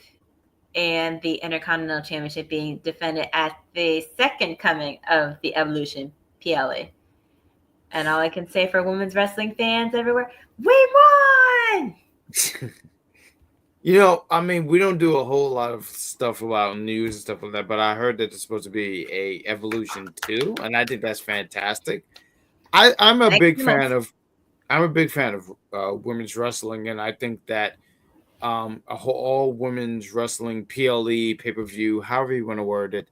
and the Intercontinental Championship being defended at the second coming of the Evolution PLA. And all I can say for women's wrestling fans everywhere, we won! You know, I mean, we don't do a whole lot of stuff about news and stuff like that, but I heard that there's supposed to be a Evolution 2, and I think that's fantastic. I'm a big fan of women's wrestling, and I think that all women's wrestling PLE pay-per-view, however you want to word it,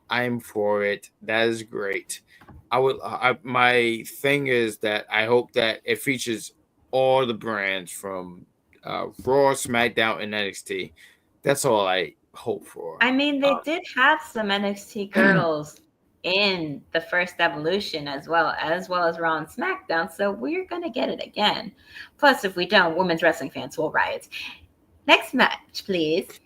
I'm for it. That is great. My thing is that I hope that it features all the brands from Raw, SmackDown, and NXT. That's all I hope for. I mean, they did have some NXT girls in the first Evolution as well as Raw and SmackDown, so we're gonna get it again. Plus, if we don't, women's wrestling fans will riot. Next match, please.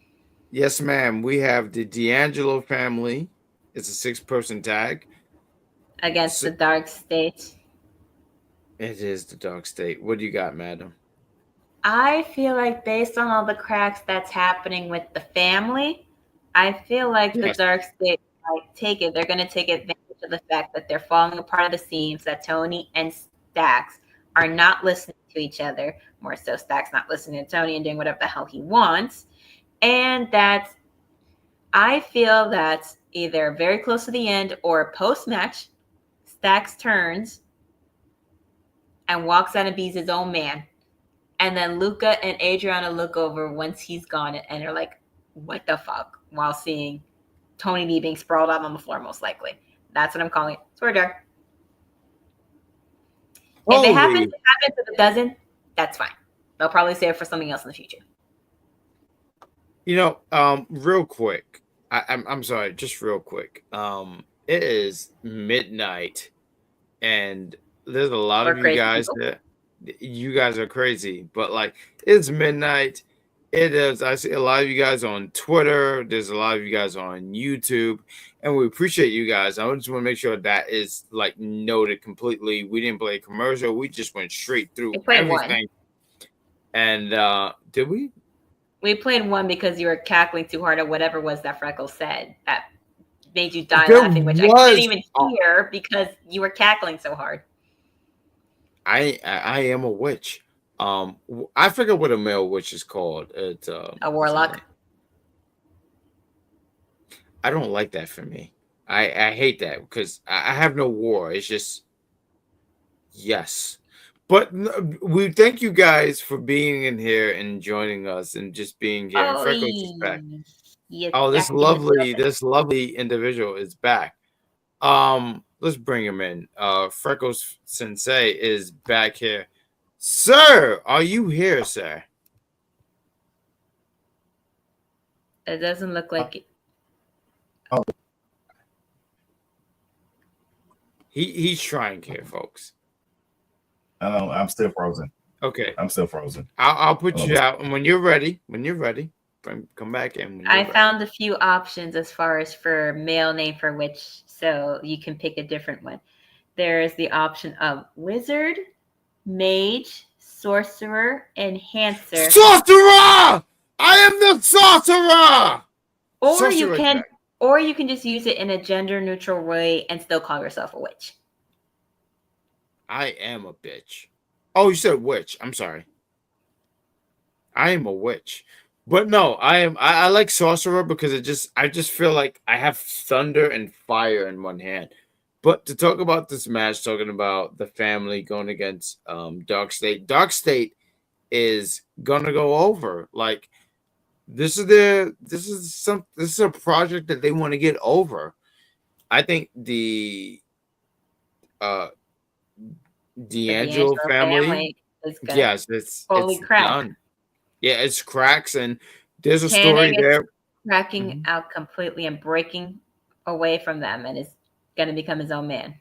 Yes, ma'am. We have the D'Angelo family. It's a 6-person tag against the Dark State. It is the Dark State. What do you got, madam? I feel like based on all the cracks that's happening with the family, I feel like the Dark State they're going to take advantage of the fact that they're falling apart at the seams, that Tony and Stax are not listening to each other, more so Stax not listening to Tony and doing whatever the hell he wants, and that I feel that either very close to the end or post-match, Stax turns and walks out and beats his own man. And then Luca and Adriana look over once he's gone and they're like, what the fuck? While seeing Tony D being sprawled out on the floor, most likely. That's what I'm calling it. Swear jar. If it happens, if it doesn't, that's fine. They'll probably save it for something else in the future. You know, real quick. I'm sorry, just real quick. It is midnight, and there's a lot of you guys that you guys are crazy, but like it's midnight. It is. I see a lot of you guys on Twitter. There's a lot of you guys on YouTube, and we appreciate you guys. I just want to make sure that is like noted completely. We didn't play a commercial. We just went straight through everything. One. And did we? We played one because you were cackling too hard at whatever was that Freckles said that made you die laughing, which I couldn't even hear because you were cackling so hard. I am a witch. I forget what a male witch is called. It's a warlock. I don't like that for me. I hate that because I have no war. It's just yes. But we thank you guys for being in here and joining us and just being here. Oh, Freckles is back. This lovely individual is back. Let's bring him in. Frecklesensei is back here. Sir, are you here, sir? It doesn't look like it. Oh. He's trying here, folks. I'm still frozen. Okay. I'm still frozen. I'll put you out, and when you're ready, come back in. I found a few options as far as for male name for witch, so you can pick a different one. There's the option of wizard, mage, sorcerer, enhancer. Sorcerer! I am the sorcerer! Or you can just use it in a gender neutral way and still call yourself a witch. I am a bitch. Oh, you said witch. I'm sorry. I am a witch. But no, I like sorcerer because I just feel like I have thunder and fire in one hand. But to talk about this match, talking about the family going against Dark State. Dark State is gonna go over. Like this is a project that they want to get over. I think the D'Angelo family is good. Yes, it's crack. Done. Yeah, it's cracks, and there's a story there. Cracking out completely and breaking away from them, and is going to become his own man.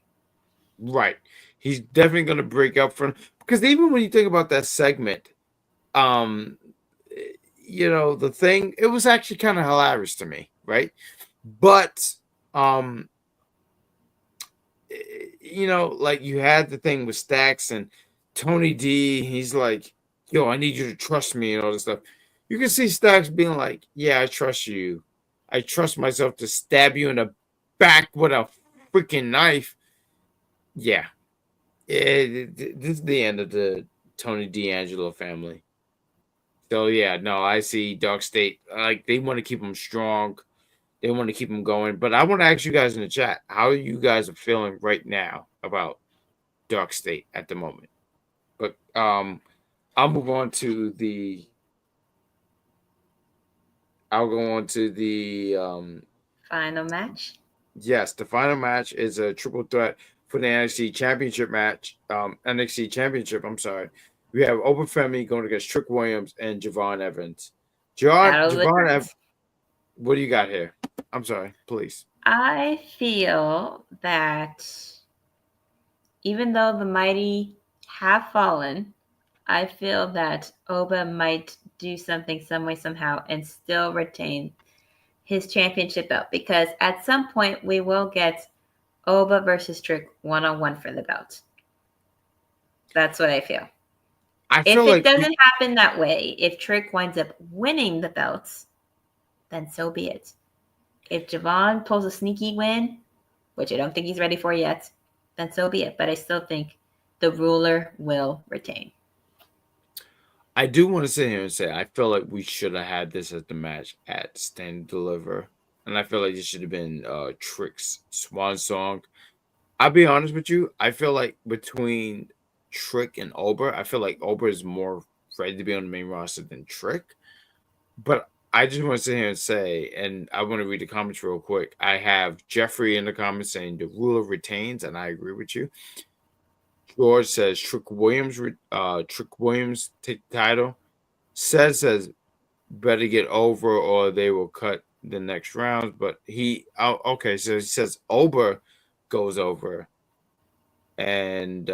Right, he's definitely going to break up from because even when you think about that segment, you know the thing. It was actually kind of hilarious to me, right? But you know, like you had the thing with Stax and Tony D. He's like, yo, I need you to trust me and all this stuff. You can see Stax being like, yeah, I trust you. I trust myself to stab you in the back with a freaking knife. Yeah. This is the end of the Tony D'Angelo family. So yeah, no, I see Dark State. Like they want to keep them strong. They want to keep them going. But I want to ask you guys in the chat, how you guys are feeling right now about Dark State at the moment. But I'll move on to the. I'll go on to the final match. Yes, the final match is a triple threat for the NXT Championship match. NXT Championship. I'm sorry. We have Open Femi going against Trick Williams and Javon Evans. Javon Evans. What do you got here? I'm sorry, please. I feel that even though the mighty have fallen, I feel that Oba might do something some way, somehow, and still retain his championship belt. Because at some point, we will get Oba versus Trick one-on-one for the belt. That's what I feel. If it doesn't happen that way, if Trick winds up winning the belts, then so be it. If Javon pulls a sneaky win, which I don't think he's ready for yet, then so be it. But I still think the ruler will retain. I do want to sit here and say I feel like we should have had this as the match at Stand and Deliver. And I feel like this should have been Trick's swan song. I'll be honest with you. I feel like between Trick and Ober, I feel like Ober is more ready to be on the main roster than Trick. But I just want to sit here and say, and I want to read the comments real quick. I have Jeffrey in the comments saying the ruler retains, and I agree with you. George says Trick Williams take the title. Says better get over or they will cut the next round. But okay, so he says Ober goes over. And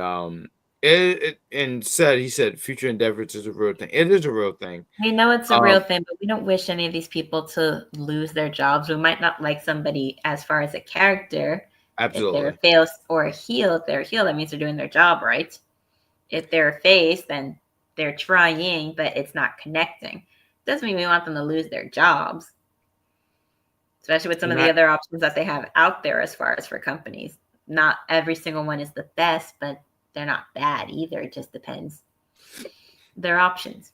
he said future endeavors is a real thing. It is a real thing. We know it's a real thing, but we don't wish any of these people to lose their jobs. We might not like somebody as far as a character. Absolutely. If they're a face or a heel, if they're a heel, that means they're doing their job right. If they're a face, then they're trying, but it's not connecting. Doesn't mean we want them to lose their jobs. Especially with some of the other options that they have out there as far as for companies. Not every single one is the best, but they're not bad either. It just depends. Their options.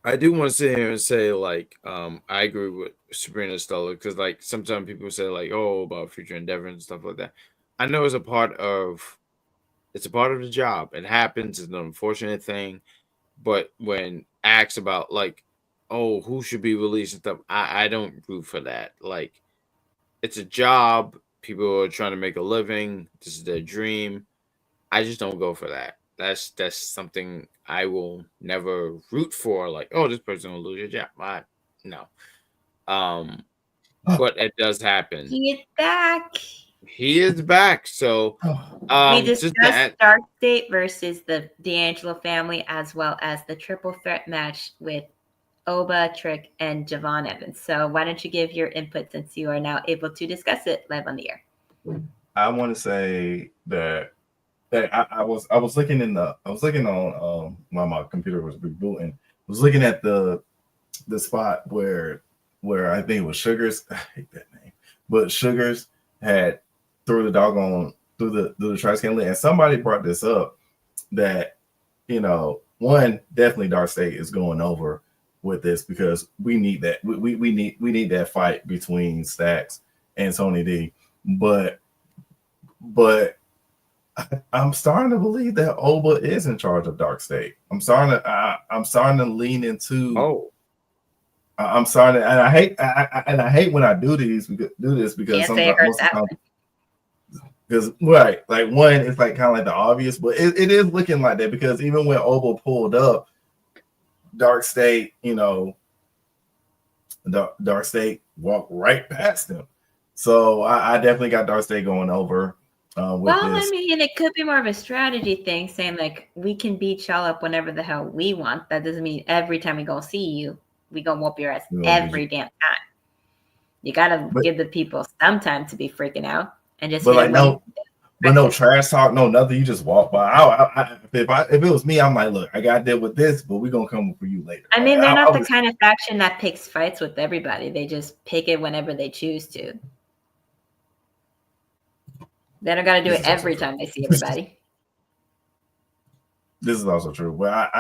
I do want to sit here and say, like, I agree with Sabrina Estella because, like, sometimes people say, like, oh, about future endeavor and stuff like that. I know it's a part of the job. It happens. It's an unfortunate thing. But when asked about, like, oh, who should be released and stuff, I don't root for that. Like, it's a job. People are trying to make a living. This is their dream. I just don't go for that. That's something I will never root for. Like, oh, this person will lose your job. No. But it does happen. He is back. He is back. So we discussed Dark State versus the D'Angelo family, as well as the triple threat match with Oba, Trick, and Javon Evans. So why don't you give your input since you are now able to discuss it live on the air? I want to say that I was looking on while my computer was rebooting. I was looking at the spot where I think it was Sugars. I hate that name, but Sugars had threw the trash can lid, and somebody brought this up that one definitely Dark State is going over with this because we need that we need that fight between Stacks and Tony D, but I'm starting to believe that Oba is in charge of Dark State. I'm starting to lean into. I'm starting to, and I hate when I do this because sometimes because right, like one, it's like kind of like the obvious, but it is looking like that because even when Oba pulled up, Dark State, Dark State walked right past him. So I definitely got Dark State going over. I mean, it could be more of a strategy thing, saying like we can beat y'all up whenever the hell we want. That doesn't mean every time we go see you, we gonna whoop your ass damn time. You gotta give the people some time to be freaking out and just. But no trash talk, no nothing. You just walk by. If it was me, I'm like, look, I got to deal with this, but we're gonna come for you later. I mean, they're not the kind of faction that picks fights with everybody. They just pick it whenever they choose to. They don't got to do it every time they see everybody. This is also true, but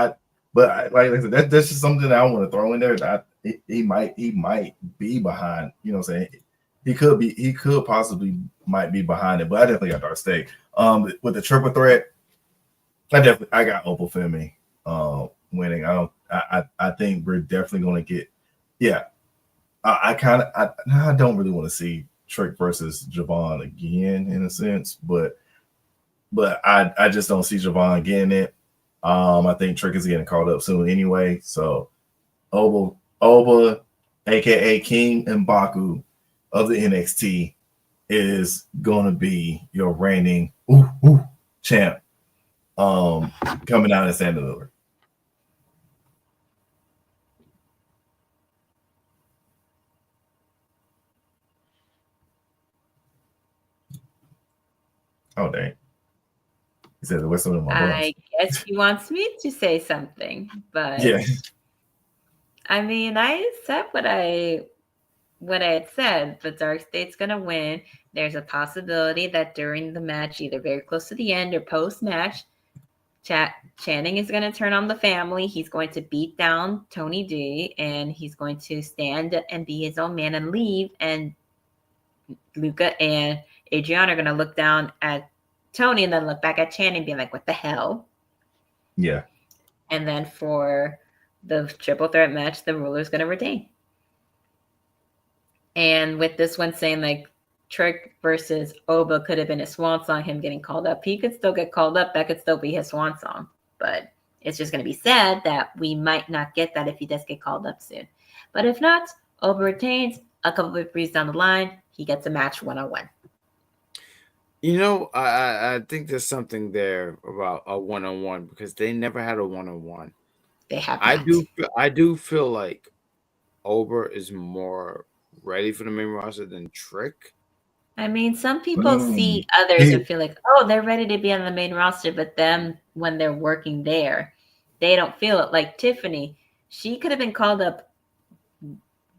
like I said, that's just something that I want to throw in there. That he might be behind. You know what I'm saying? He could possibly might be behind it, but I definitely got Dark State. With the triple threat, I got Opal Femi winning. I think we're definitely going to get. Yeah, I don't really want to see Trick versus Javon again in a sense, but I just don't see Javon getting it. I think Trick is getting called up soon anyway. So Oba, aka King M'Baku of the NXT, is gonna be your reigning champ. Coming out of Santa Louis. Oh dang. He said the whistle in my voice. I guess he wants me to say something, but yeah. I mean, I said what I had said. The Dark State's gonna win. There's a possibility that during the match, either very close to the end or post-match, Channing is going to turn on the family. He's going to beat down Tony D, and he's going to stand and be his own man and leave. And Luca and Adriana are going to look down at Tony and then look back at Channing, being like, "What the hell?" Yeah. And then for the triple threat match, the ruler's going to retain. And with this one saying like Trick versus Oba could have been a swan song, him getting called up. He could still get called up. That could still be his swan song. But it's just going to be sad that we might not get that if he does get called up soon. But if not, Oba retains. A couple of victories down the line, he gets a match 1-on-1. You know, I think there's something there about a 1-on-1 because they never had a 1-on-1. They have. I do feel like Oba is more ready for the main roster than Trick. I mean, some people see others and feel like, oh, they're ready to be on the main roster, but them, when they're working there, they don't feel it. Like Tiffany, she could have been called up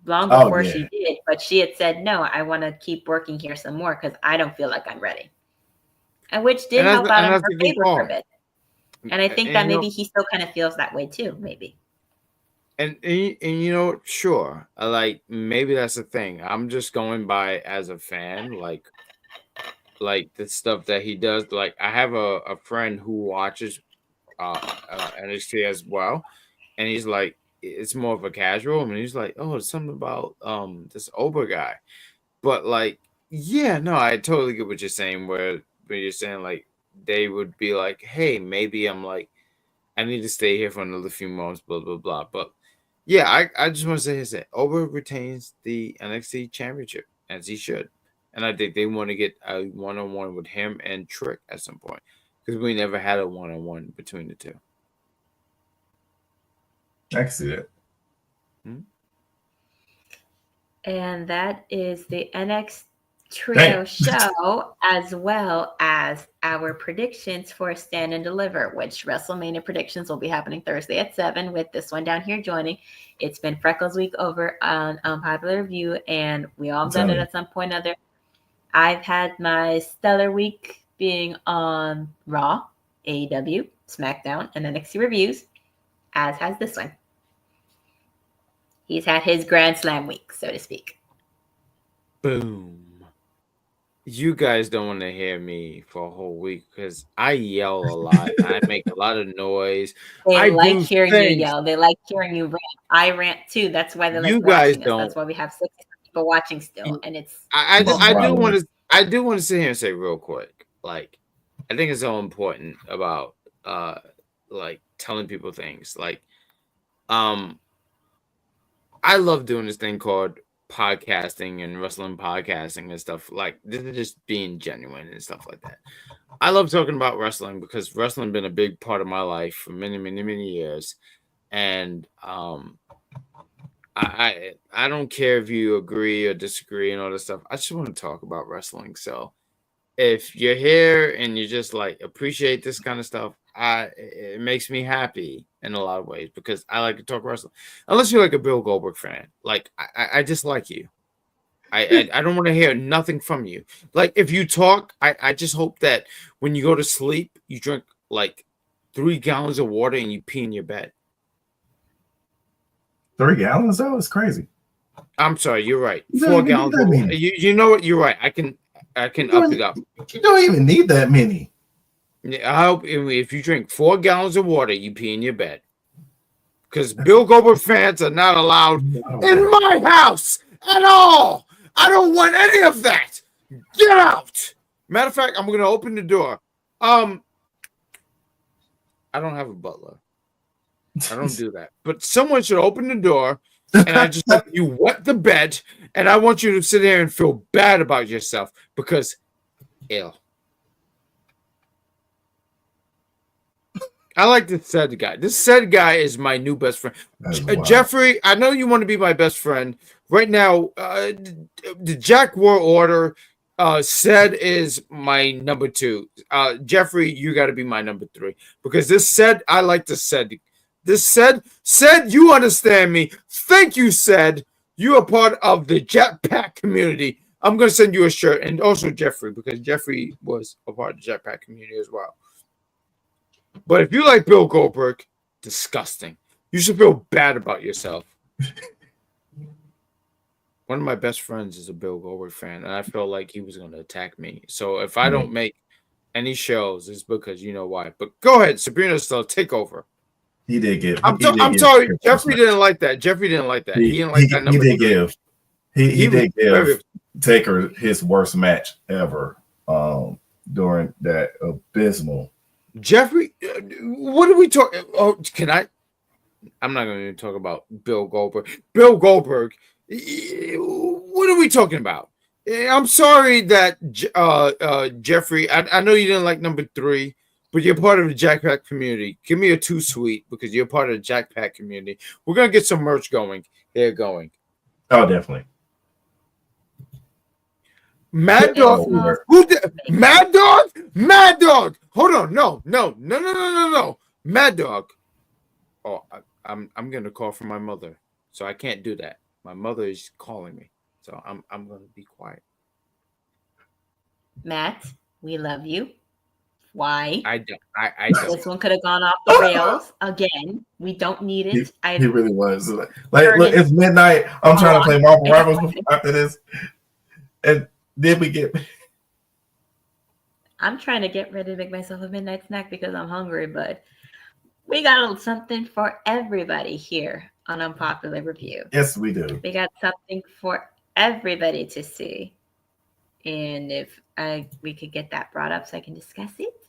long before she did, but she had said, no, I want to keep working here some more because I don't feel like I'm ready. And which did help out in her favor for a bit. And I think that maybe he still kind of feels that way too, maybe. And you know, sure, like maybe that's the thing. I'm just going by as a fan, like the stuff that he does. Like I have a friend who watches NXT as well, and he's like, it's more of a casual. I mean, he's like, oh, it's something about this Oba guy, but like, yeah, no, I totally get what you're saying. Where you're saying like they would be like, hey, maybe I'm like, I need to stay here for another few months, blah blah blah, but. Yeah, I just want to say that Oba retains the NXT Championship, as he should. And I think they want to get a 1-on-1 with him and Trick at some point. Because we never had a 1-on-1 between the two. I can see it. And that is the NXTrio show, as well as our predictions for Stand and Deliver, which WrestleMania predictions will be happening Thursday at 7 with this one down here joining. It's been Freckles Week over on Popular Review, and we all done it at some point or other. I've had my stellar week being on Raw, AEW, SmackDown, and NXT reviews, as has this one. He's had his Grand Slam week, so to speak. Boom. You guys don't want to hear me for a whole week because I yell a lot. I make a lot of noise. They like hearing you yell. They like hearing you rant. I rant too. That's why they like watching us. That's why we have 60 people watching still. And it's I do want to sit here and say real quick, like I think it's so important about like telling people things. Like I love doing this thing called podcasting and wrestling podcasting and stuff. Like this is just being genuine and stuff like that. I love talking about wrestling because wrestling been a big part of my life for many years, and I don't care if you agree or disagree and all this stuff. I just want to talk about wrestling. So if you're here and you just like appreciate this kind of stuff, it makes me happy in a lot of ways because I like to talk wrestling. Unless you're like a Bill Goldberg fan, like I just like you. I don't want to hear nothing from you. Like if you talk, I just hope that when you go to sleep, you drink like 3 gallons of water and you pee in your bed. 3 gallons though? It's crazy. I'm sorry, you're right. You 4 don't even gallons need of that water. many. You know what? You're right. I can up it up. You don't even need that many. Yeah, I hope if you drink 4 gallons of water, you pee in your bed. Because Bill Goldberg fans are not allowed in my house at all. I don't want any of that. Get out. Matter of fact, I'm gonna open the door. I don't have a butler. I don't do that. But someone should open the door, and I just let you wet the bed, and I want you to sit there and feel bad about yourself because ill. I like this said guy. This said guy is my new best friend. Jeffrey, I know you want to be my best friend. Right now, the Jack War Order said is my number 2. Jeffrey, you got to be my number 3 because this said I like this said. This said you understand me. Thank you, said you are part of the Jetpack community. I'm gonna send you a shirt, and also Jeffrey because Jeffrey was a part of the Jetpack community as well. But if you like Bill Goldberg, disgusting. You should feel bad about yourself. One of my best friends is a Bill Goldberg fan, and I felt like he was going to attack me. So if I don't make any shows, it's because you know why. But go ahead, Sabrina, still take over. He did give. I'm sorry, Jeffrey didn't like that. Jeffrey didn't like that. He didn't like that number. He did give. He did give Taker his worst match ever during that abysmal. Jeffrey, what are we talking? Oh, can I? I'm not going to talk about Bill Goldberg. Bill Goldberg. What are we talking about? I'm sorry that Jeffrey. I know you didn't like number 3, but you're part of the Jackpack community. Give me a 2 sweet because you're part of the Jackpack community. We're gonna get some merch going. They're going. Oh, definitely. Mad Dog. Who did? Mad Dog? Mad Dog. Hold on. No. Mad Dog. Oh, I'm gonna call for my mother, so I can't do that. My mother is calling me, so I'm gonna be quiet. Matt, we love you. Why? I don't. This one could have gone off the rails again. We don't need it. He really was. Like, look, it's midnight. I'm trying to play Marvel Rivals after this, and then we get. I'm trying to get ready to make myself a midnight snack because I'm hungry, but we got something for everybody here on Unpopular Review. Yes, we do. We got something for everybody to see. And if we could get that brought up so I can discuss it,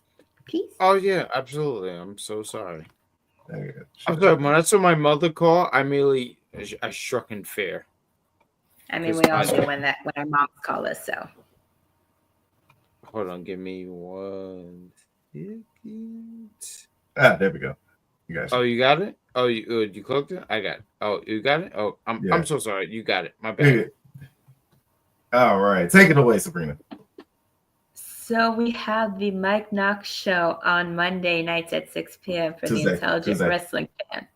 please. Oh, yeah, absolutely. I'm so sorry. I'm sorry. When I saw my mother call, I struck in fear. I mean, we all do when our moms call us, so. Hold on, give me 1 second. There we go. You got it. Oh, you got it? Oh, you clicked it? I got it. Oh, you got it? Oh, I'm so sorry. You got it. My bad. All right. Take it away, Sabrina. So we have the Mike Knox show on Monday nights at 6 p.m. for the Intelligent Wrestling fan.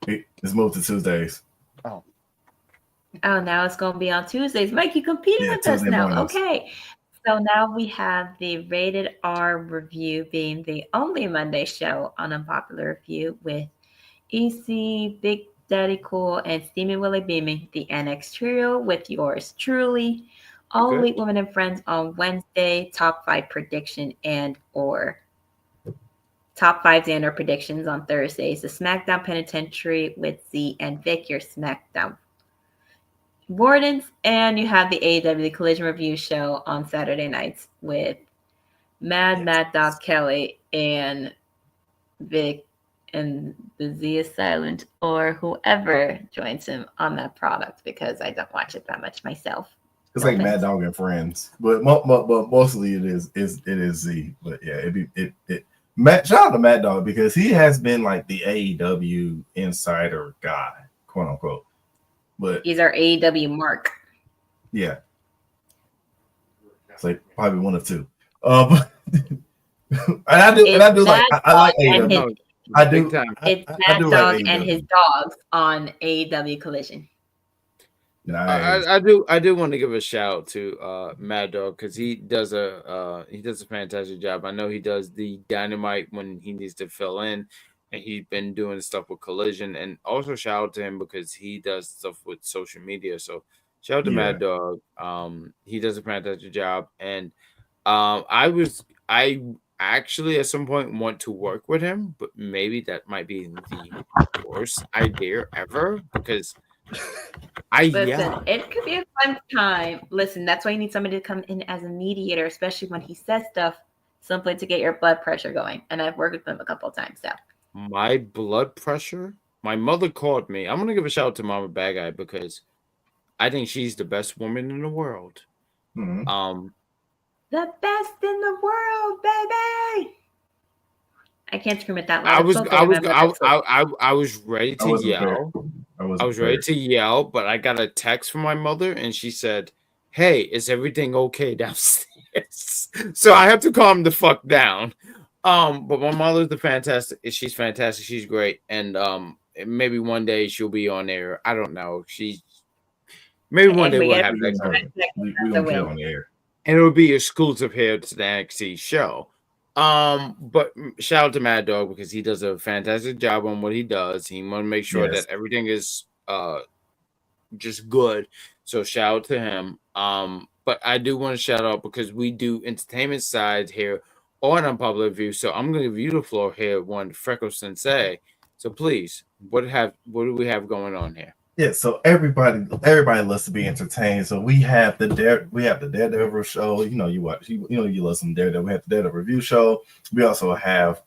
It's moved to Tuesdays. Oh, now it's going to be on Tuesdays. Mike, you competing with us now. Mornings. Okay. So now we have the Rated R review being the only Monday show on Unpopular Review with EC, Big Daddy Cool, and Steamy Willie Beaming, the NXTrio with yours truly. All Elite Women and Friends on Wednesday, top 5 prediction and or top 5s and or predictions on Thursdays. The SmackDown Penitentiary with Z and Vic, your SmackDown Wardens, and you have the AEW Collision Review show on Saturday nights with Mad Dog Kelly and Vic and the Z is silent or whoever joins him on that product because I don't watch it that much myself. It's like Mad Dog and Friends, but mostly it is Z. But yeah, shout out to Mad Dog because he has been like the AEW insider guy, quote unquote. But he's our AEW mark. Yeah, it's like probably one of 2. And I do like AEW. I do. It's Mad Dog and his dogs on AEW Collision. I do want to give a shout out to Mad Dog because he does a fantastic job. I know he does the Dynamite when he needs to fill in, and he's been doing stuff with Collision. And also shout out to him because he does stuff with social media. So shout out to Mad Dog. He does a fantastic job, and I actually at some point want to work with him, but maybe that might be the worst idea ever because it could be a fun time. Listen, that's why you need somebody to come in as a mediator, especially when he says stuff simply to get your blood pressure going. And I've worked with him a couple of times. So my blood pressure. My mother called me. I'm gonna give a shout out to Mama BadGuy because I think she's the best woman in the world. The best in the world, baby. I can't scream it that loud. I was ready to yell. I was ready to yell, but I got a text from my mother, and she said, "Hey, is everything okay downstairs?" So I have to calm the fuck down. But my mother's she's fantastic. She's great, and maybe one day she'll be on there. I don't know. Maybe one day we'll have that. We don't care on the air, and it'll be exclusive here to the NXT show. But shout out to Mad Dog because he does a fantastic job on what he does. He want to make sure that everything is just good. So shout out to him. But I do want to shout out because we do entertainment side here on Unpublic View. So I'm gonna give you the floor here, one Frecklesensei. So please, what do we have going on here? Yeah, so everybody loves to be entertained. So we have the Daredevil show. You know, you love some Daredevil. We have the Daredevil review show. We also have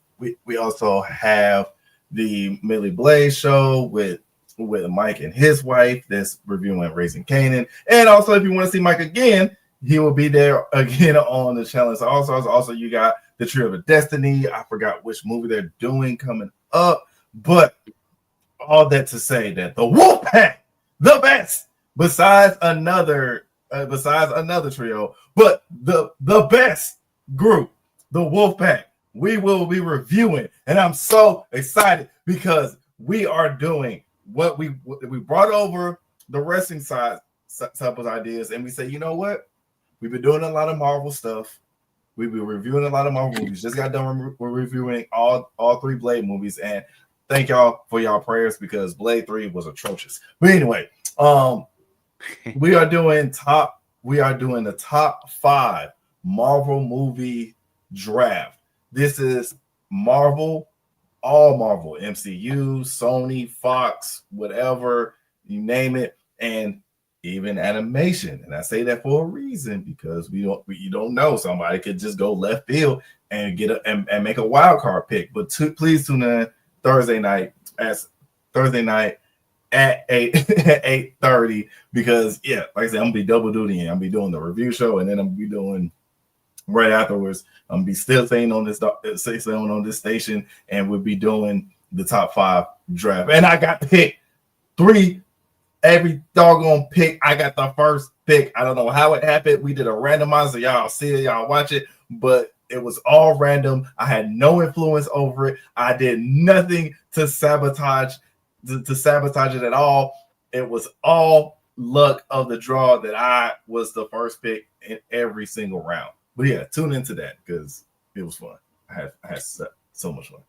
the Millie Blaze show with Mike and his wife that's reviewing Raising Kanan. And also, if you want to see Mike again, he will be there again on the challenge. Also, you got the Trio of Destiny. I forgot which movie they're doing coming up, but all that to say that the Wolfpack, the best, besides another trio, but the best group, the Wolfpack, we will be reviewing, and I'm so excited because we are doing what we brought over the wrestling side type of ideas, and we say, you know what, we've been doing a lot of Marvel stuff. We've been reviewing a lot of Marvel movies. Just got done reviewing all 3 Blade movies, and thank y'all for y'all prayers because Blade 3 was atrocious. But anyway, we are doing the top 5 Marvel movie draft. This is Marvel, all Marvel, MCU, Sony, Fox, whatever, you name it, and even animation. And I say that for a reason because you don't know. Somebody could just go left field and and make a wild card pick. But please tune in Thursday night at 8:30 because like I said, I'm gonna be double duty and I'm gonna be doing the review show and then I'm gonna be doing right afterwards. I'm gonna be still staying on this station and we'll be doing the top 5 draft. And I got picked 3 every doggone pick. I got the first pick. I don't know how it happened. We did a randomizer. Y'all see it, y'all watch it, but it was all random. I had no influence over it. I did nothing to sabotage it at all. It was all luck of the draw that I was the first pick in every single round. But yeah, tune into that because it was fun. I had so much fun.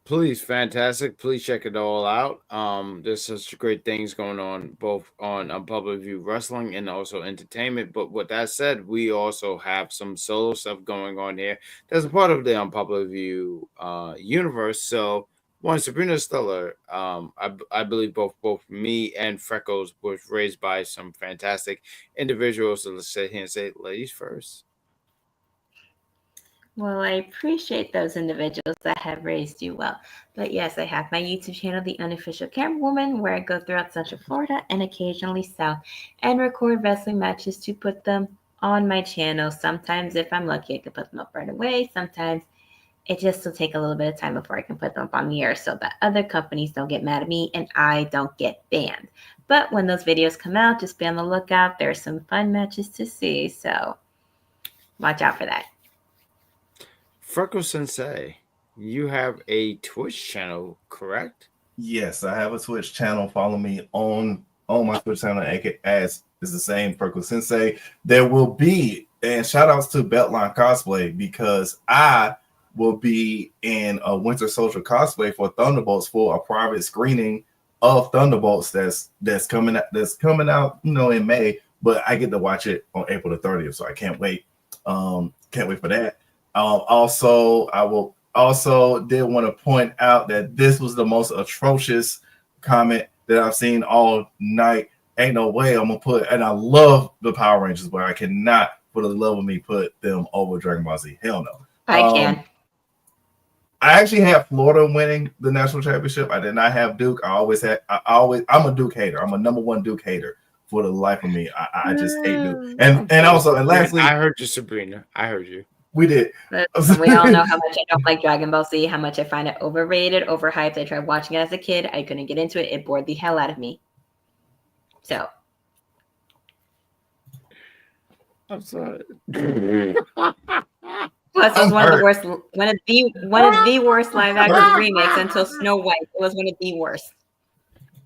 Please, fantastic. Please check it all out. There's such great things going on both on Public View Wrestling and also entertainment. But with that said, we also have some solo stuff going on here. That's a part of the Public View universe. So one, Sabrina, Estella, I believe both me and Freckles was raised by some fantastic individuals. So let's sit here and say, ladies first. Well, I appreciate those individuals that have raised you well. But yes, I have my YouTube channel, The Unofficial Camera Woman, where I go throughout Central Florida and occasionally South and record wrestling matches to put them on my channel. Sometimes, if I'm lucky, I can put them up right away. Sometimes it just will take a little bit of time before I can put them up on the air so that other companies don't get mad at me and I don't get banned. But when those videos come out, just be on the lookout. There's some fun matches to see, so watch out for that. Frecklesensei, you have a Twitch channel, correct? Yes, I have a Twitch channel. Follow me on on my Twitch channel as is the same Frecklesensei. There will be, and shout outs to Beltline Cosplay, because I will be in a Winter Soldier cosplay for Thunderbolts for a private screening of Thunderbolts that's coming out, in May, but I get to watch it on April the 30th, so I can't wait. Can't wait for that. Also, I will did want to point out that this was the most atrocious comment that I've seen all night. Ain't no way I'm gonna put, and I love the Power Rangers, but I cannot for the love of me put them over Dragon Ball Z. Hell no. I can. I actually had Florida winning the national championship. I did not have Duke. I'm a Duke hater. I'm a number one Duke hater for the life of me. I just hate Duke. And lastly, I heard you, Sabrina. I heard you. We did. But we all know how much I don't like Dragon Ball Z, how much I find it overrated, overhyped. I tried watching it as a kid. I couldn't get into it. It bored the hell out of me. So. I'm sorry. Plus, it was one of the worst live action remakes until Snow White. It was one of the worst.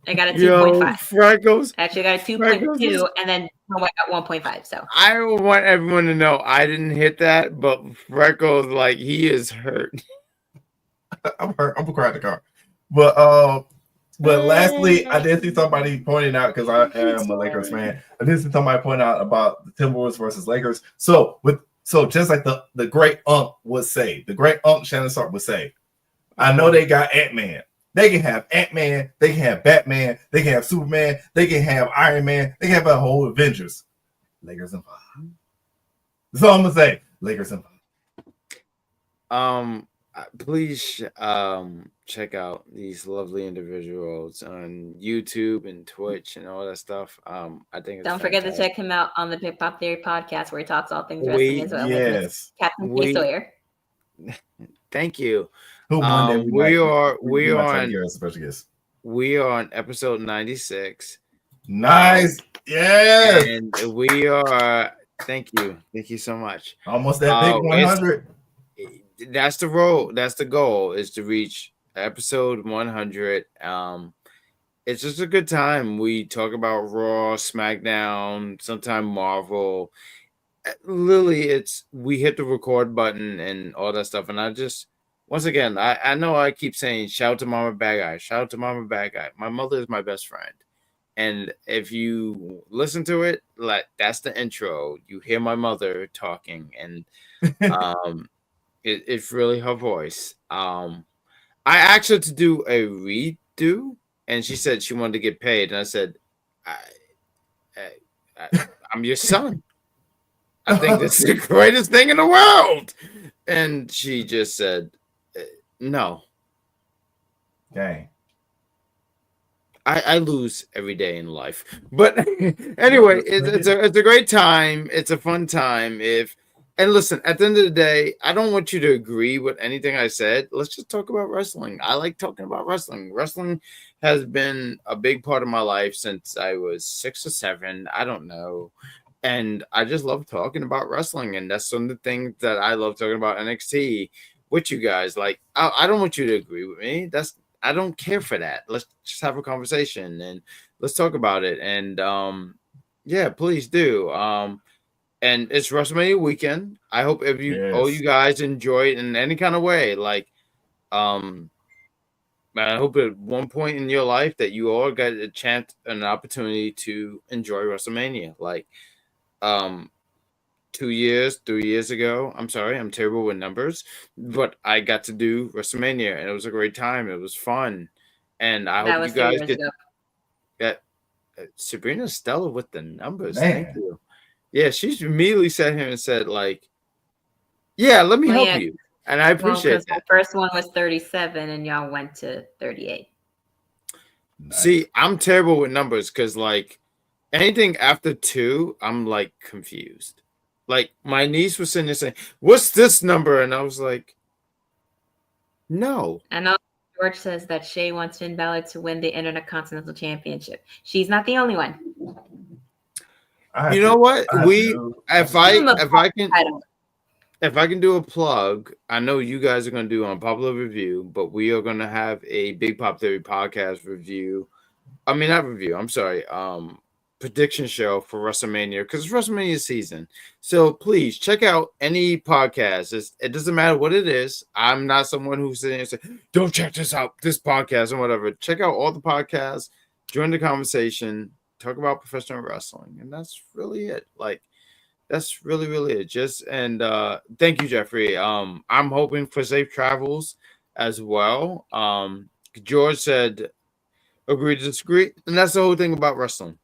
I got a 2.5. Freckles. Actually, I got a 2.2, and then Snow White got 1.5. So I want everyone to know I didn't hit that, but Freckles, like, he is hurt. I'm hurt. I'm crying in the car. But lastly, I did see somebody pointing out, because I am a Lakers fan. I did see somebody point out about the Timberwolves versus Lakers. So just like the great Unc would say, the great Unc Shannon Sharp would say, I know they got Ant-Man. They can have Ant-Man, they can have Batman, they can have Superman, they can have Iron Man, they can have a whole Avengers. Lakers and 5. That's all I'm gonna say. Lakers and 5. Please check out these lovely individuals on YouTube and Twitch and all that stuff. I think don't forget to check him out on the Big Pop Theory podcast, where he talks all things wrestling as well. Yes, Captain K. Sawyer. Thank you. We are on episode 96. Nice. Yes. And we are, thank you so much. Almost that big 100. That's the road. That's the goal, is to reach episode 100. It's just a good time. We talk about Raw, SmackDown, sometime Marvel. Literally, we hit the record button and all that stuff. And I just, once again, I know I keep saying, shout out to Mama BadGuy. Shout out to Mama BadGuy. My mother is my best friend. And if you listen to it, like, that's the intro. You hear my mother talking, and it's really her voice. I asked her to do a redo, and she said she wanted to get paid. And I said, I'm your son. I think this is the greatest thing in the world. And she just said, no. Dang. I lose every day in life. But anyway, it's a great time. It's a fun time. And listen, at the end of the day, I don't want you to agree with anything I said. Let's just talk about wrestling. I like talking about wrestling. Wrestling has been a big part of my life since I was 6 or 7. I don't know. And I just love talking about wrestling. And that's some of the things that I love talking about NXT with you guys. Like, I don't want you to agree with me. I don't care for that. Let's just have a conversation and let's talk about it. And yeah, please do. And it's WrestleMania weekend. I hope all you guys enjoy it in any kind of way. Like, I hope at one point in your life that you all got a chance, an opportunity to enjoy WrestleMania. Like, 2 years, 3 years ago. I'm sorry, I'm terrible with numbers, but I got to do WrestleMania, and it was a great time. It was fun, and I hope you guys get that. Sabrina Estella with the numbers. Man. Thank you. Yeah, she's immediately sat here and said, like, yeah, let me help you. And I appreciate that. The first one was 37 and y'all went to 38. Nice. See, I'm terrible with numbers because, like, anything after 2, I'm, like, confused. Like, my niece was sitting there saying, what's this number? And I was like, no. And George says that Shay wants Finn Balor to win the Intercontinental Championship. She's not the only one. You know what? If I can do a plug, I know you guys are going to do Unpopular Review, but we are going to have a Big Pop Theory podcast review I mean, not review. I'm sorry. Prediction show for WrestleMania because it's WrestleMania season. So please check out any podcast. It doesn't matter what it is. I'm not someone who's sitting and say, "Don't check this out, this podcast or whatever." Check out all the podcasts, join the conversation, talk about professional wrestling, and that's really it. Like that's really it. Just and thank you, Jeffrey. I'm hoping for safe travels as well. George said agree to disagree, and that's the whole thing about wrestling.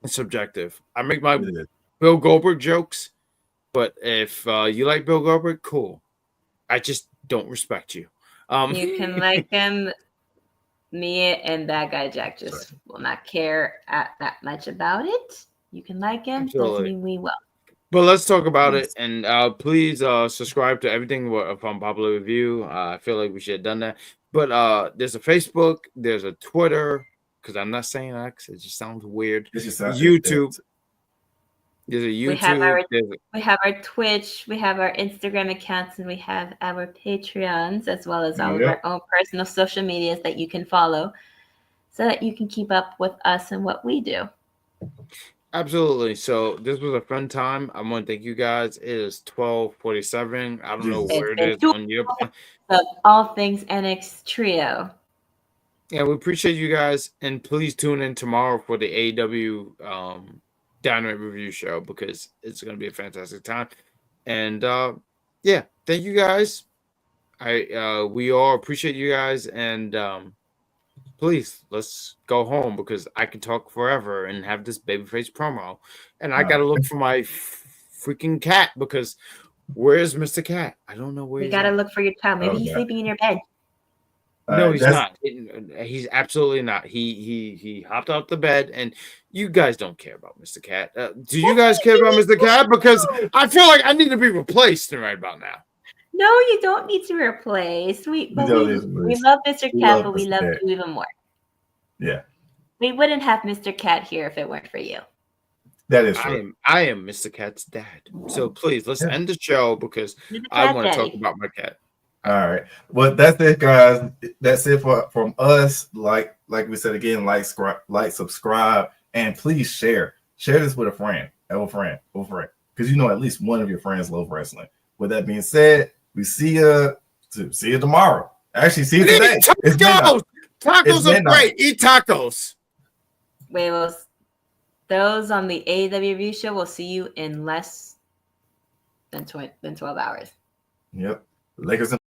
It's subjective. I make my Bill Goldberg jokes, but if you like Bill Goldberg, cool. I just don't respect you. You can like him. Me and that guy Jack just will not care that much about it. You can like him, doesn't mean we will. But let's talk about it, and please subscribe to everything from Popular Review. I feel like we should have done that. But there's a Facebook, there's a Twitter, because I'm not saying that because it just sounds weird. YouTube. There's a YouTube. We have our Twitch, we have our Instagram accounts, and we have our Patreons, as well as all of our own personal social medias that you can follow so that you can keep up with us and what we do. Absolutely. So this was a fun time. I want to thank you guys. It is 12:47. I don't know where it is on your of all things NXTrio. Yeah, we appreciate you guys, and please tune in tomorrow for the AEW Dynamite review show because it's going to be a fantastic time. And yeah, thank you guys. We all appreciate you guys, and please let's go home because I can talk forever and have this babyface promo, and I got to look for my freaking cat because where's Mr. Cat? I don't know where. You got to look for your child. Maybe he's sleeping in your bed. No, he's not. He's absolutely not. He hopped off the bed, and you guys don't care about Mr. Cat. Do you guys care about Mr. Cat? Because I feel like I need to be replaced right about now. No, you don't need to replace. We love Mr. Cat, but we love you even more. Yeah. We wouldn't have Mr. Cat here if it weren't for you. That is true. I am Mr. Cat's dad. So please, let's end the show because I want to talk about my cat. All right. Well, that's it, guys. That's it from us. Like we said again, like, subscribe, and please share. Share this with a friend. Because you know at least one of your friends love wrestling. With that being said, we see you tomorrow. Actually, see you today. Tacos are great. Eat tacos. Wait, those on the AEW review show will see you in less than 12 hours. Yep. Lakers and